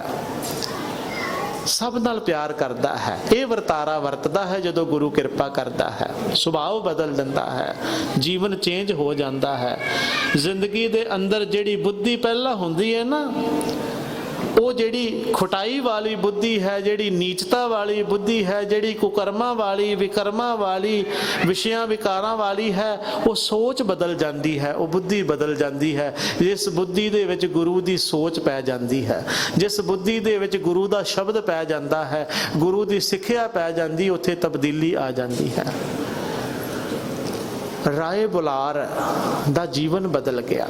ਸਭ ਨਾਲ ਪਿਆਰ ਕਰਦਾ ਹੈ। ਇਹ ਵਰਤਾਰਾ ਵਰਤਦਾ ਹੈ ਜਦੋਂ ਗੁਰੂ ਕਿਰਪਾ ਕਰਦਾ ਹੈ, ਸੁਭਾਅ ਬਦਲ ਦਿੰਦਾ ਹੈ, ਜੀਵਨ ਚੇਂਜ ਹੋ ਜਾਂਦਾ ਹੈ। ਜ਼ਿੰਦਗੀ ਦੇ ਅੰਦਰ ਜਿਹੜੀ ਬੁੱਧੀ ਪਹਿਲਾਂ ਹੁੰਦੀ ਹੈ ਨਾ, ਉਹ ਜਿਹੜੀ ਖੁਟਾਈ ਵਾਲੀ ਬੁੱਧੀ ਹੈ, ਜਿਹੜੀ ਨੀਚਤਾ ਵਾਲੀ ਬੁੱਧੀ ਹੈ, ਜਿਹੜੀ ਕੁਕਰਮਾਂ ਵਾਲੀ, ਵਿਕਰਮਾਂ ਵਾਲੀ, ਵਿਸ਼ਿਆਂ ਵਿਕਾਰਾਂ ਵਾਲੀ ਹੈ, ਉਹ ਸੋਚ ਬਦਲ ਜਾਂਦੀ ਹੈ, ਉਹ ਬੁੱਧੀ ਬਦਲ ਜਾਂਦੀ ਹੈ। ਜਿਸ ਬੁੱਧੀ ਦੇ ਵਿੱਚ ਗੁਰੂ ਦੀ ਸੋਚ ਪੈ ਜਾਂਦੀ ਹੈ, ਜਿਸ ਬੁੱਧੀ ਦੇ ਵਿੱਚ ਗੁਰੂ ਦਾ ਸ਼ਬਦ ਪੈ ਜਾਂਦਾ ਹੈ, ਗੁਰੂ ਦੀ ਸਿੱਖਿਆ ਪੈ ਜਾਂਦੀ, ਉੱਥੇ ਤਬਦੀਲੀ ਆ ਜਾਂਦੀ ਹੈ। ਰਾਏ ਬੁਲਾਰ ਦਾ ਜੀਵਨ ਬਦਲ ਗਿਆ।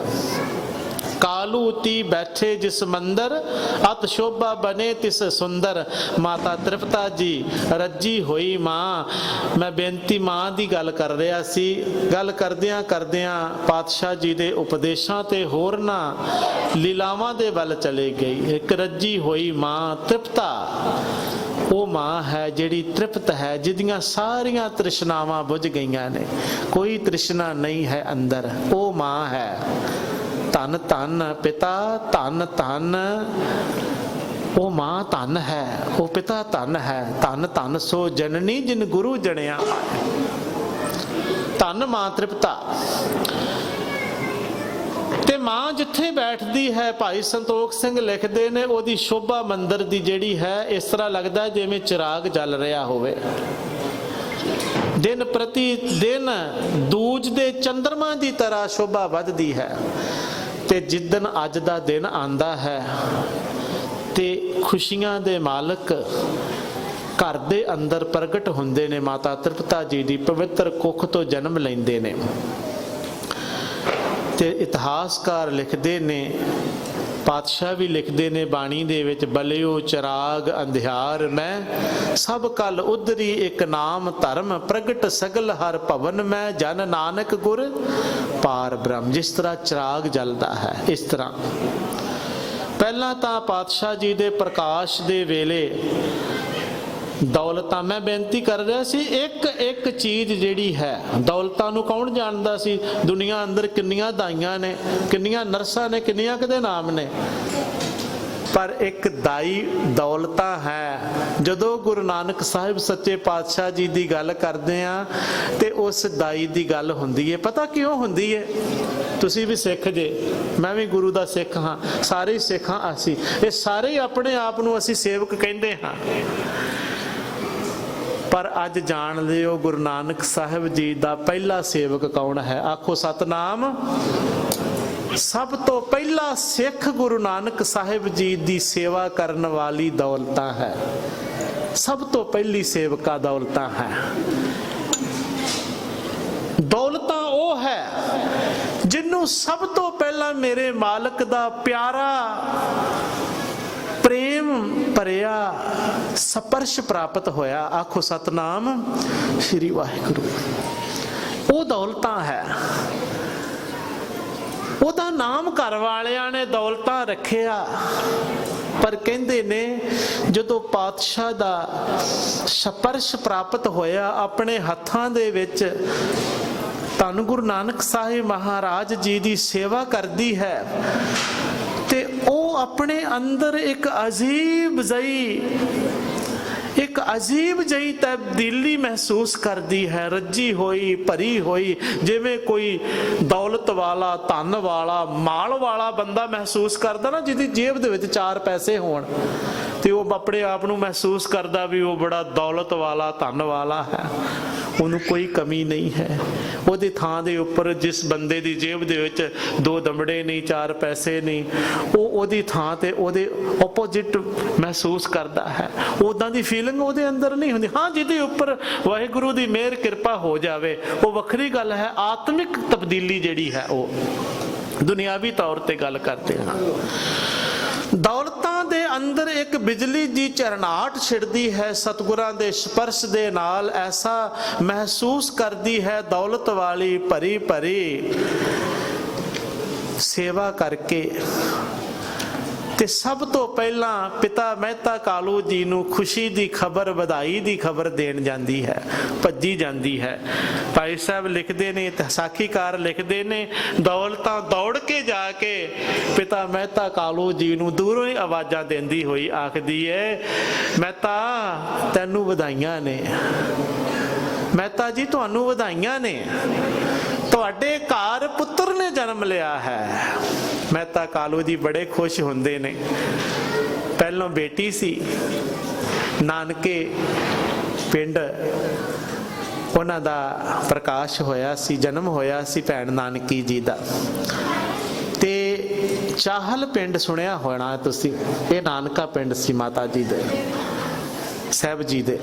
कालू ती बैठे जिस मंदर अत शोभा बने तिस सुंदर, माता तृप्ता जी रजी होई मां। मैं बेनती मां दी गल कर रहा सी, गल करदियां करदियां पातशाह जी दे उपदेशां ते होरना लीलावां दे वल चले गई। एक रजी होई मां तृप्ता, ਉਹ ਮਾਂ ਹੈ ਜਿਹੜੀ ਤ੍ਰਿਪਤ ਹੈ, ਜਿਹਦੀਆਂ ਸਾਰੀਆਂ ਤ੍ਰਿਸ਼ਨਾਵਾਂ ਬੁਝ ਗਈਆਂ ਨੇ, ਕੋਈ ਤ੍ਰਿਸ਼ਨਾ ਨਹੀਂ ਹੈ ਅੰਦਰ, ਉਹ ਮਾਂ ਹੈ। ਧੰਨ ਧੰਨ ਪਿਤਾ, ਧੰਨ ਧੰਨ ਉਹ ਮਾਂ, ਧੰਨ ਹੈ ਉਹ ਪਿਤਾ, ਧੰਨ ਹੈ। ਧੰਨ ਧੰਨ ਸੋ ਜਨਨੀ ਜਿਨ ਗੁਰੂ ਜਣਿਆ, ਧੰਨ ਮਾਂ ਤ੍ਰਿਪਤਾ। ਤੇ ਮਾਂ ਜਿੱਥੇ ਬੈਠਦੀ ਹੈ, ਭਾਈ ਸੰਤੋਖ ਸਿੰਘ ਲਿਖਦੇ ਨੇ, ਉਹਦੀ ਸ਼ੋਭਾ ਮੰਦਰ ਦੀ ਜਿਹੜੀ ਹੈ, ਇਸ ਤਰ੍ਹਾਂ ਲੱਗਦਾ ਜਿਵੇਂ ਚਿਰਾਗ ਜਲ ਰਿਹਾ ਹੋਵੇ। ਦਿਨ ਪ੍ਰਤੀ ਦਿਨ ਦੂਜ ਦੇ ਚੰਦਰਮਾ ਦੀ ਤਰ੍ਹਾਂ ਸ਼ੋਭਾ ਵੱਧਦੀ ਹੈ। ਤੇ ਜਿੱਦਣ ਅੱਜ ਦਾ ਦਿਨ ਆਂਦਾ ਹੈ ਤੇ ਖੁਸ਼ੀਆਂ ਦੇ ਮਾਲਕ ਘਰ ਦੇ ਅੰਦਰ ਪ੍ਰਗਟ ਹੁੰਦੇ ਨੇ, ਮਾਤਾ ਤ੍ਰਿਪਤਾ ਜੀ ਦੀ ਪਵਿੱਤਰ ਕੁੱਖ ਤੋਂ ਜਨਮ ਲੈਂਦੇ ਨੇ। ਤੇ ਇਤਿਹਾਸਕਾਰ ਲਿਖਦੇ ਨੇ, ਪਾਤਸ਼ਾਹ ਵੀ ਲਿਖਦੇ ਨੇ ਬਾਣੀ ਦੇ ਵਿੱਚ, ਬਲਿਓ ਚਿਰਾਗ ਅੰਧਿਆਰ ਮੈਂ ਸਭ ਕਲ ਉਧਰੀ ਇੱਕ ਨਾਮ ਧਰਮ ਪ੍ਰਗਟ ਸਗਲ ਹਰ ਭਵਨ ਮੈਂ ਜਨ ਨਾਨਕ ਗੁਰ ਪਾਰ ਬ੍ਰਹਮ। ਜਿਸ ਤਰ੍ਹਾਂ ਚਿਰਾਗ ਜਲਦਾ ਹੈ ਇਸ ਤਰ੍ਹਾਂ ਪਹਿਲਾਂ ਤਾਂ ਪਾਤਸ਼ਾਹ ਜੀ ਦੇ ਪ੍ਰਕਾਸ਼ ਦੇ ਵੇਲੇ ਦੌਲਤਾਂ, ਮੈਂ ਬੇਨਤੀ ਕਰ ਰਿਹਾ ਸੀ, ਇੱਕ ਇੱਕ ਚੀਜ਼ ਜਿਹੜੀ ਹੈ, ਦੌਲਤਾਂ ਨੂੰ ਕੌਣ ਜਾਣਦਾ ਸੀ? ਦੁਨੀਆ ਅੰਦਰ ਕਿੰਨੀਆਂ ਦਾਈਆਂ ਨੇ, ਕਿੰਨੀਆਂ ਨਰਸਾਂ ਨੇ, ਕਿੰਨੀਆਂ ਕਿਤੇ ਨਾਮ ਨੇ, ਪਰ ਇੱਕ ਦਾਈ ਦੌਲਤਾਂ ਹੈ। ਜਦੋਂ ਗੁਰੂ ਨਾਨਕ ਸਾਹਿਬ ਸੱਚੇ ਪਾਤਸ਼ਾਹ ਜੀ ਦੀ ਗੱਲ ਕਰਦੇ ਆ ਤੇ ਉਸ ਦਾਈ ਦੀ ਗੱਲ ਹੁੰਦੀ ਹੈ। ਪਤਾ ਕਿਉਂ ਹੁੰਦੀ ਹੈ? ਤੁਸੀਂ ਵੀ ਸਿੱਖ ਜੇ, ਮੈਂ ਵੀ ਗੁਰੂ ਦਾ ਸਿੱਖ ਹਾਂ, ਸਾਰੇ ਹੀ ਸਿੱਖ ਹਾਂ ਅਸੀਂ, ਇਹ ਸਾਰੇ ਹੀ ਆਪਣੇ ਆਪ ਨੂੰ ਅਸੀਂ ਸੇਵਕ ਕਹਿੰਦੇ ਹਾਂ। ਪਰ ਅੱਜ ਜਾਣ ਲਿਓ ਗੁਰੂ ਨਾਨਕ ਸਾਹਿਬ ਜੀ ਦਾ ਪਹਿਲਾ ਸੇਵਕ ਕੌਣ ਹੈ? ਆਖੋ ਸਤਨਾਮ। ਸਭ ਤੋਂ ਪਹਿਲਾ ਸਿੱਖ ਗੁਰੂ ਨਾਨਕ ਸਾਹਿਬ ਜੀ ਦੀ ਸੇਵਾ ਕਰਨ ਵਾਲੀ ਦੌਲਤਾਂ ਹੈ। ਸਭ ਤੋਂ ਪਹਿਲੀ ਸੇਵਕਾ ਦੌਲਤਾਂ ਹੈ। ਦੌਲਤਾਂ ਉਹ ਹੈ ਜਿਹਨੂੰ ਸਭ ਤੋਂ ਪਹਿਲਾਂ ਮੇਰੇ ਮਾਲਕ ਦਾ ਪਿਆਰਾ ਪ੍ਰੇਮ ਭਰਿਆ ਸਪਰਸ਼ ਪ੍ਰਾਪਤ ਹੋਇਆ। ਆਖੋ ਸਤਨਾਮ ਸ੍ਰੀ ਵਾਹਿਗੁਰੂ। ਉਹ ਦੌਲਤਾਂ ਹੈ। ਉਹਦਾ ਨਾਮ ਘਰ ਵਾਲਿਆਂ ਨੇ ਦੌਲਤਾਂ ਰੱਖਿਆ, ਪਰ ਕਹਿੰਦੇ ਨੇ ਜਦੋਂ ਪਾਤਸ਼ਾਹ ਦਾ ਸਪਰਸ਼ ਪ੍ਰਾਪਤ ਹੋਇਆ ਆਪਣੇ ਹੱਥਾਂ ਦੇ ਵਿੱਚ, ਧੰਨ ਗੁਰੂ ਨਾਨਕ ਸਾਹਿਬ ਮਹਾਰਾਜ ਜੀ ਦੀ ਸੇਵਾ ਕਰਦੀ ਹੈ ਤੇ ਉਹ ਆਪਣੇ ਅੰਦਰ ਇੱਕ ਅਜੀਬ ਜਿਹੀ ਤਬਦੀਲੀ ਮਹਿਸੂਸ ਕਰਦੀ ਹੈ, ਰੱਜੀ ਹੋਈ ਭਰੀ ਹੋਈ, ਜਿਵੇਂ ਕੋਈ ਦੌਲਤ ਵਾਲਾ, ਧਨ ਵਾਲਾ, ਮਾਲ ਵਾਲਾ ਬੰਦਾ ਮਹਿਸੂਸ ਕਰਦਾ ਨਾ, ਜਿਹਦੀ ਜੇਬ ਦੇ ਵਿੱਚ 4 ਪੈਸੇ ਹੋਣ ਤੇ ਉਹ ਆਪਣੇ ਆਪ ਨੂੰ ਮਹਿਸੂਸ ਕਰਦਾ ਵੀ ਉਹ ਬੜਾ ਦੌਲਤ ਵਾਲਾ, ਧਨ ਵਾਲਾ ਹੈ। ਉਹਨੂੰ ਕੋਈ ਕਮੀ ਨਹੀਂ ਹੈ। ਉਹਦੀ ਥਾਂ ਦੇ ਉੱਪਰ ਜਿਸ ਬੰਦੇ ਦੀ ਜੇਬ ਦੇ ਵਿੱਚ 2 ਦਮੜੇ ਨਹੀਂ, 4 ਪੈਸੇ ਨਹੀਂ, ਉਹ ਉਹਦੀ ਥਾਂ ਤੇ ਉਹਦੇ ਆਪੋਜਿਟ ਮਹਿਸੂਸ ਕਰਦਾ ਹੈ। ਉਦਾਂ ਦੀ ਫੀਲਿੰਗ ਉਹਦੇ ਅੰਦਰ ਨਹੀਂ ਹੁੰਦੀ। ਹਾਂ, ਜਿਹਦੇ ਉੱਪਰ ਵਾਹਿਗੁਰੂ ਦੀ ਮਿਹਰ ਕਿਰਪਾ ਹੋ ਜਾਵੇ ਉਹ ਵੱਖਰੀ ਗੱਲ ਹੈ। ਆਤਮਿਕ ਤਬਦੀਲੀ ਜਿਹੜੀ ਹੈ ਉਹ ਦੁਨਿਆਵੀ ਤੌਰ ਤੇ ਗੱਲ ਕਰਦੇ ਹਾਂ। ਦੌਲਤਾਂ ਦੇ ਅੰਦਰ ਇੱਕ ਬਿਜਲੀ ਦੀ ਝਰਨਾਹਟ ਛਿੜਦੀ ਹੈ ਸਤਿਗੁਰਾਂ ਦੇ ਸਪਰਸ਼ ਦੇ ਨਾਲ। ਐਸਾ ਮਹਿਸੂਸ ਕਰਦੀ ਹੈ ਦੌਲਤ ਵਾਲੀ ਭਰੀ ਭਰੀ ਸੇਵਾ ਕਰਕੇ। ਤੇ ਸਭ ਤੋਂ ਪਹਿਲਾਂ ਪਿਤਾ ਮਹਿਤਾ ਕਾਲੂ ਜੀ ਨੂੰ ਖੁਸ਼ੀ ਦੀ ਖਬਰ, ਵਧਾਈ ਦੀ ਖਬਰ ਦੇਣ ਜਾਂਦੀ ਹੈ, ਭੱਜੀ ਜਾਂਦੀ ਹੈ। ਭਾਈ ਸਾਹਿਬ ਲਿਖਦੇ ਨੇ, ਸਾਖੀਕਾਰ ਲਿਖਦੇ ਨੇ, ਦੌਲਤਾਂ ਦੌੜ ਕੇ ਜਾ ਕੇ ਪਿਤਾ ਮਹਿਤਾ ਕਾਲੂ ਜੀ ਨੂੰ ਦੂਰੋਂ ਹੀ ਆਵਾਜ਼ਾਂ ਦਿੰਦੀ ਹੋਈ ਆਖਦੀ ਹੈ, ਮਹਿਤਾ ਤੈਨੂੰ ਵਧਾਈਆਂ ਨੇ, ਮਹਿਤਾ ਜੀ ਤੁਹਾਨੂੰ ਵਧਾਈਆਂ ਨੇ, ਤੁਹਾਡੇ ਘਰ ਪੁੱਤਰ ਨੇ ਜਨਮ ਲਿਆ ਹੈ। ਮਹਿਤਾ ਕਾਲੂ ਜੀ ਬੜੇ ਖੁਸ਼ ਹੁੰਦੇ ਨੇ। ਪਹਿਲੋਂ ਬੇਟੀ ਸੀ, ਨਾਨਕੇ ਪਿੰਡ ਉਹਨਾਂ ਦਾ ਪ੍ਰਕਾਸ਼ ਹੋਇਆ ਸੀ, ਜਨਮ ਹੋਇਆ ਸੀ ਭੈਣ ਨਾਨਕੀ ਜੀ ਦਾ। ਤੇ ਚਾਹਲ ਪਿੰਡ ਸੁਣਿਆ ਹੋਣਾ ਤੁਸੀਂ, ਇਹ ਨਾਨਕਾ ਪਿੰਡ ਸੀ ਮਾਤਾ ਜੀ ਦੇ, ਸਾਹਿਬ ਜੀ ਦੇ।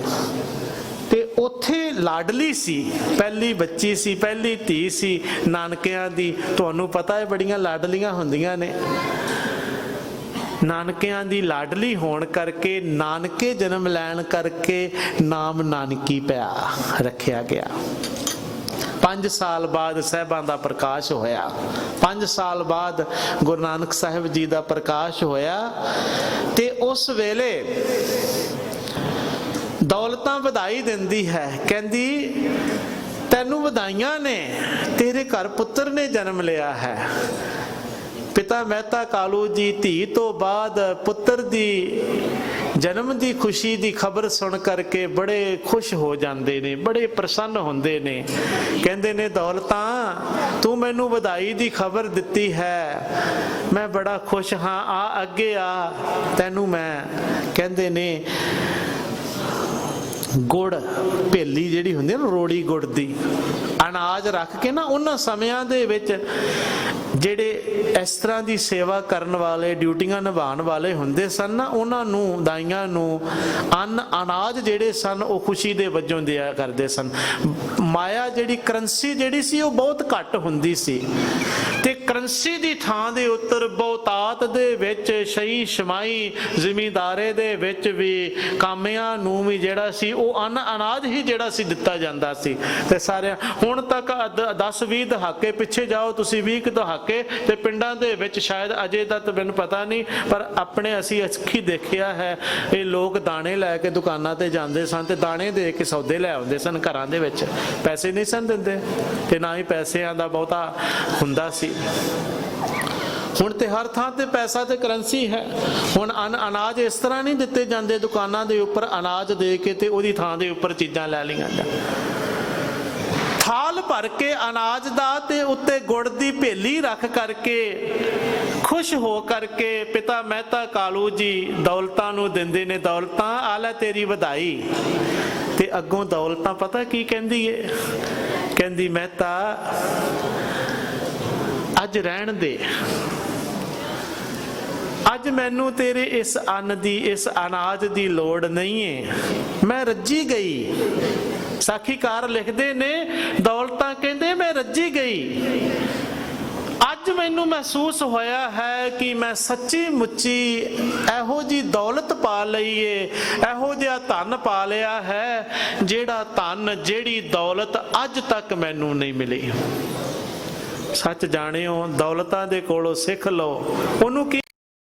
ਤੇ ਉੱਥੇ ਲਾਡਲੀ ਸੀ, ਪਹਿਲੀ ਬੱਚੀ ਸੀ, ਪਹਿਲੀ ਧੀ ਸੀ ਨਾਨਕਿਆਂ ਦੀ। ਤੁਹਾਨੂੰ ਪਤਾ ਹੈ ਬੜੀਆਂ ਲਾਡਲੀਆਂ ਹੁੰਦੀਆਂ ਨੇ। ਨਾਨਕਿਆਂ ਦੀ ਲਾਡਲੀ ਹੋਣ ਕਰਕੇ, ਨਾਨਕੇ ਜਨਮ ਲੈਣ ਕਰਕੇ ਨਾਮ ਨਾਨਕੀ ਪਿਆ ਰੱਖਿਆ ਗਿਆ। 5 ਸਾਲ ਬਾਅਦ ਸਾਹਿਬਾਂ ਦਾ ਪ੍ਰਕਾਸ਼ ਹੋਇਆ। 5 ਸਾਲ ਬਾਅਦ ਗੁਰੂ ਨਾਨਕ ਸਾਹਿਬ ਜੀ ਦਾ ਪ੍ਰਕਾਸ਼ ਹੋਇਆ। ਤੇ ਉਸ ਵੇਲੇ ਦੌਲਤਾਂ ਵਧਾਈ ਦਿੰਦੀ ਹੈ, ਕਹਿੰਦੀ ਤੈਨੂੰ ਵਧਾਈਆਂ ਨੇ, ਤੇਰੇ ਘਰ ਪੁੱਤਰ ਨੇ ਜਨਮ ਲਿਆ ਹੈ। ਪਿਤਾ ਮਹਿਤਾ ਕਾਲੂ ਜੀ ਧੀ ਤੋਂ ਬਾਅਦ ਪੁੱਤਰ ਦੀ ਜਨਮ ਦੀ ਖੁਸ਼ੀ ਦੀ ਖਬਰ ਸੁਣ ਕਰਕੇ ਬੜੇ ਖੁਸ਼ ਹੋ ਜਾਂਦੇ ਨੇ, ਬੜੇ ਪ੍ਰਸੰਨ ਹੁੰਦੇ ਨੇ। ਕਹਿੰਦੇ ਨੇ ਦੌਲਤਾਂ ਤੂੰ ਮੈਨੂੰ ਵਧਾਈ ਦੀ ਖਬਰ ਦਿੱਤੀ ਹੈ, ਮੈਂ ਬੜਾ ਖੁਸ਼ ਹਾਂ, ਆ ਅੱਗੇ ਆ, ਤੈਨੂੰ ਮੈਂ ਕਹਿੰਦੇ ਨੇ ਗੁੜ ਭੇਲੀ ਜਿਹੜੀ ਹੁੰਦੀ ਹੈ ਨਾ, ਰੋੜੀ ਗੁੜ ਦੀ ਅਨਾਜ ਰੱਖ ਕੇ ਨਾ, ਉਹਨਾਂ ਸਮਿਆਂ ਦੇ ਵਿੱਚ ਜਿਹੜੇ ਇਸ ਤਰ੍ਹਾਂ ਦੀ ਸੇਵਾ ਕਰਨ ਵਾਲੇ, ਡਿਊਟੀਆਂ ਨਿਭਾਉਣ ਵਾਲੇ ਹੁੰਦੇ ਸਨ ਨਾ, ਉਹਨਾਂ ਨੂੰ, ਦਾਈਆਂ ਨੂੰ ਅਨਾਜ ਜਿਹੜੇ ਸਨ ਉਹ ਖੁਸ਼ੀ ਦੇ ਵਜੋਂ ਦਿਆ ਕਰਦੇ ਸਨ। ਮਾਇਆ ਜਿਹੜੀ ਕਰੰਸੀ ਜਿਹੜੀ ਸੀ ਉਹ ਬਹੁਤ ਘੱਟ ਹੁੰਦੀ ਸੀ, ਤੇ ਕਰੰਸੀ ਦੀ ਥਾਂ ਦੇ ਉੱਤਰ ਬਹੁਤਾਤ ਦੇ ਵਿੱਚ ਸ਼ਈ ਸ਼ਮਾਈ ਜ਼ਿਮੀਂਦਾਰੇ ਦੇ ਵਿੱਚ ਵੀ ਕਾਮਿਆਂ ਨੂੰ ਵੀ ਜਿਹੜਾ ਸੀ ਉਹ ਅਨਾਜ ਹੀ ਜਿਹੜਾ ਸੀ ਦਿੱਤਾ ਜਾਂਦਾ ਸੀ। ਤੇ ਸਾਰਿਆਂ ਹੁਣ ਤੱਕ 10-20 ਦਹਾਕੇ ਪਿੱਛੇ ਜਾਓ ਤੁਸੀਂ, 20 ਦਹਾਕੇ, ਤੇ ਪਿੰਡਾਂ ਦੇ ਵਿੱਚ ਸ਼ਾਇਦ ਅਜੇ ਤੱਕ ਮੈਨੂੰ ਪਤਾ ਨਹੀਂ, ਪਰ ਆਪਣੇ ਅਸੀਂ ਅੱਖੀਂ ਦੇਖਿਆ ਹੈ ਇਹ ਲੋਕ ਦਾਣੇ ਲੈ ਕੇ ਦੁਕਾਨਾਂ ਤੇ ਜਾਂਦੇ ਸਨ ਤੇ ਦਾਣੇ ਦੇ ਕੇ ਸੌਦੇ ਲੈ ਆਉਂਦੇ ਸਨ ਘਰਾਂ ਦੇ ਵਿੱਚ। ਪੈਸੇ ਨਹੀਂ ਸਨ ਦਿੰਦੇ ਤੇ ਨਾ ਹੀ ਪੈਸਿਆਂ ਦਾ ਬਹੁਤਾ ਹੁੰਦਾ ਸੀ। ਹੁਣ ਤੇ ਹਰ ਥਾਂ ਤੇ ਪੈਸਾ ਤੇ ਕਰੰਸੀ ਹੈ। ਹੁਣ ਅਨਾਜ ਇਸ ਤਰ੍ਹਾਂ ਨਹੀਂ ਦਿੱਤੇ ਜਾਂਦੇ ਦੁਕਾਨਾਂ ਦੇ ਉੱਪਰ ਅਨਾਜ ਦੇ ਕੇ ਤੇ ਉਹਦੀ ਥਾਂ ਦੇ ਉੱਪਰ ਚੀਜ਼ਾਂ ਲੈ ਲਈਆਂ ਜਾਂ ਥਾਲ ਭਰ ਕੇ ਅਨਾਜ ਦਾ ਤੇ ਉੱਤੇ ਗੁੜ ਦੀ ਭੇਲੀ ਰੱਖ ਕਰਕੇ ਖੁਸ਼ ਹੋ ਕਰਕੇ ਪਿਤਾ ਮਹਿਤਾ ਕਾਲੂ ਜੀ ਦੌਲਤਾਂ ਨੂੰ ਦਿੰਦੇ ਨੇ, ਦੌਲਤਾਂ ਆ ਲੈ ਤੇਰੀ ਵਧਾਈ। ਤੇ ਅੱਗੋਂ ਦੌਲਤਾਂ ਪਤਾ ਕੀ ਕਹਿੰਦੀ ਏ, ਕਹਿੰਦੀ ਮਹਿਤਾ ਅੱਜ ਰਹਿਣ ਦੇ, ਅੱਜ ਮੈਨੂੰ ਤੇਰੇ ਇਸ ਅੰਨ ਦੀ ਇਸ ਅਨਾਜ ਦੀ ਲੋੜ ਨਹੀਂ ਏ, ਮੈਂ ਰੱਜੀ ਗਈ। ਸਾਖੀਕਾਰ ਲਿਖਦੇ ਨੇ ਦੌਲਤਾਂ ਕਹਿੰਦੇ ਮੈਂ ਰੱਜੀ ਗਈ, ਅੱਜ ਮੈਨੂੰ ਮਹਿਸੂਸ ਹੋਇਆ ਹੈ ਕਿ ਮੈਂ ਸੱਚੀ ਮੁੱਚੀ ਇਹੋ ਜੀ ਦੌਲਤ ਪਾ ਲਈ ਏ, ਇਹੋ ਜਿਹਾ ਧਨ ਪਾ ਲਿਆ ਹੈ ਜਿਹੜਾ ਧਨ ਜਿਹੜੀ ਦੌਲਤ ਅੱਜ ਤੱਕ ਮੈਨੂੰ ਨਹੀਂ ਮਿਲੀ। ਸੱਚ ਜਾਣਿਓ ਦੌਲਤਾਂ ਦੇ ਕੋਲੋਂ ਸਿੱਖ ਲਓ, ਉਹਨੂੰ ਕੀ